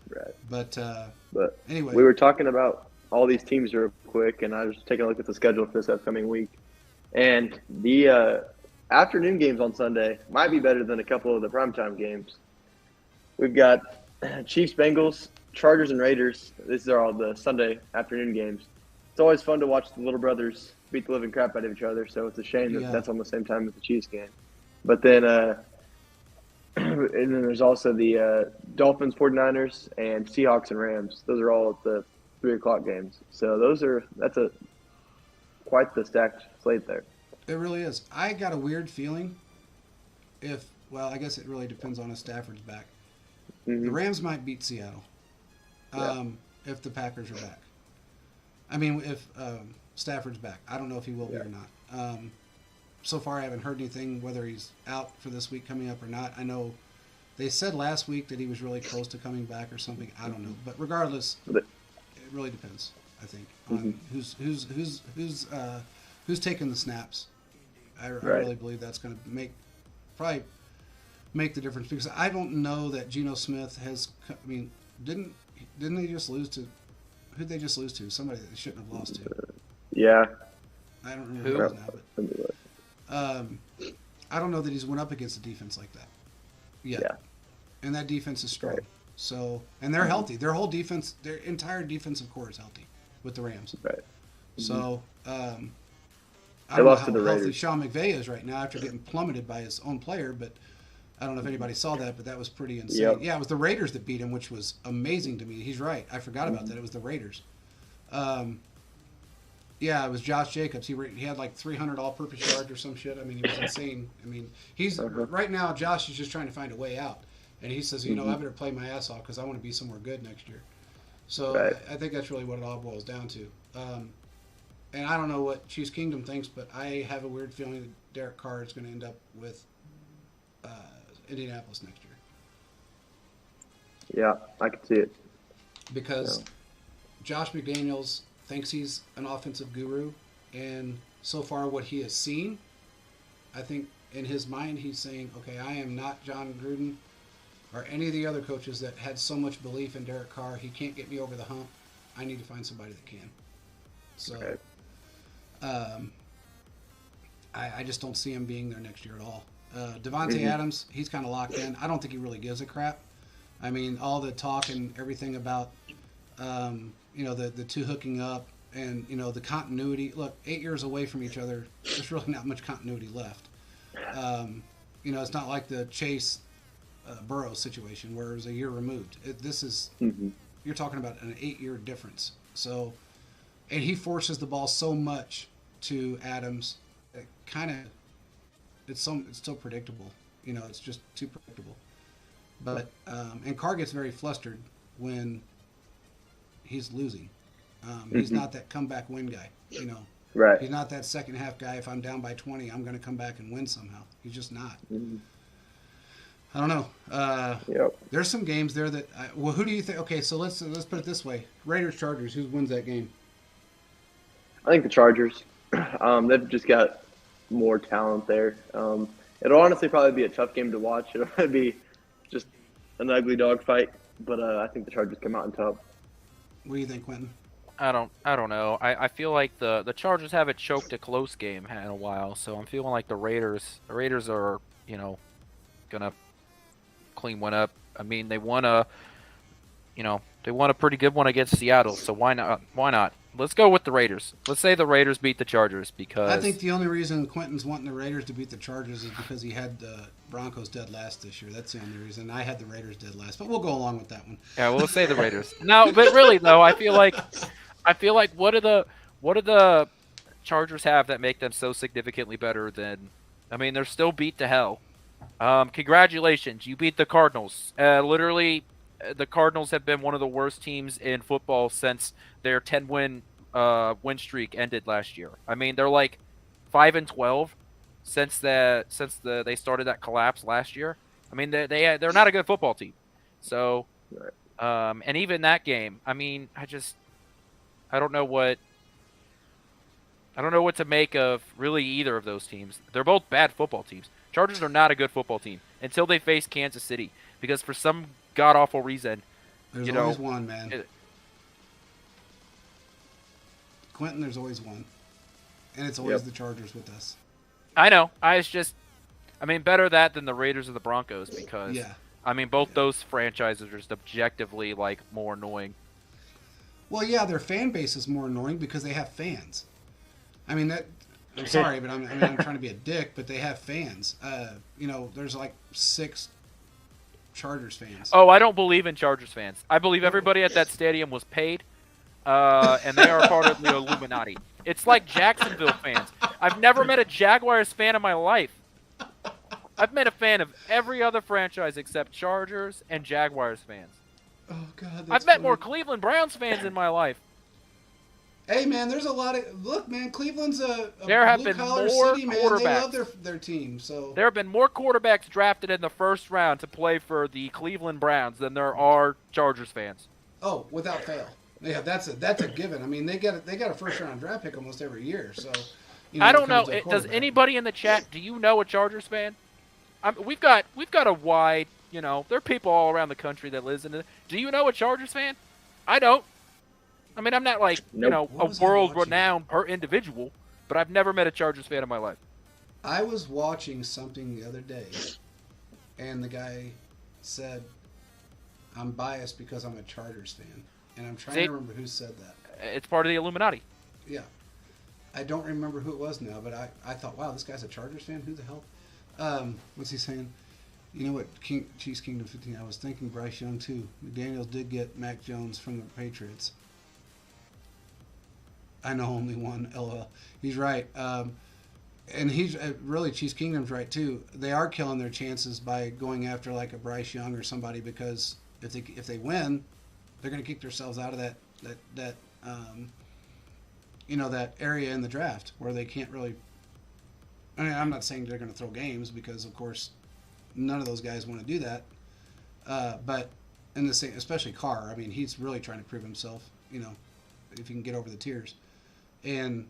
Right. But anyway, we were talking about all these teams real quick, and I was taking a look at the schedule for this upcoming week. And the afternoon games on Sunday might be better than a couple of the primetime games. We've got Chiefs, Bengals, Chargers, and Raiders. These are all the Sunday afternoon games. It's always fun to watch the little brothers beat the living crap out of each other, so it's a shame that that's on the same time as the Chiefs game. But then and then there's also the Dolphins, 49ers, and Seahawks and Rams. Those are all at the 3 o'clock games. So that's quite the stacked slate there. It really is. I got a weird feeling I guess it really depends on if Stafford's back. Mm-hmm. The Rams might beat Seattle if the Packers are back. I mean, if Stafford's back. I don't know if he will be or not. So far, I haven't heard anything whether he's out for this week coming up or not. I know they said last week that he was really close to coming back or something. I don't know. But regardless, it really depends, I think, on who's taking the snaps. I really believe that's going to probably make the difference, because I don't know that Geno Smith has. I mean, didn't they just lose to? Who'd they just lose to? Somebody that they shouldn't have lost to. Yeah. I don't remember who it is now, but I don't know that he's went up against a defense like that yet. Yeah. And that defense is strong. Right. So, and they're healthy. Their whole defense, their entire defensive core is healthy with the Rams. Right. So, I don't know how the healthy Raiders. Sean McVay is right now after getting plummeted by his own player, but I don't know if anybody saw that, but that was pretty insane. Yep. Yeah, it was the Raiders that beat him, which was amazing to me. He's right. I forgot about that. It was the Raiders. Yeah, it was Josh Jacobs. He had like 300 all-purpose yards or some shit. I mean, he was insane. I mean, he's right now. Josh is just trying to find a way out, and he says, I better play my ass off because I want to be somewhere good next year. So I think that's really what it all boils down to. And I don't know what Chiefs Kingdom thinks, but I have a weird feeling that Derek Carr is going to end up with Indianapolis next year. Yeah, I can see it. Because Josh McDaniels thinks he's an offensive guru, and so far what he has seen, I think in his mind he's saying, okay, I am not John Gruden or any of the other coaches that had so much belief in Derek Carr. He can't get me over the hump. I need to find somebody that can. So I just don't see him being there next year at all. Devontae Adams, he's kind of locked in. I don't think he really gives a crap. I mean, all the talk and everything about the two hooking up and, the continuity. Look, 8 years away from each other, there's really not much continuity left. It's not like the Chase Burrow situation where it was a year removed. This is, you're talking about an 8-year difference. So, and he forces the ball so much to Adams, it kind of, it's so predictable. It's just too predictable. But, and Carr gets very flustered when he's losing. He's not that comeback win guy, Right. He's not that second half guy. If I'm down by 20, I'm going to come back and win somehow. He's just not. I don't know. There's some games there that. Who do you think? Okay, so let's put it this way: Raiders Chargers. Who wins that game? I think the Chargers. They've just got more talent there. It'll honestly probably be a tough game to watch. It'll be just an ugly dog fight, but I think the Chargers come out on top. What do you think, Quentin? I don't know. I feel like the Chargers haven't choked a close game in a while, so I'm feeling like the Raiders are, gonna clean one up. I mean, they won They won a pretty good one against Seattle, so why not? Why not? Let's go with the Raiders. Let's say the Raiders beat the Chargers because I think the only reason Quentin's wanting the Raiders to beat the Chargers is because he had the Broncos dead last this year. That's the only reason. I had the Raiders dead last, but we'll go along with that one. yeah, we'll say the Raiders. No, but really though, I feel like what do the Chargers have that make them so significantly better than? I mean, they're still beat to hell. Congratulations, you beat the Cardinals. Literally, the Cardinals have been one of the worst teams in football since their 10-win win streak ended last year. I mean, they're like 5-12 since they started that collapse last year. I mean, they're not a good football team. So, and even that game, I mean, I don't know what to make of really either of those teams. They're both bad football teams. Chargers are not a good football team until they face Kansas City because for some god-awful reason, there's always one, man. Quentin, there's always one. And it's always the Chargers with us. I know. I mean, better that than the Raiders or the Broncos because, I mean, both those franchises are just objectively, like, more annoying. Well, yeah, their fan base is more annoying because they have fans. I mean, I'm sorry, but I'm trying to be a dick, but they have fans. There's like 6 Chargers fans. Oh, I don't believe in Chargers fans. I believe everybody at that stadium was paid, and they are part of the Illuminati. It's like Jacksonville fans. I've never met a Jaguars fan in my life. I've met a fan of every other franchise except Chargers and Jaguars fans. Oh, God. I've met more Cleveland Browns fans in my life. Hey, man, there's a lot of... Look, man, Cleveland's a there have been blue-collar more city, man. quarterbacks. They love their team, so... There have been more quarterbacks drafted in the first round to play for the Cleveland Browns than there are Chargers fans. Oh, without fail. Yeah, that's a given. I mean, they got a first-round draft pick almost every year, so... I don't know. Does anybody in the chat, do you know a Chargers fan? We've got a wide, there are people all around the country that lives in it. Do you know a Chargers fan? I don't. I mean, I'm not like, a world-renowned individual, but I've never met a Chargers fan in my life. I was watching something the other day, and the guy said, I'm biased because I'm a Chargers fan. And I'm trying to remember who said that. It's part of the Illuminati. Yeah. I don't remember who it was now, but I thought, wow, this guy's a Chargers fan? Who the hell? What's he saying? You know what, Chiefs Kingdom 15, I was thinking Bryce Young, too. McDaniels did get Mac Jones from the Patriots. I know only one, LOL. He's right. And he's really, Chiefs Kingdom's right, too. They are killing their chances by going after, like, a Bryce Young or somebody because if they win, they're going to kick themselves out of that area in the draft where they can't really... I mean, I'm not saying they're going to throw games because, of course, none of those guys want to do that. But in the same, especially Carr, I mean, he's really trying to prove himself, if he can get over the tears. And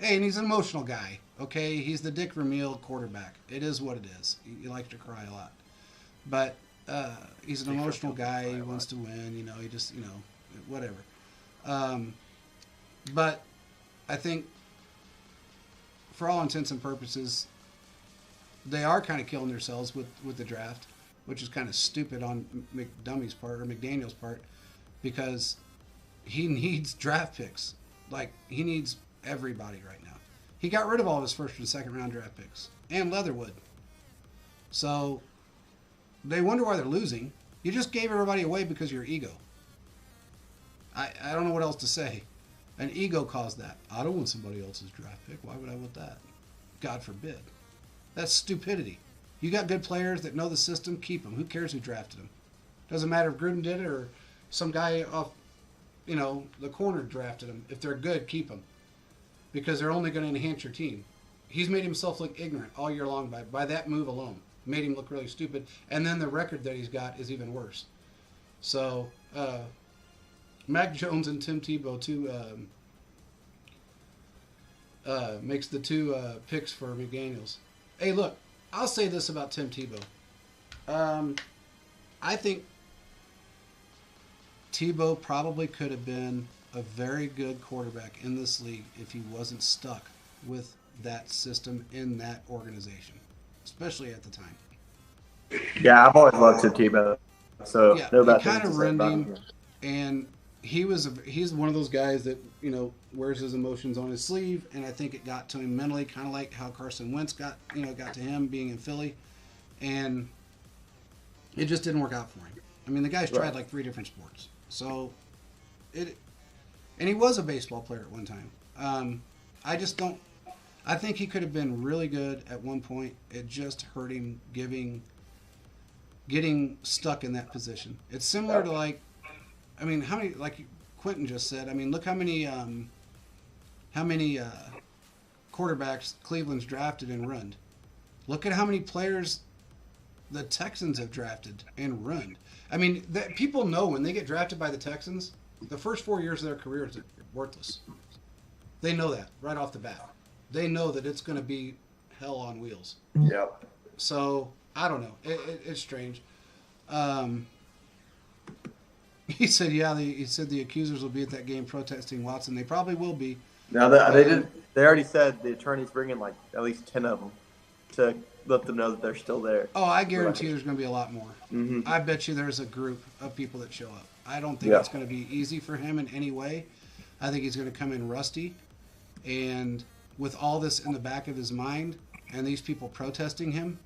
and he's an emotional guy, okay? He's the Dick Vermeil quarterback. It is what it is. He likes to cry a lot. But he's an emotional guy. He wants to win, he just, whatever. But I think for all intents and purposes, they are kind of killing themselves with the draft, which is kind of stupid on McDaniel's part, because he needs draft picks. Like, he needs everybody right now. He got rid of all of his first and second round draft picks and Leatherwood. So they wonder why they're losing. You just gave everybody away because of your ego. I don't know what else to say. An ego caused that. I don't want somebody else's draft pick. Why would I want that? God forbid. That's stupidity. You got good players that know the system, keep them. Who cares who drafted them? Doesn't matter if Gruden did it or some guy off, the corner drafted them. If they're good, keep them. Because they're only going to enhance your team. He's made himself look ignorant all year long by that move alone. Made him look really stupid. And then the record that he's got is even worse. So, Mac Jones and Tim Tebow, makes the two picks for McDaniels. Hey, look, I'll say this about Tim Tebow. I think Tebow probably could have been a very good quarterback in this league if he wasn't stuck with that system in that organization, especially at the time. Yeah, I've always loved Tim Tebow. So Yeah, no he bad kind things of to say ruined about him, him. and he's one of those guys that wears his emotions on his sleeve, and I think it got to him mentally, kind of like how Carson Wentz got to him being in Philly, and it just didn't work out for him. I mean, the guy's tried Right. like 3 different sports, so it, and he was a baseball player at one time. I just don't. I think he could have been really good at one point. It just hurt him getting stuck in that position. It's similar to like, I mean, how many like Quentin just said. I mean, look how many quarterbacks Cleveland's drafted and run. Look at how many players the Texans have drafted and run. I mean, people know when they get drafted by the Texans, the first 4 years of their career is worthless. They know that right off the bat. They know that it's going to be hell on wheels. Yep. So I don't know. It's strange. He said, "Yeah." He said the accusers will be at that game protesting Watson. They probably will be. Now they did. They already said the attorney's bringing like at least 10 of them to let them know that they're still there. Oh, I guarantee there's going to be a lot more. Mm-hmm. I bet you there's a group of people that show up. I don't think it's going to be easy for him in any way. I think he's going to come in rusty, and with all this in the back of his mind and these people protesting him,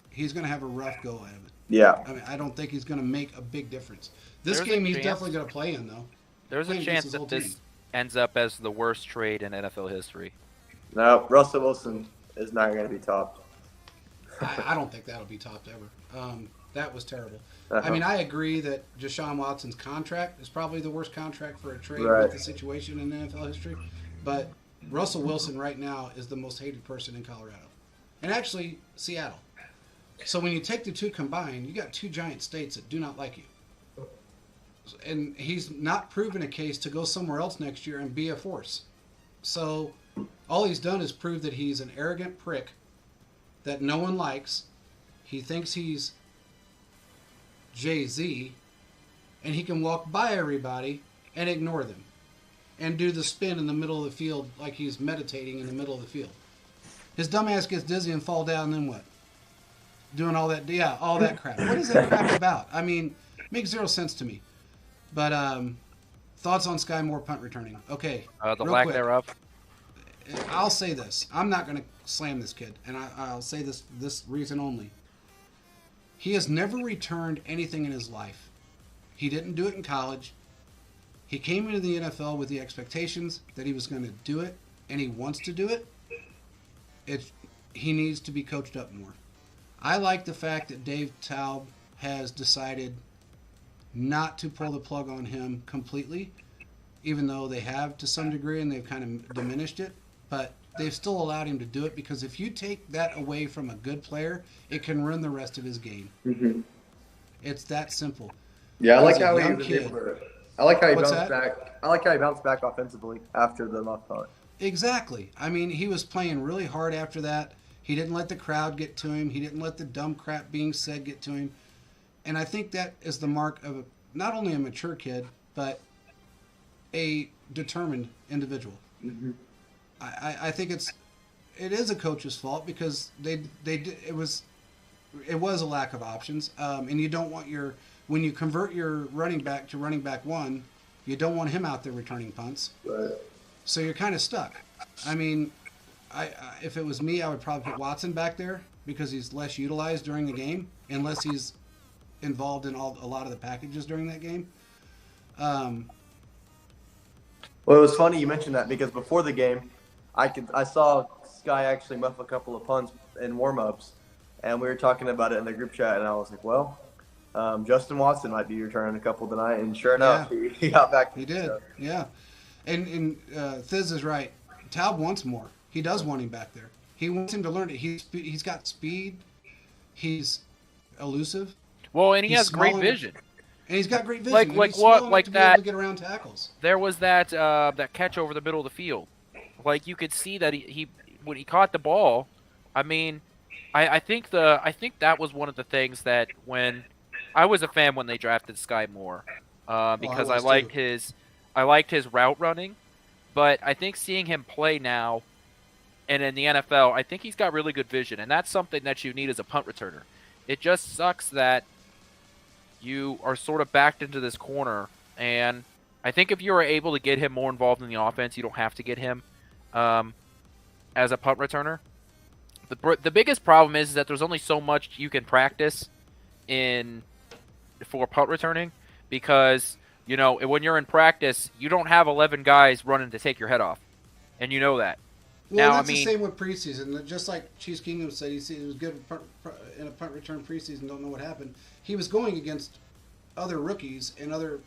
he's going to have a rough go at it. Yeah. I mean, I don't think he's going to make a big difference. This There's game, a he's chance. definitely going to play in, though. There's a Playing against chance his that whole this team. ends up as the worst trade in NFL history. No, Russell Wilson is not going to be topped. I don't think that'll be topped ever. That was terrible. Uh-huh. I mean, I agree that Deshaun Watson's contract is probably the worst contract for a trade Right. with the situation in NFL history. But Russell Wilson right now is the most hated person in Colorado. And actually, Seattle. So when you take the two combined, you got two giant states that do not like you. And he's not proven a case to go somewhere else next year and be a force. So all he's done is prove that he's an arrogant prick that no one likes. He thinks he's Jay-Z, and he can walk by everybody and ignore them and do the spin in the middle of the field like he's meditating in the middle of the field. His dumbass gets dizzy and fall down, and then what? Doing all that crap. What is that crap about? I mean, makes zero sense to me. But thoughts on Sky Moore punt returning? Okay, The real lack quick. thereof. I'll say this. I'm not going to slam this kid, and I'll say this reason only. He has never returned anything in his life. He didn't do it in college. He came into the NFL with the expectations that he was going to do it, and he wants to do it. He needs to be coached up more. I like the fact that Dave Taub has decided not to pull the plug on him completely, even though they have to some degree and they've kind of diminished it. But they've still allowed him to do it because if you take that away from a good player, it can ruin the rest of his game. Mm-hmm. It's that simple. Yeah, I like He's a how he young was kid. able to. I like how he What's bounced that? back. I like how he bounced back offensively after the muff punt. Exactly. I mean, he was playing really hard after that. He didn't let the crowd get to him. He didn't let the dumb crap being said get to him. And I think that is the mark of not only a mature kid, but a determined individual. Mm-hmm. I think it is a coach's fault because it was a lack of options, and you don't want when you convert your running back to running back one, you don't want him out there returning punts. Right. So you're kind of stuck. I mean, if it was me, I would probably put Watson back there because he's less utilized during the game, unless he's involved in a lot of the packages during that game. Well, it was funny you mentioned that because before the game, I saw Sky actually muff a couple of punts in warm-ups, and we were talking about it in the group chat, and I was like, well, Justin Watson might be returning a couple tonight, and sure enough, he got back. He did, yeah. And Thiz is right. Taub wants more. He does want him back there. He wants him to learn it. He's got speed. He's elusive. Well, and he He's has great small vision. And he's got great vision. Like And what? he's small enough Like to that. Be able to get around tackles. There was that catch over the middle of the field. Like you could see that he when he caught the ball. I mean, I think that was one of the things that when I was a fan when they drafted Sky Moore because I liked his route running, but I think seeing him play now and in the NFL, I think he's got really good vision, and that's something that you need as a punt returner. It just sucks that you are sort of backed into this corner. And I think if you are able to get him more involved in the offense, you don't have to get him as a punt returner. The biggest problem is that there's only so much you can practice for punt returning, because when you're in practice, you don't have 11 guys running to take your head off, and you know that. Well, that's the same with preseason. Just like Chiefs Kingdom said, he was good in a punt return preseason. Don't know what happened. He was going against other rookies and other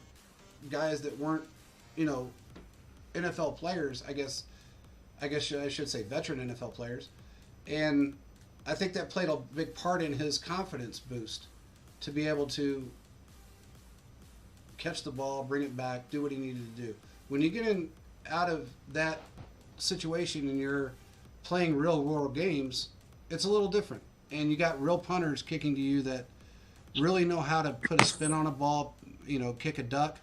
guys that weren't, NFL players. I guess I should say veteran NFL players, and I think that played a big part in his confidence boost to be able to catch the ball, bring it back, do what he needed to do. When you get out of that situation and you're playing real world games, it's a little different. And you got real punters kicking to you that really know how to put a spin on a ball, kick a duck.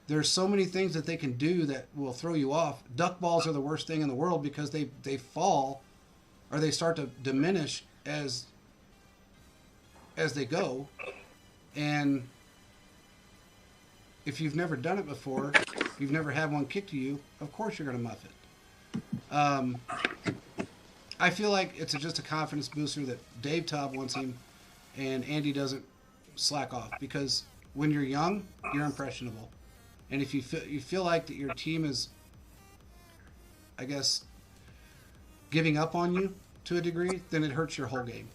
There's so many things that they can do that will throw you off. Duck balls are the worst thing in the world because they fall or they start to diminish as they go. And if you've never done it before, if you've never had one kicked to you, of course you're going to muff it. I feel like it's just a confidence booster that Dave Tobb wants him, and Andy doesn't slack off, because when you're young, you're impressionable, and if you feel like that your team is, I guess, giving up on you to a degree, then it hurts your whole game.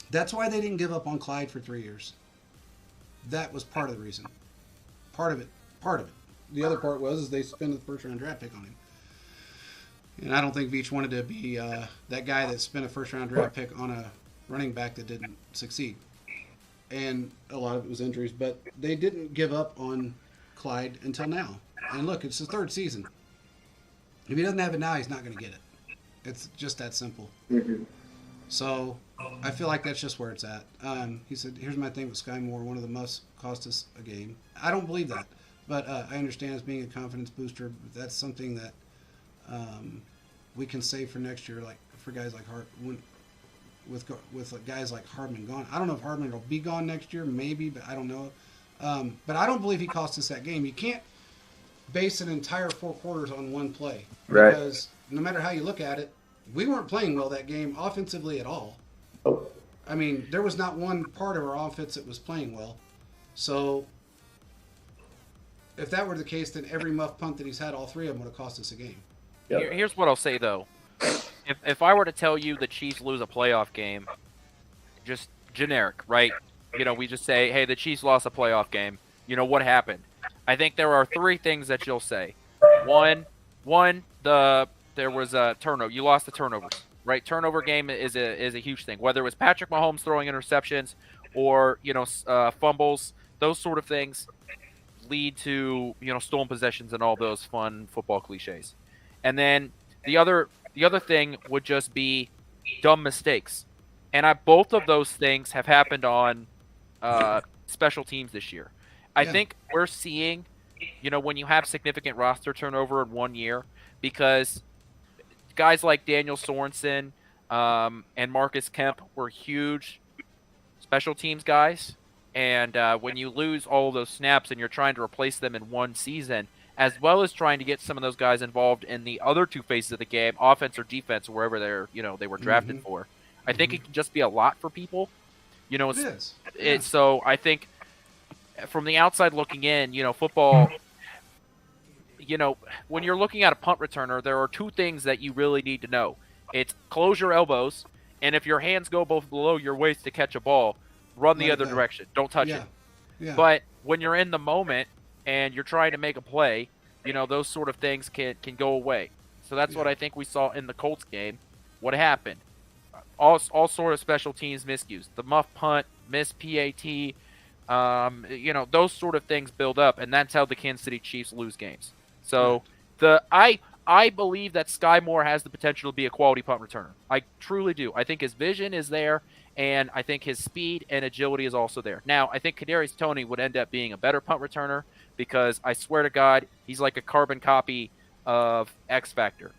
That's why they didn't give up on Clyde for 3 years. That was part of the reason. Part of it. The other part was they spent the first round draft pick on him. And I don't think Veach wanted to be that guy that spent a first round draft pick on a running back that didn't succeed. And a lot of it was injuries, but they didn't give up on Clyde until now. And look, it's his third season. If he doesn't have it now, he's not going to get it. It's just that simple. Mm-hmm. So I feel like that's just where it's at. He said, here's my thing with Sky Moore. One of the most cost us a game. I don't believe that, but I understand as being a confidence booster. That's something that we can save for next year, like for guys like with guys like Hardman gone. I don't know if Hardman will be gone next year, maybe, but I don't know. But I don't believe he cost us that game. You can't base an entire 4 quarters on one play, right? Because no matter how you look at it, we weren't playing well that game offensively at all. Oh. I mean, there was not one part of our offense that was playing well. So if that were the case, then every muff punt that he's had, all 3 of them would have cost us a game. Yep. Here's what I'll say, though. If I were to tell you the Chiefs lose a playoff game, just generic, right? We just say, hey, the Chiefs lost a playoff game. What happened? I think there are 3 things that you'll say. One, there was a turnover. You lost the turnovers, right? Turnover game is a huge thing. Whether it was Patrick Mahomes throwing interceptions or fumbles, those sort of things lead to stolen possessions and all those fun football cliches. And then the other thing would just be dumb mistakes. And both of those things have happened on special teams this year. I think we're seeing, when you have significant roster turnover in 1 year, because guys like Daniel Sorensen and Marcus Kemp were huge special teams guys. And when you lose all of those snaps and you're trying to replace them in one season, as well as trying to get some of those guys involved in the other 2 phases of the game, offense or defense, wherever they were drafted for, I think it can just be a lot for people. It is. So I think from the outside looking in, football, when you're looking at a punt returner, there are 2 things that you really need to know. It's close your elbows, and if your hands go both below your waist to catch a ball, run the other direction. Don't touch it. Yeah. But when you're in the moment and you're trying to make a play, those sort of things can go away. So that's what I think we saw in the Colts game. What happened? All sort of special teams miscues. The muff punt, missed PAT, those sort of things build up, and that's how the Kansas City Chiefs lose games. So I believe that Sky Moore has the potential to be a quality punt returner. I truly do. I think his vision is there, and I think his speed and agility is also there. Now, I think Kadarius Toney would end up being a better punt returner because I swear to God, he's like a carbon copy of X Factor.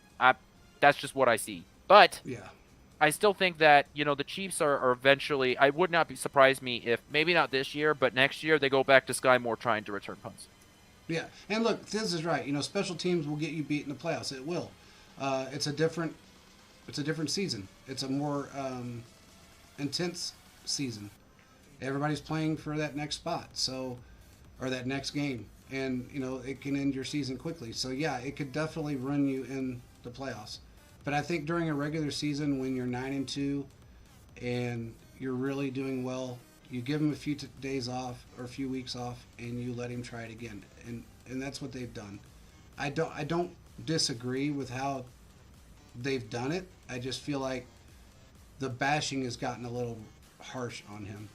That's just what I see. But I still think that, the Chiefs are eventually, I would not be surprised me if, maybe not this year, but next year they go back to Sky Moore trying to return punts. Yeah, and look, this is right. Special teams will get you beat in the playoffs. It will. It's a different season. It's a more intense season. Everybody's playing for that next spot, or that next game, and it can end your season quickly. So yeah, it could definitely run you in the playoffs. But I think during a regular season, when you're 9-2, and you're really doing well, you give him a few days off or a few weeks off, and you let him try it again, and that's what they've done. I don't disagree with how they've done it. I just feel like the bashing has gotten a little harsh on him,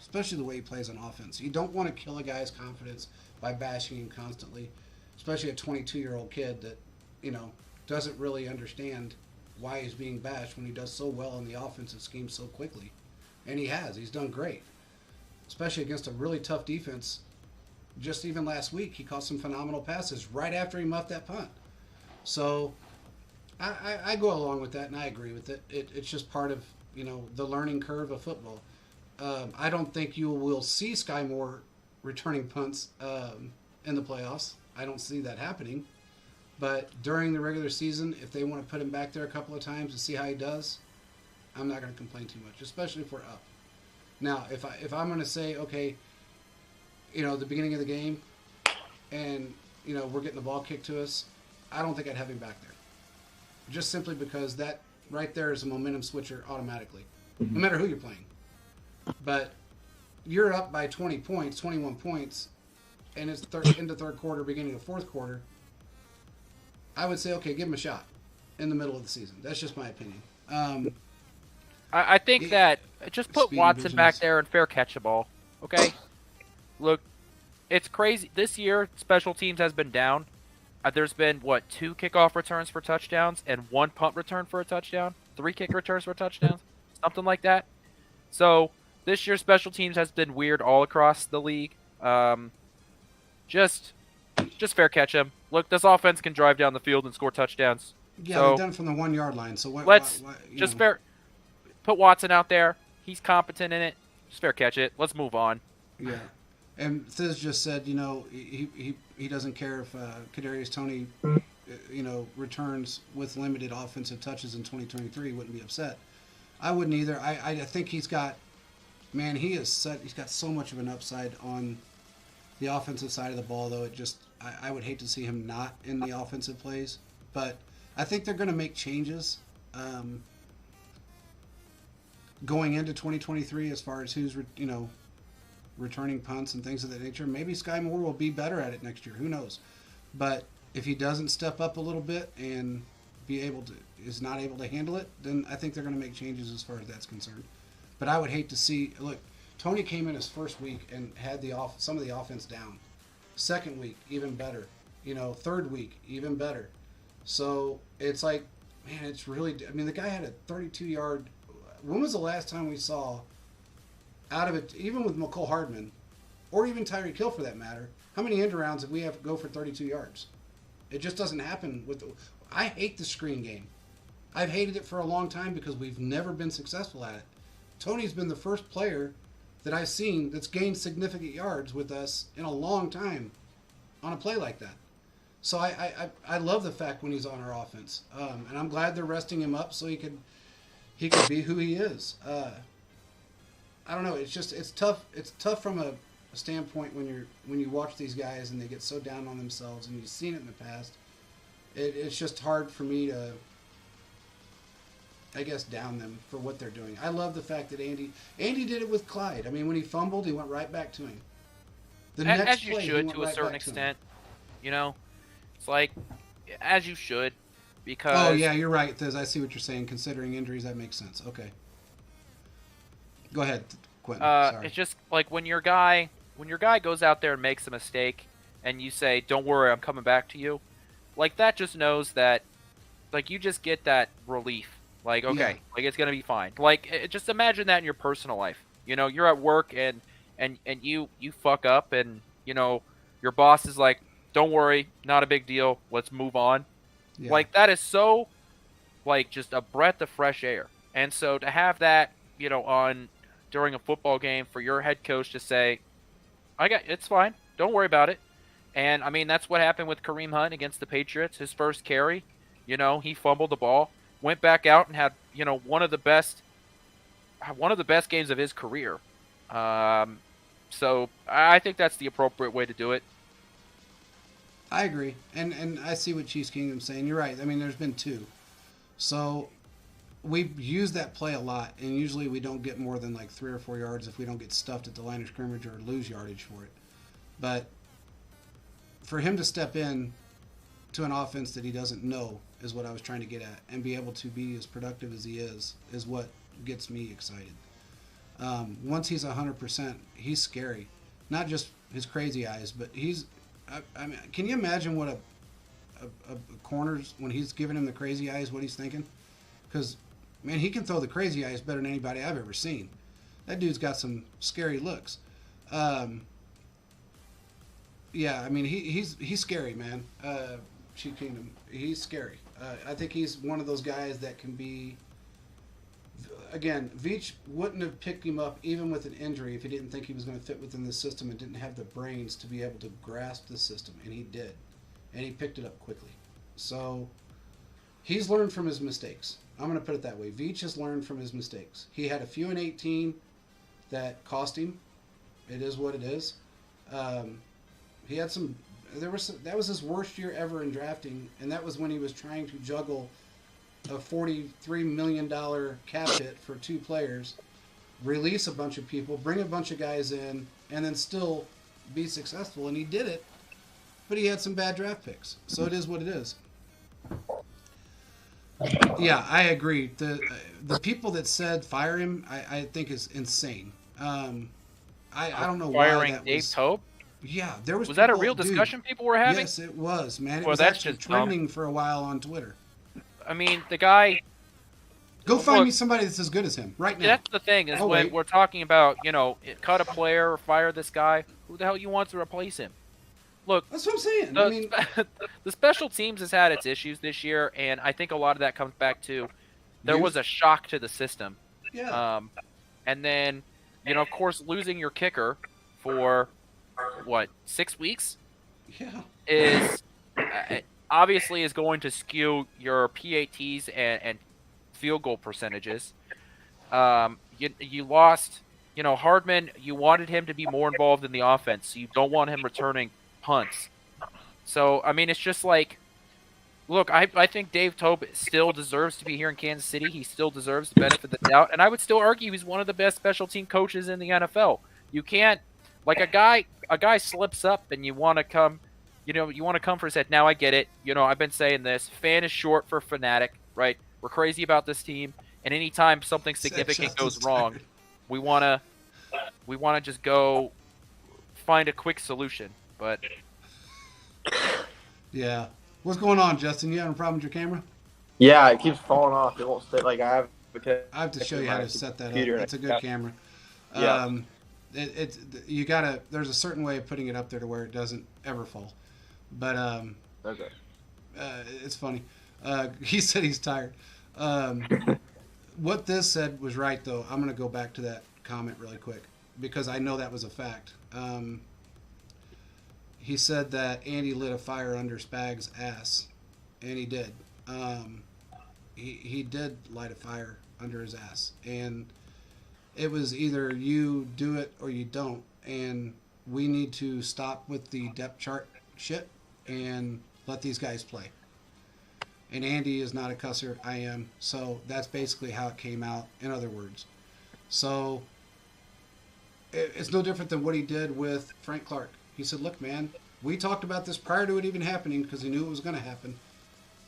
especially the way he plays on offense. You don't want to kill a guy's confidence by bashing him constantly, especially a 22-year-old kid that doesn't really understand why he's being bashed when he does so well in the offensive scheme so quickly. And he's done great, especially against a really tough defense. Just even last week, he caught some phenomenal passes right after he muffed that punt. So I go along with that, and I agree with it. It's just part of the learning curve of football. I don't think you will see Sky Moore returning punts in the playoffs. I don't see that happening. But during the regular season, if they want to put him back there a couple of times to see how he does, I'm not going to complain too much, especially if we're up. Now, if I'm going to say, okay, the beginning of the game, and we're getting the ball kicked to us, I don't think I'd have him back there. Just simply because that right there is a momentum switcher automatically, no matter who you're playing. But you're up by 20 points, 21 points, and it's into third quarter, beginning of fourth quarter. I would say, okay, give him a shot in the middle of the season. That's just my opinion. I think that just put Watson back there and fair catch the ball. Okay? Look, it's crazy. This year, special teams has been down. There's been, 2 kickoff returns for touchdowns and 1 punt return for a touchdown? 3 kick returns for touchdowns? Something like that. So, this year, special teams has been weird all across the league. Just fair catch him. Look, this offense can drive down the field and score touchdowns. Yeah, so, they've done it from the 1 yard line. So let's put Watson out there. He's competent in it. Just fair catch it. Let's move on. Yeah, and Thiz just said, he doesn't care if Kadarius Toney, returns with limited offensive touches in 2023. Wouldn't be upset. I wouldn't either. I think he's got so much of an upside on the offensive side of the ball, though. I would hate to see him not in the offensive plays, but I think they're going to make changes going into 2023 as far as who's returning punts and things of that nature. Maybe Sky Moore will be better at it next year. Who knows? But if he doesn't step up a little bit and is not able to handle it, then I think they're going to make changes as far as that's concerned. But I would hate to see. Look, Tony came in his first week and had some of the offense down. Second week, even better. Third week, even better. So it's like, man, it's really. I mean, the guy had a 32-yard. When was the last time we saw, out of it, even with McCole Hardman, or even Tyreek Hill for that matter, how many end rounds did we have to go for 32 yards? It just doesn't happen I hate the screen game. I've hated it for a long time because we've never been successful at it. Tony's been the first player that I've seen that's gained significant yards with us in a long time on a play like that. So I love the fact when he's on our offense, and I'm glad they're resting him up so he could be who he is. I don't know. It's tough. It's tough from a standpoint when you watch these guys and they get so down on themselves, and you've seen it in the past. It's just hard for me to, I guess, down them for what they're doing. I love the fact that Andy did it with Clyde. I mean, when he fumbled, he went right back to him. As you should, to a certain extent. It's like, as you should, because. Oh yeah, you're right, Thiz. I see what you're saying. Considering injuries, that makes sense. Okay. Go ahead, Quentin. Sorry. It's just like when your guy goes out there and makes a mistake, and you say, "Don't worry, I'm coming back to you," like that just knows that, like you just get that relief. Like okay, like it's gonna be fine. Like just imagine that in your personal life. You're at work and you fuck up, and your boss is like, "Don't worry, not a big deal. Let's move on." Yeah. Like that is so, like just a breath of fresh air. And so to have that, on during a football game for your head coach to say, it's fine, don't worry about it. And I mean, that's what happened with Kareem Hunt against the Patriots. His first carry, he fumbled the ball, went back out and had, one of the best games of his career. So I think that's the appropriate way to do it. I agree, and I see what Chiefs Kingdom's saying. You're right. I mean, there's been two, so we use that play a lot, and usually we don't get more than like 3 or 4 yards if we don't get stuffed at the line of scrimmage or lose yardage for it. But for him to step in to an offense that he doesn't know is what I was trying to get at, and be able to be as productive as he is what gets me excited. Once he's 100%, he's scary. Not just his crazy eyes, but I mean, can you imagine what a corner's, when he's giving him the crazy eyes, what he's thinking? Because, man, he can throw the crazy eyes better than anybody I've ever seen. That dude's got some scary looks. Yeah, I mean, he's scary, man. Chief Kingdom, he's scary. I think he's one of those guys that can be. Again, Veach wouldn't have picked him up even with an injury if he didn't think he was going to fit within the system and didn't have the brains to be able to grasp the system, and he did, and he picked it up quickly. So he's learned from his mistakes. I'm going to put it that way. Veach has learned from his mistakes. He had a few in 18 that cost him. It is what it is. He had some. That was his worst year ever in drafting, and that was when he was trying to juggle a $43 million cap hit for 2 players, release a bunch of people, bring a bunch of guys in, and then still be successful. And he did it, but he had some bad draft picks. So it is what it is. Yeah, I agree. The people that said fire him, I think is insane. I don't know why Firing that Dave was. Tope? Yeah, there was. Was that a people, real discussion people were having? Yes, it was, man. It Well, was that's actually just trending for a while on Twitter. I mean, the guy. Go find Look, me somebody that's as good as him right now. That's the thing is when we're talking about, cut a player or fire this guy, who the hell you want to replace him? Look, That's what I'm saying. I mean, the special teams has had its issues this year, and I think a lot of that comes back to there was a shock to the system. yeah. And then, of course, losing your kicker for, 6 weeks? Yeah. Is obviously is going to skew your PATs and field goal percentages. You lost, Hardman. You wanted him to be more involved in the offense. So you don't want him returning punts. So I mean, it's just like, look, I think Dave Tope still deserves to be here in Kansas City. He still deserves the benefit of the doubt, and I would still argue he's one of the best special team coaches in the NFL. You can't, like, a guy slips up and you want to come. You want to come for his head. Now I get it. I've been saying this. Fan is short for fanatic, right? We're crazy about this team, and anytime something significant goes wrong, we want to just go find a quick solution. But Yeah. What's going on, Justin? You having a problem with your camera? Yeah, it keeps falling off. It won't stay. Like I have to show you how to set that up. computer. It's a good camera. Yeah. You gotta. There's a certain way of putting it up there to where it doesn't ever fall. But Okay. it's funny. He said he's tired. What this said was right, though. I'm going to go back to that comment really quick because I know that was a fact. He said that Andy lit a fire under Spag's ass, and he did. He did light a fire under his ass, and it was either you do it or you don't, and we need to stop with the depth chart shit and let these guys play. And Andy is not a cusser. I am. So that's basically how it came out, in other words. So it's no different than what he did with Frank Clark. He said, look, man, we talked about this prior to it even happening because he knew it was going to happen.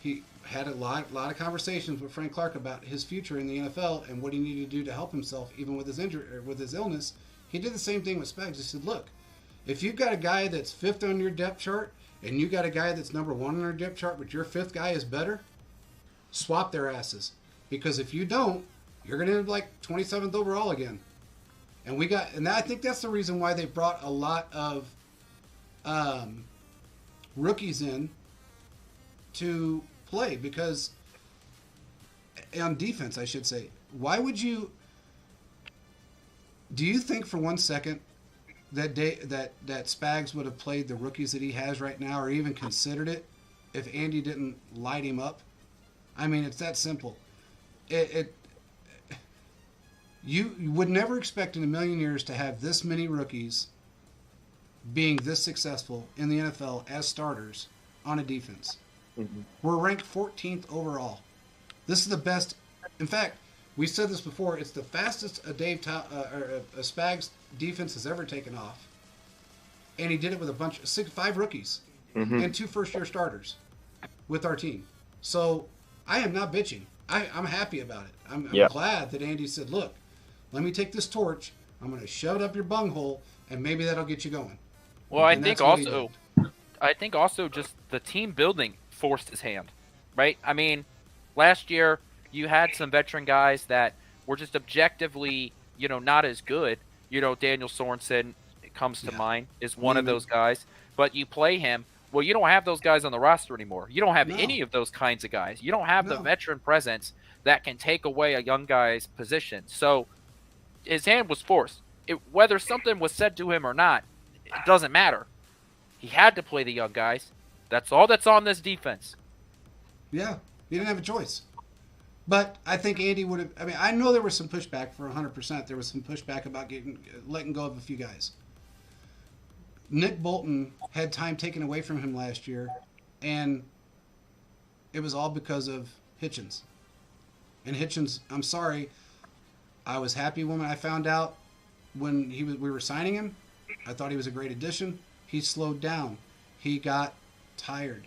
He had a lot of conversations with Frank Clark about his future in the NFL and what he needed to do to help himself, even with his injury or with his illness. He did the same thing with Spags. He said, look, if you've got a guy that's 5th on your depth chart and you got a guy that's number 1 on your depth chart, but your 5th guy is better, swap their asses. Because if you don't, you're going to end up like 27th overall again. And I think that's the reason why they brought a lot of rookies in to play, because on defense, I should say, why would you? Do you think for 1 second that that Spags would have played the rookies that he has right now, or even considered it, if Andy didn't light him up? I mean, it's that simple. You would never expect in a million years to have this many rookies being this successful in the NFL as starters on a defense. Mm-hmm. We're ranked 14th overall. This is the best. In fact, we said this before. It's the fastest a Spags defense has ever taken off, and he did it with five rookies and 2 first-year starters with our team. So I am not bitching. I'm happy about it. I'm glad that Andy said, "Look, let me take this torch. I'm going to shove it up your bunghole, and maybe that'll get you going." Well, I think also just the team building forced his hand, right? I mean, last year you had some veteran guys that were just objectively, not as good. Daniel Sorensen comes to mind, is one of those guys. But you play him. Well, you don't have those guys on the roster anymore. You don't have any of those kinds of guys. You don't have the veteran presence that can take away a young guy's position. So his hand was forced. Whether something was said to him or not, it doesn't matter. He had to play the young guys. That's all that's on this defense. Yeah, he didn't have a choice. But I think Andy would have. I mean, I know there was some pushback for 100%. There was some pushback about letting go of a few guys. Nick Bolton had time taken away from him last year, and it was all because of Hitchens. And Hitchens, I'm sorry, I was happy when I found out when we were signing him. I thought he was a great addition. He slowed down. He got tired.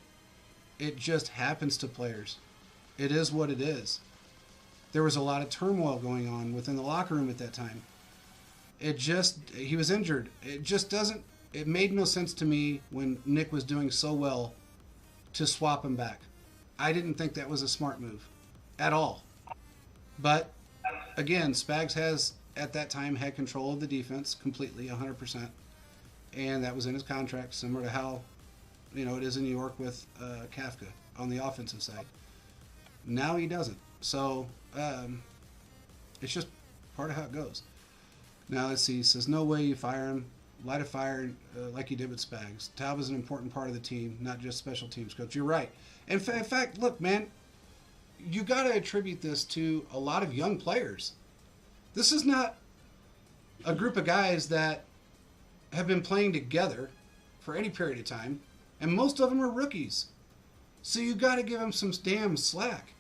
It just happens to players. It is what it is. There was a lot of turmoil going on within the locker room at that time. He was injured. It made no sense to me when Nick was doing so well to swap him back. I didn't think that was a smart move at all. But again, Spags has at that time had control of the defense completely, 100%. And that was in his contract, similar to how it is in New York with Kafka on the offensive side. Now he doesn't. So it's just part of how it goes. Now let's see. He says, no way you fire him. Light a fire like you did with Spags. Taub is an important part of the team, not just special teams coach. You're right. In fact, look, man, you got to attribute this to a lot of young players. This is not a group of guys that have been playing together for any period of time, and most of them are rookies. So you got to give them some damn slack.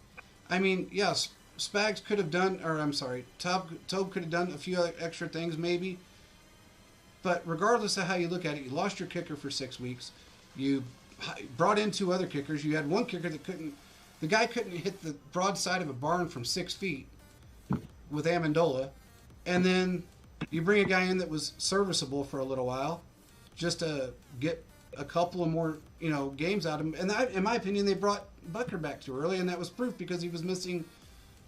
I mean, yes, Spags could have done, Taub could have done a few extra things maybe. But regardless of how you look at it, you lost your kicker for 6 weeks. You brought in 2 other kickers. You had one kicker that the guy couldn't hit the broadside of a barn from 6 feet with Amendola. And then you bring a guy in that was serviceable for a little while just to get a couple of more, games out of him. And in my opinion, they brought Bucker back too early, and that was proof because he was missing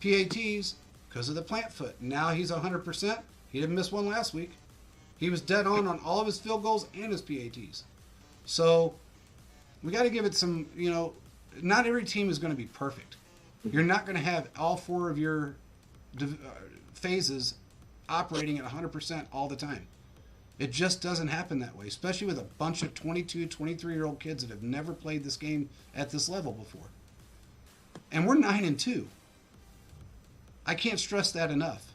PATs because of the plant foot. Now he's 100%. He didn't miss one last week. He was dead on all of his field goals and his PATs. So we got to give it some, not every team is going to be perfect. You're not going to have all 4 of your phases operating at 100% all the time. It just doesn't happen that way, especially with a bunch of 22, 23-year-old kids that have never played this game at this level before. And we're 9-2. I can't stress that enough.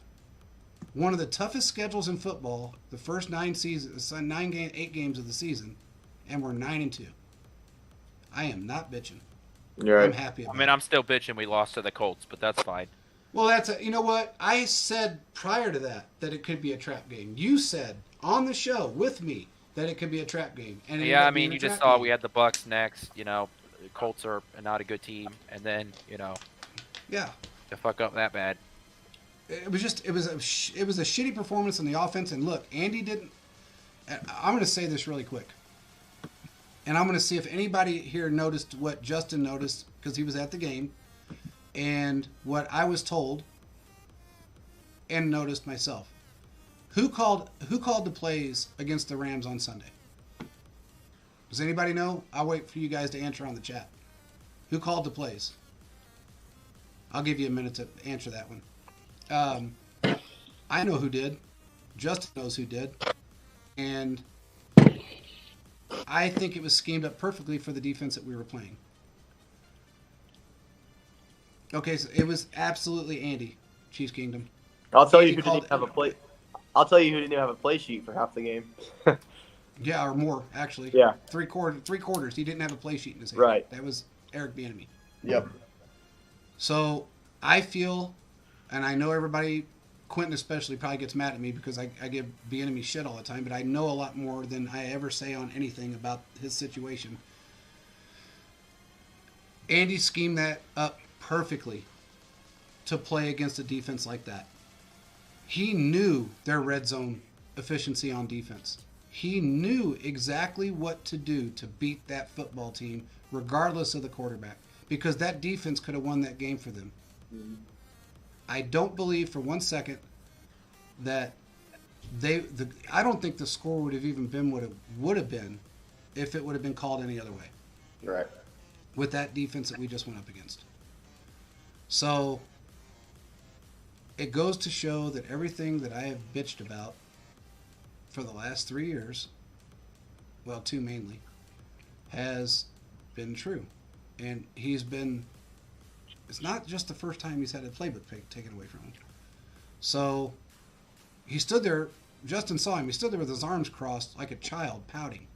One of the toughest schedules in football, the first 8 games of the season, and we're 9-2. I am not bitching. Right. I'm happy about it. I'm still bitching we lost to the Colts, but that's fine. Well, you know what? I said prior to that it could be a trap game. You said on the show with me that it could be a trap game. And yeah, you just saw we had the Bucks next. The Colts are not a good team, and then yeah, to fuck up that bad. It was a shitty performance on the offense. And look, Andy didn't. I'm going to say this really quick, and I'm going to see if anybody here noticed what Justin noticed because he was at the game, and what I was told, and noticed myself. Who called the plays against the Rams on Sunday? Does anybody know? I'll wait for you guys to answer on the chat. Who called the plays? I'll give you a minute to answer that one. Um, I know who did. Justin knows who did. And I think it was schemed up perfectly for the defense that we were playing. Okay, so it was absolutely Andy, Chiefs Kingdom. I'll tell you Andy who called- didn't have a play. I'll tell you who didn't have a play sheet for half the game. Yeah, or more, actually. Yeah. Three quarters. He didn't have a play sheet in his hand. Right. That was Eric Bieniemy. Yep. So I feel, and I know everybody, Quentin especially, probably gets mad at me because I give Bieniemy shit all the time, but I know a lot more than I ever say on anything about his situation. Andy schemed that up perfectly to play against a defense like that. He knew their red zone efficiency on defense. He knew exactly what to do to beat that football team, regardless of the quarterback, because that defense could have won that game for them. Mm-hmm. I don't believe for 1 second that I don't think the score would have even been what it would have been if it would have been called any other way. Right. With that defense that we just went up against. So it goes to show that everything that I have bitched about for the last 3 years, well, 2 mainly, has been true. And it's not just the first time he's had a playbook taken away from him. So he stood there, Justin saw him, he stood there with his arms crossed like a child pouting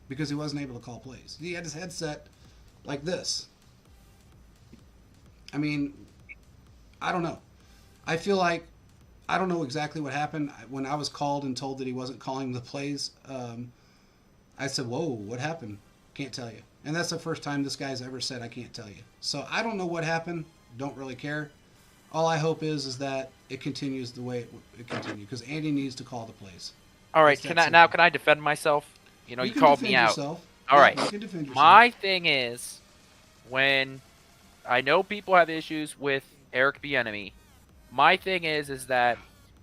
because he wasn't able to call plays. He had his headset like this. I mean, I don't know. I feel like I don't know exactly what happened. When I was called and told that he wasn't calling the plays, I said, whoa, what happened? Can't tell you. And that's the first time this guy's ever said, I can't tell you. So I don't know what happened. Don't really care. All I hope is that it continues the way it continues, because Andy needs to call the plays. All right, can I defend myself? You called me out. Yourself. All right. You can defend yourself. My thing is, when I know people have issues with Eric Bieniemy, my thing is that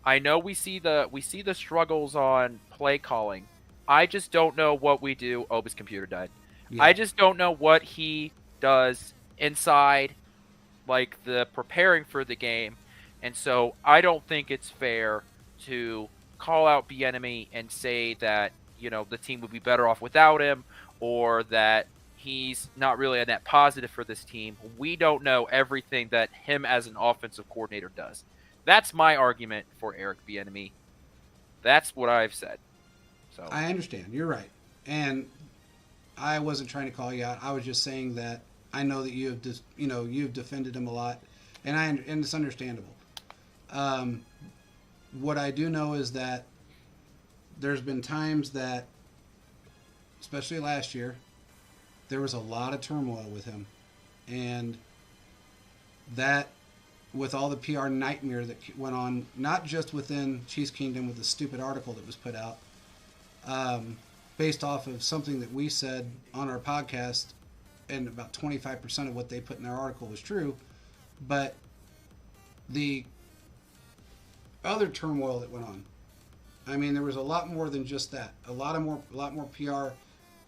I know we see the struggles on play calling. I just don't know what we do. Oh, his computer died. Yeah. I just don't know what he does inside, like the preparing for the game, and so I don't think it's fair to call out Bieniemy and say that the team would be better off without him, or that he's not really a net positive for this team. We don't know everything that him as an offensive coordinator does. That's my argument for Eric Bieniemy. That's what I've said. So I understand. You're right. And I wasn't trying to call you out. I was just saying that I know that you have you've defended him a lot, and it's understandable. What I do know is that there's been times that, especially last year, there was a lot of turmoil with him, and that, with all the PR nightmare that went on, not just within Chiefs Kingdom with the stupid article that was put out, based off of something that we said on our podcast, and about 25% of what they put in their article was true, but the other turmoil that went on, I mean, there was a lot more than just that. A lot more PR.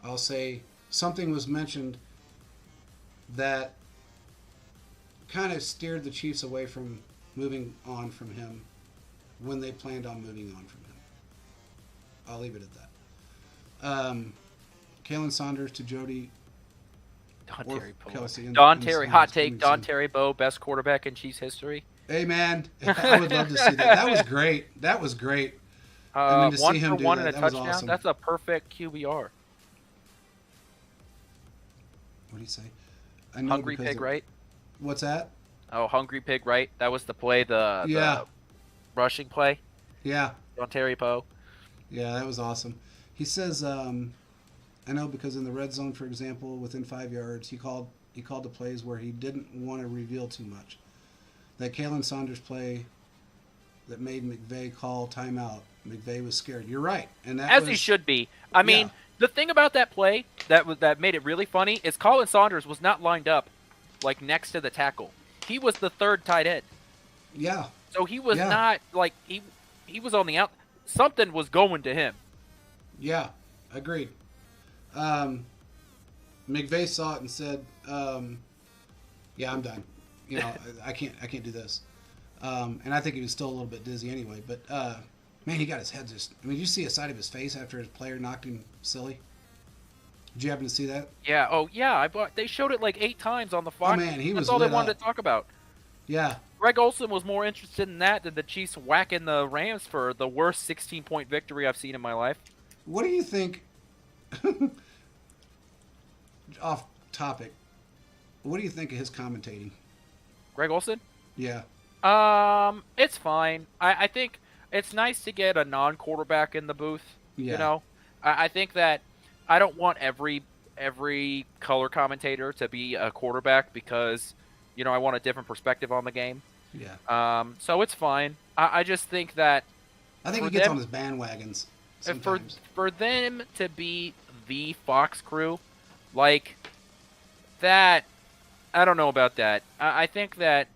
I'll say something was mentioned that kind of steered the Chiefs away from moving on from him when they planned on moving on from him. I'll leave it at that. Kalen Saunders to Jody. Don Terry, hot take. Don Terry Bowe, best quarterback in Chiefs history. Hey man, I would love to see that. That was great. That was great. To see him do that, and a touchdown. Awesome. That's a perfect QBR. What do you say? Hungry Pig, right? What's that? Oh, Hungry Pig, right? That was the play, the rushing play. Yeah. Don Terry Poe. Yeah, that was awesome. He says, I know because in the red zone, for example, within 5 yards, he called the plays where he didn't want to reveal too much. That Kalen Saunders play that made McVay call timeout. McVay was scared. You're right, and he should be. I mean, the thing about that play that made it really funny is Colin Saunders was not lined up like next to the tackle. He was the third tight end. Yeah. So he was not like he was on the out. Something was going to him. Yeah, agreed. McVay saw it and said, "Yeah, I'm done. I can't do this." And I think he was still a little bit dizzy anyway. But man, he got his head just. I mean, did you see a side of his face after his player knocked him silly? Did you happen to see that? Yeah. Oh, yeah. They showed it like 8 times on the Fox. Oh man, he was. That's all they lit wanted up. to talk about. Yeah. Greg Olson was more interested in that than the Chiefs whacking the Rams for the worst 16-point victory I've seen in my life. What do you think? Off topic. What do you think of his commentating? Greg Olson? Yeah. It's fine. I think it's nice to get a non-quarterback in the booth. Yeah. You know, I think that I don't want every color commentator to be a quarterback because, you know, I want a different perspective on the game. Yeah. So it's fine. I just think that I think he gets on his bandwagons sometimes. for them to be the Fox crew, like that, I don't know about that. I think that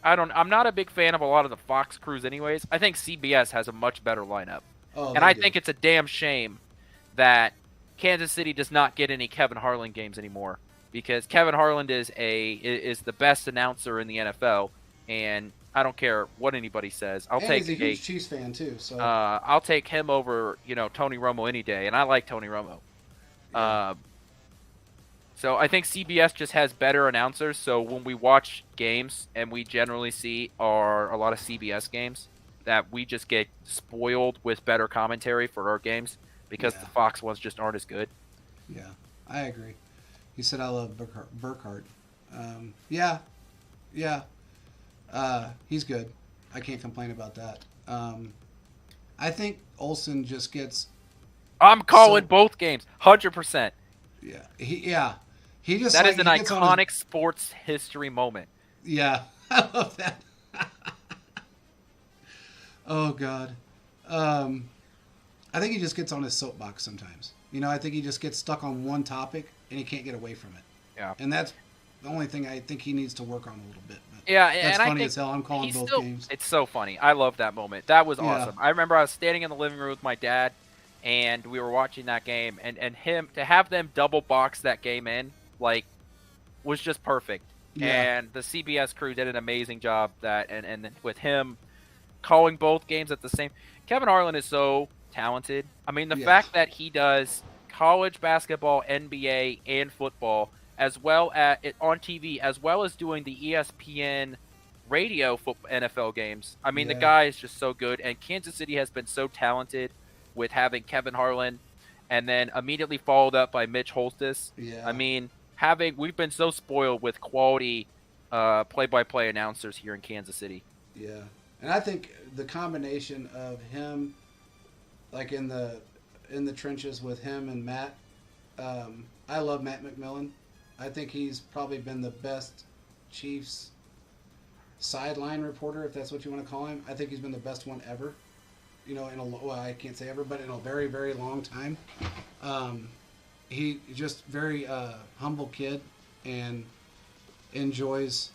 I'm not a big fan of a lot of the Fox crews anyways. I think CBS has a much better lineup. Oh, and I think it's a damn shame that Kansas City does not get any Kevin Harlan games anymore, because Kevin Harlan is the best announcer in the NFL, and I don't care what anybody says. He's a huge Chiefs fan too, so I'll take him over, you know, Tony Romo any day, and I like Tony Romo. Yeah. So I think CBS just has better announcers. So when we watch games, and we generally see a lot of CBS games, that we just get spoiled with better commentary for our games because the Fox ones just aren't as good. Yeah, I agree. He said, "I love Burkhardt." Yeah. He's good. I can't complain about that. I think Olsen just gets. I'm calling both games, 100%. Yeah. He just that is an iconic sports history moment. Yeah, I love that. Oh God, I think he just gets on his soapbox sometimes. You know, I think he just gets stuck on one topic and he can't get away from it. Yeah, and that's the only thing I think he needs to work on a little bit. But yeah, that's and funny as hell. I'm calling both games. It's so funny. I love that moment. That was awesome. I remember I was standing in the living room with my dad, and we were watching that game, and him to have them double box that game in, like, was just perfect. Yeah. And the CBS crew did an amazing job and with him calling both games at the same. Kevin Harlan is so talented. I mean, the fact that he does college basketball, NBA, and football, as well as on TV, as well as doing the ESPN radio NFL games. I mean, the guy is just so good, and Kansas City has been so talented with having Kevin Harlan, and then immediately followed up by Mitch Holthus. Yeah. I mean, we've been so spoiled with quality play-by-play announcers here in Kansas City. Yeah, and I think the combination of him, like in the trenches with him and Matt, I love Matt McMillan. I think he's probably been the best Chiefs sideline reporter, if that's what you want to call him. I think he's been the best one ever. You know, I can't say ever, but in a very, very long time. He just very humble kid and enjoys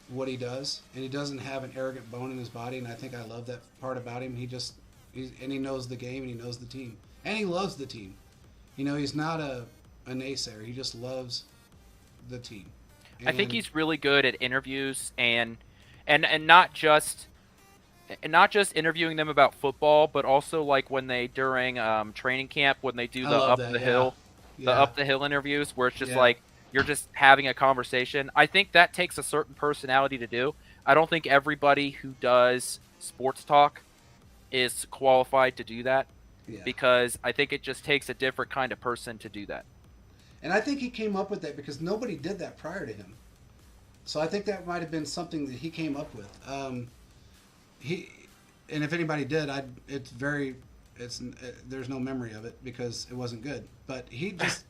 what he does, and he doesn't have an arrogant bone in his body, and I think I love that part about him. He knows the game, and he knows the team, and he loves the team. You know, he's not a naysayer. He just loves the team. And I think he's really good at interviews and not just interviewing them about football, but also like when they during training camp, when they do the up the hill interviews, where it's just like you're just having a conversation. I think that takes a certain personality to do. I don't think everybody who does sports talk is qualified to do that, because I think it just takes a different kind of person to do that. And I think he came up with that because nobody did that prior to him. So I think that might have been something that he came up with. And if anybody did, there's no memory of it because it wasn't good. But he just,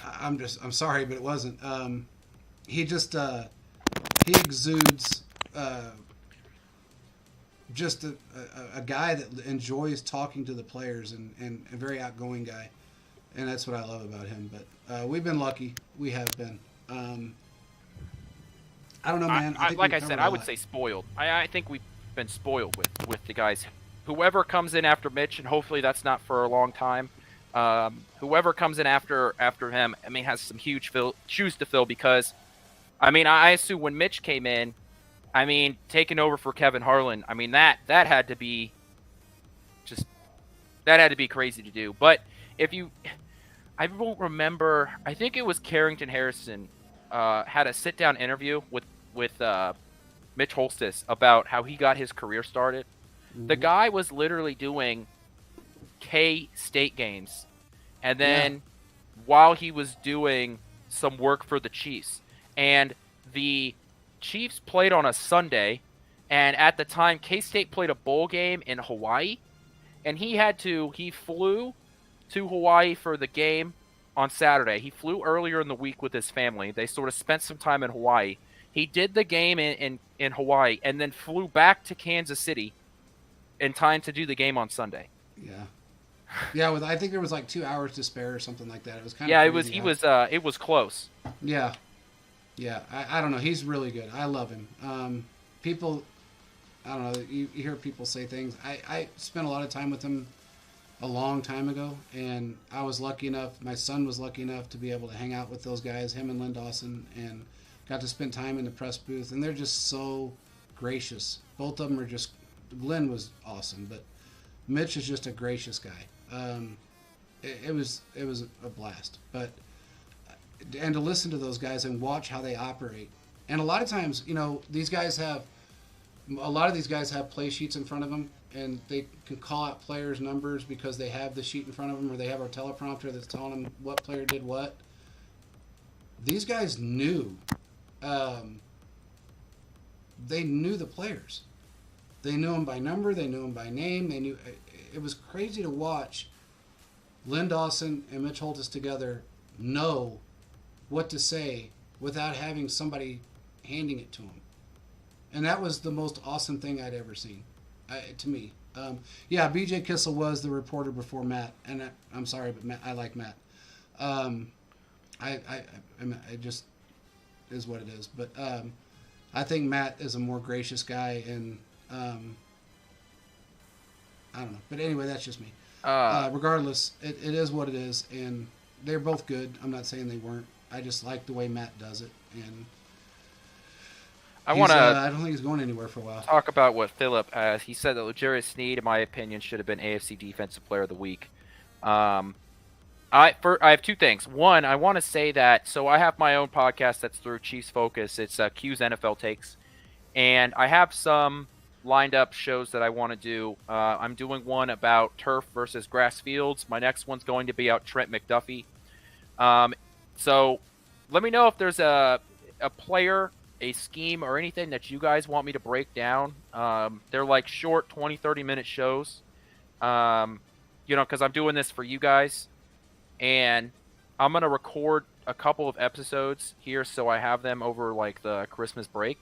I'm sorry, but it wasn't. He exudes just a guy that enjoys talking to the players and a very outgoing guy. And that's what I love about him. But we've been lucky. We have been. I don't know, man. Like I said, I would say spoiled. I think we've been spoiled with the guys. Whoever comes in after Mitch, and hopefully that's not for a long time. Whoever comes in after him, I mean, has some huge shoes to fill, because, I mean, I assume when Mitch came in, I mean, taking over for Kevin Harlan. I mean, that had to be just that had to be crazy to do. But if you, I won't remember. I think it was Carrington Harrison had a sit-down interview with Mitch Holstis about how he got his career started. The guy was literally doing K-State games, and then while he was doing some work for the Chiefs, and the Chiefs played on a Sunday, and at the time K-State played a bowl game in Hawaii, and he flew to Hawaii for the game on Saturday. He flew earlier in the week with his family. They sort of spent some time in Hawaii. He did the game in Hawaii and then flew back to Kansas City in time to do the game on Sunday. Yeah. Yeah, I think there was like 2 hours to spare or something like that. It was kind of crazy. It was close. Yeah. Yeah, I don't know. He's really good. I love him. People, I don't know, you hear people say things. I spent a lot of time with him a long time ago, and I was lucky enough, my son was lucky enough to be able to hang out with those guys, him and Lynn Dawson, and got to spend time in the press booth, and they're just so gracious. Both of them are just, Lynn was awesome, but Mitch is just a gracious guy. It was a blast. But and to listen to those guys and watch how they operate. And a lot of times, a lot of these guys have play sheets in front of them, and they can call out players' numbers because they have the sheet in front of them, or they have our teleprompter that's telling them what player did what. These guys knew. They knew the players. They knew them by number. They knew them by name. They knew. It was crazy to watch Lynn Dawson and Mitch Holtis together know what to say without having somebody handing it to them. And that was the most awesome thing I'd ever seen, to me. BJ Kissel was the reporter before Matt, and I'm sorry, but Matt, I like Matt. It just is what it is. But I think Matt is a more gracious guy, and I don't know. But anyway, that's just me. Regardless, it is what it is, and they're both good. I'm not saying they weren't. I just like the way Matt does it, and I don't think he's going anywhere for a while. Talk about what Philip has. He said that L'Jarius Sneed, in my opinion, should have been AFC Defensive Player of the Week. I have two things. One, I want to say that, so I have my own podcast that's through Chiefs Focus. It's Q's NFL Takes, and I have some lined up shows that I want to do. I'm doing one about turf versus grass fields. My next one's going to be out Trent McDuffie. So let me know if there's a player, a scheme, or anything that you guys want me to break down. They're like short 20, 30-minute shows, because I'm doing this for you guys. And I'm going to record a couple of episodes here so I have them over like the Christmas break.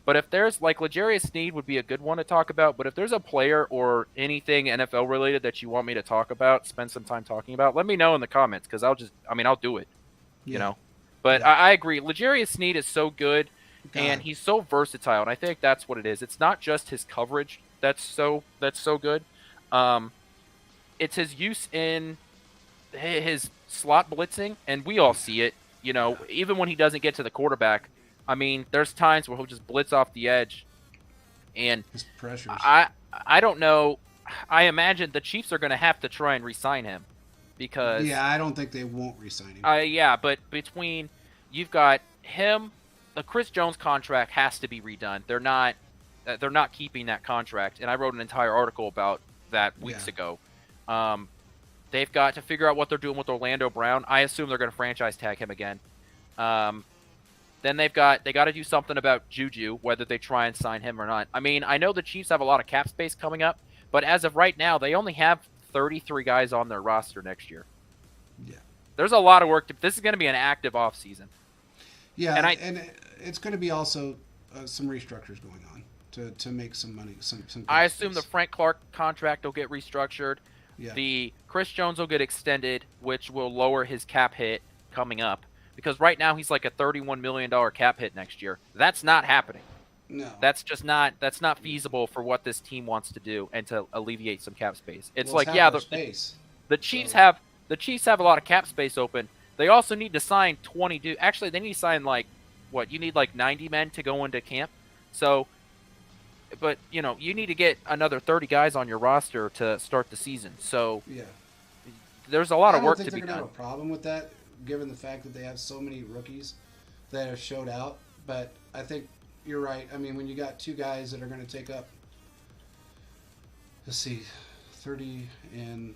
But if there's like L'Jarius Sneed would be a good one to talk about. But if there's a player or anything NFL related that you want me to talk about, spend some time talking about, let me know in the comments because I'll do it. But I agree. L'Jarius Sneed is so good and he's so versatile. And I think that's what it is. It's not just his coverage that's so good. It's his use in his slot blitzing, and we all see it. Even when he doesn't get to the quarterback. I mean, there's times where he'll just blitz off the edge, and his pressures. I don't know. I imagine the Chiefs are going to have to try and re-sign him because I don't think they won't re-sign him. But between you've got him, the Chris Jones contract has to be redone. They're not keeping that contract, and I wrote an entire article about that weeks ago. They've got to figure out what they're doing with Orlando Brown. I assume they're going to franchise tag him again. Then they got to do something about Juju, whether they try and sign him or not. I mean, I know the Chiefs have a lot of cap space coming up, but as of right now, they only have 33 guys on their roster next year. Yeah. There's a lot of work. This is going to be an active offseason. Yeah, and it's going to be also some restructures going on to make some money. Some I assume the Frank Clark contract will get restructured. Yeah. The Chris Jones will get extended, which will lower his cap hit coming up. Because right now he's like a $31 million cap hit next year. That's not happening. No. That's not feasible for what this team wants to do and to alleviate some cap space. It's the Chiefs have a lot of cap space open. They also need to sign 20 dudes. Actually, they need to sign you need like 90 men to go into camp. So, but you need to get another 30 guys on your roster to start the season. So Yeah. there's a lot I of don't work think to they're be going to have done. a problem with that, given the fact that they have so many rookies that have showed out. But I think you're right. I mean, when you got two guys that are going to take up, let's see, 30 and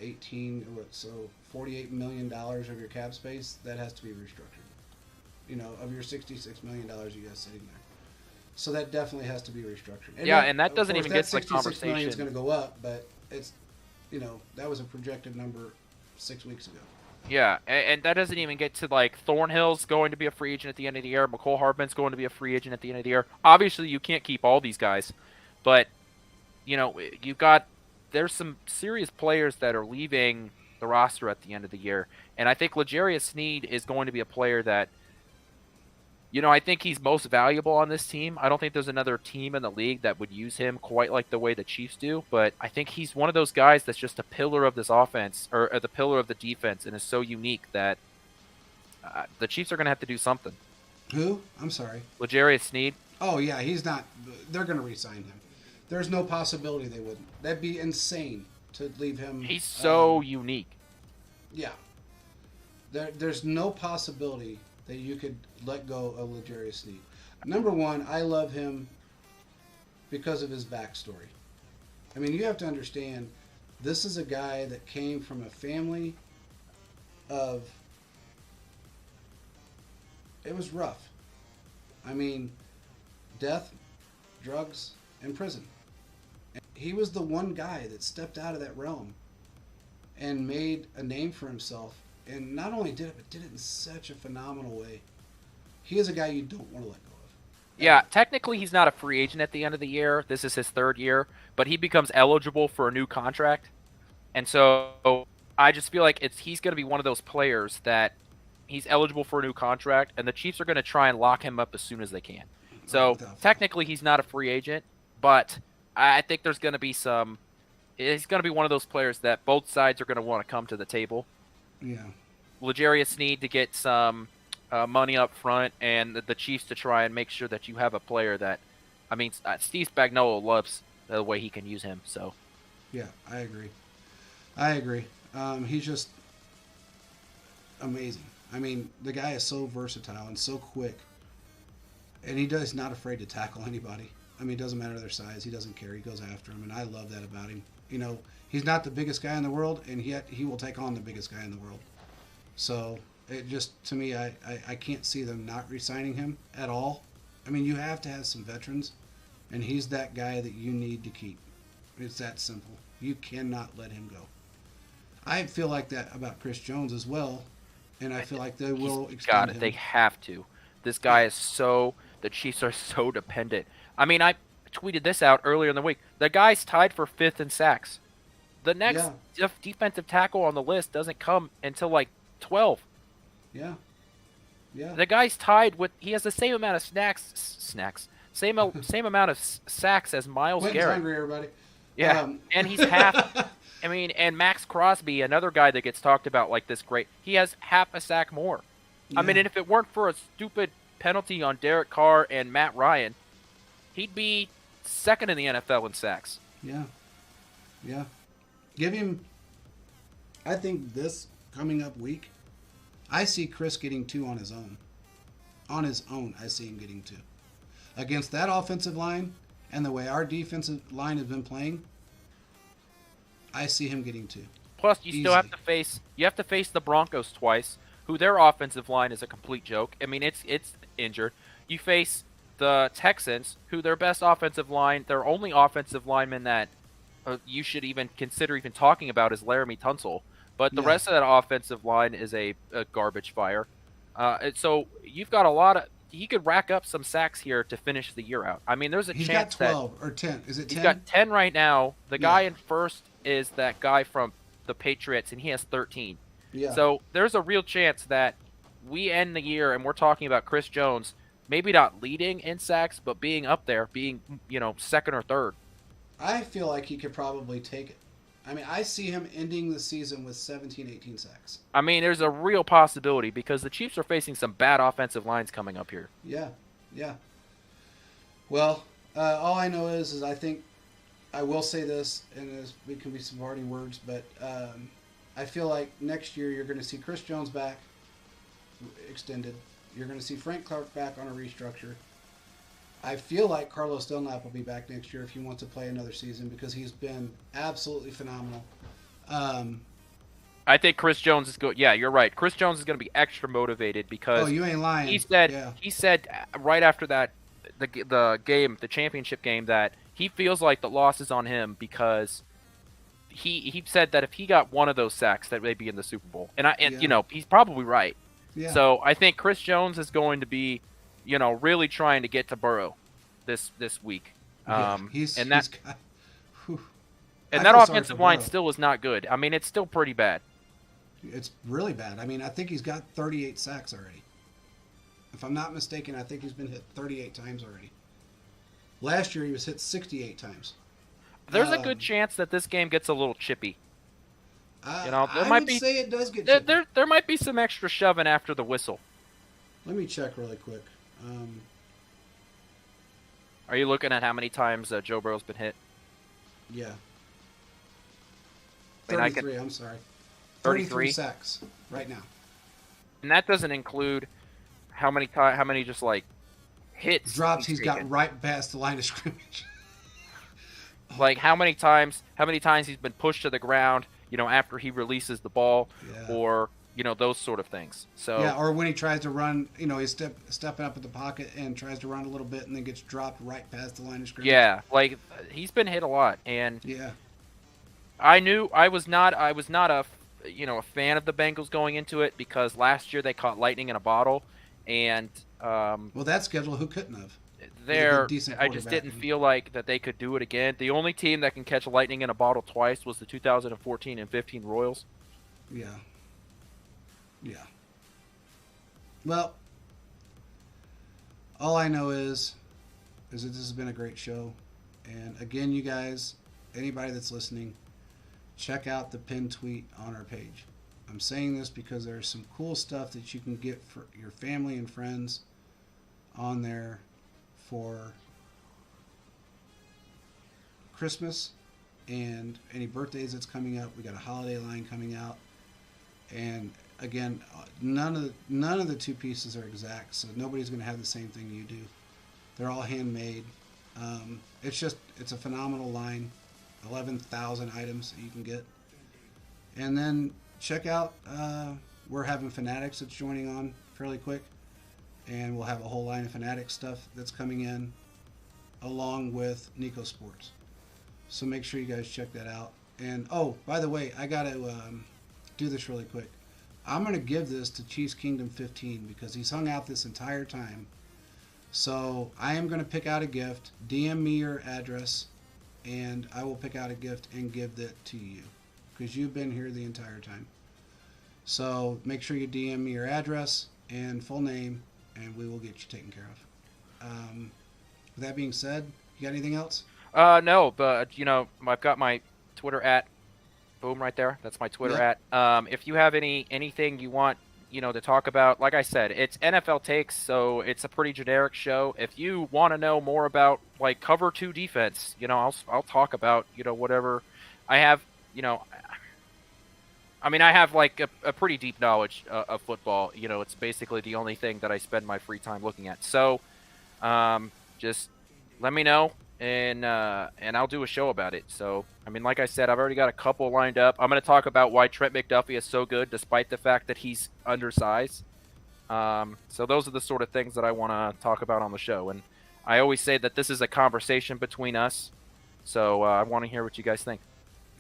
18, so $48 million of your cap space, that has to be restructured. Of your $66 million you got sitting there. So that definitely has to be restructured. Yeah, and that of doesn't course, even that get to the $66 million is conversation. going to go up, but it's, that was a projected number 6 weeks ago. Yeah, and that doesn't even get to like Thornhill's going to be a free agent at the end of the year. McCole Hardman's going to be a free agent at the end of the year. Obviously, you can't keep all these guys, but you've got there's some serious players that are leaving the roster at the end of the year, and I think L'Jarius Sneed is going to be a player that I think he's most valuable on this team. I don't think there's another team in the league that would use him quite like the way the Chiefs do, but I think he's one of those guys that's just a pillar of this offense or the pillar of the defense and is so unique that the Chiefs are going to have to do something. Who? I'm sorry. L'Jarius Sneed. Oh, yeah, he's not. They're going to re-sign him. There's no possibility they wouldn't. That'd be insane to leave him. He's so unique. Yeah. There's no possibility that you could let go of L'Jarius Sneed. Number one, I love him because of his backstory. I mean, you have to understand, this is a guy that came from a family of... It was rough. I mean, death, drugs, and prison. And he was the one guy that stepped out of that realm and made a name for himself. And not only did it, but did it in such a phenomenal way. He is a guy you don't want to let go of. Yeah, technically he's not a free agent at the end of the year. This is his third year, but he becomes eligible for a new contract. And so I just feel like he's going to be one of those players that he's eligible for a new contract, and the Chiefs are going to try and lock him up as soon as they can. So technically he's not a free agent, but I think there's going to be he's going to be one of those players that both sides are going to want to come to the table. Yeah. L'Jarius Sneed to get some money up front, and the Chiefs to try and make sure that you have a player that, I mean, Steve Spagnuolo loves the way he can use him. So. Yeah, I agree. He's just amazing. I mean, the guy is so versatile and so quick, and he's not afraid to tackle anybody. I mean, it doesn't matter their size. He doesn't care. He goes after them, and I love that about him. He's not the biggest guy in the world, and yet he will take on the biggest guy in the world. So it just, to me, I can't see them not re-signing him at all. I mean, you have to have some veterans, and he's that guy that you need to keep. It's that simple. You cannot let him go. I feel like that about Chris Jones as well, and I feel like they will extend him. They have to. This guy is the Chiefs are so dependent. I mean, I tweeted this out earlier in the week. The guy's tied for 5th in sacks. The next defensive tackle on the list doesn't come until like 12. Yeah. The guy's tied with. He has the same amount of same amount of sacks as Myles Quentin's Garrett. hungry, everybody. Yeah, and he's half. I mean, and Max Crosby, another guy that gets talked about like this great. He has half a sack more. Yeah. I mean, and if it weren't for a stupid penalty on Derek Carr and Matt Ryan, he'd be 2nd in the NFL in sacks. Yeah. Give him. I think this coming up week, I see Chris getting 2 on his own. On his own, I see him getting 2. Against that offensive line and the way our defensive line has been playing, I see him getting 2. Plus, you still have to face the Broncos twice, who their offensive line is a complete joke. I mean, it's injured. You face the Texans, who their best offensive line, their only offensive lineman that you should even consider even talking about is Laramie Tunsil. But the rest of that offensive line is a garbage fire. So you've got a lot of. He could rack up some sacks here to finish the year out. I mean, there's a chance that. He's got 12 or 10. Is it 10? He's got 10 right now. The guy in first is that guy from the Patriots, and he has 13. Yeah. So there's a real chance that we end the year, and we're talking about Chris Jones, maybe not leading in sacks, but being up there, being 2nd or 3rd. I feel like he could probably take it. I mean, I see him ending the season with 17, 18 sacks. I mean, there's a real possibility because the Chiefs are facing some bad offensive lines coming up here. Yeah. Well, all I know is I think I will say this, and it can be some parting words, but I feel like next year you're going to see Chris Jones back extended. You're going to see Frank Clark back on a restructure. I feel like Carlos Dunlap will be back next year if he wants to play another season because he's been absolutely phenomenal. I think Chris Jones is good. Yeah, you're right. Chris Jones is going to be extra motivated because you ain't lying. he said Yeah. Right after that the championship game, that he feels like the loss is on him because he said that if he got one of those sacks that they'd be in the Super Bowl. And you know, he's probably right. Yeah. So I think Chris Jones is going to be, you know, really trying to get to Burrow this week. That offensive line still is not good. I mean, it's still pretty bad. It's really bad. I mean, I think he's got 38 sacks already. If I'm not mistaken, I think he's been hit 38 times already. Last year he was hit 68 times. There's a good chance that this game gets a little chippy. You know, I would say it does get chippy. There might be some extra shoving after the whistle. Let me check really quick. Are you looking at how many times Joe Burrow's been hit? Yeah. I mean, 33, I'm sorry. 33 sacks right now. And that doesn't include how many just like hits drops he's got right past the line of scrimmage. Like how many times he's been pushed to the ground, you know, after he releases the ball, or you know, those sort of things. So yeah, or when he tries to run, you know, he's stepping up at the pocket and tries to run a little bit and then gets dropped right past the line of scrimmage. Yeah, like he's been hit a lot, and yeah, I was not a fan of the Bengals going into it because last year they caught lightning in a bottle, and well, that schedule, who couldn't have? I just didn't feel like that they could do it again. The only team that can catch lightning in a bottle twice was the 2014 and 15 Royals. Yeah. Well, all I know is that this has been a great show, and again, you guys, anybody that's listening, check out the pinned tweet on our page. I'm saying this because there's some cool stuff that you can get for your family and friends on there for Christmas and any birthdays that's coming up. We got a holiday line coming out, and again, none of the two pieces are exact, so nobody's going to have the same thing you do. They're all handmade. It's a phenomenal line. 11,000 items that you can get. And then check out, we're having Fanatics that's joining on fairly quick, and we'll have a whole line of Fanatics stuff that's coming in along with Nico Sports. So make sure you guys check that out. And oh, by the way, I got to do this really quick. I'm going to give this to Chiefs Kingdom 15 because he's hung out this entire time. So I am going to pick out a gift. DM me your address, and I will pick out a gift and give that to you because you've been here the entire time. So make sure you DM me your address and full name, and we will get you taken care of. With that being said, you got anything else? No, but you know, I've got my Twitter @ boom right there. That's my Twitter @ if you have anything you want, you know, to talk about, like I said, it's NFL takes, so it's a pretty generic show. If you want to know more about like cover 2 defense, you know, I'll talk about, you know, whatever I have, you know. I mean, I have like a pretty deep knowledge of football. You know, it's basically the only thing that I spend my free time looking at. So, just let me know, and I'll do a show about it. So, I mean, like I said, I've already got a couple lined up. I'm going to talk about why Trent McDuffie is so good, despite the fact that he's undersized. So those are the sort of things that I want to talk about on the show. And I always say that this is a conversation between us. So I want to hear what you guys think.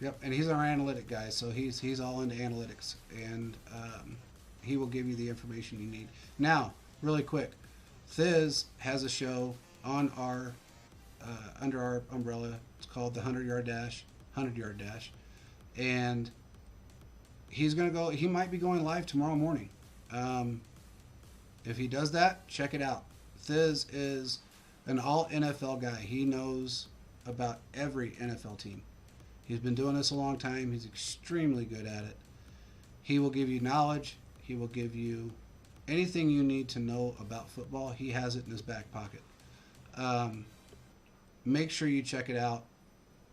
Yep, and he's our analytic guy, so he's all into analytics, and he will give you the information you need. Now, really quick, Thiz has a show on our under our umbrella. It's called the 100 Yard Dash, and he's gonna go. He might be going live tomorrow morning. If he does that, check it out. Thiz is an all NFL guy. He knows about every NFL team. He's been doing this a long time. He's extremely good at it. He will give you knowledge. He will give you anything you need to know about football. He has it in his back pocket. make sure you check it out.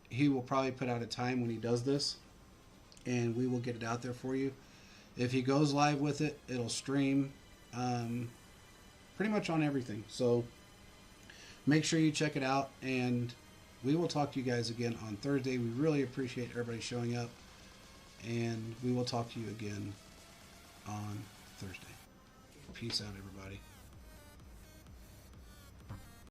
He will probably put out a time when he does this, and we will get it out there for you. If he goes live with it, it'll stream pretty much on everything. So make sure you check it out, and we will talk to you guys again on Thursday. We really appreciate everybody showing up, and we will talk to you again on Thursday. Peace out, everybody.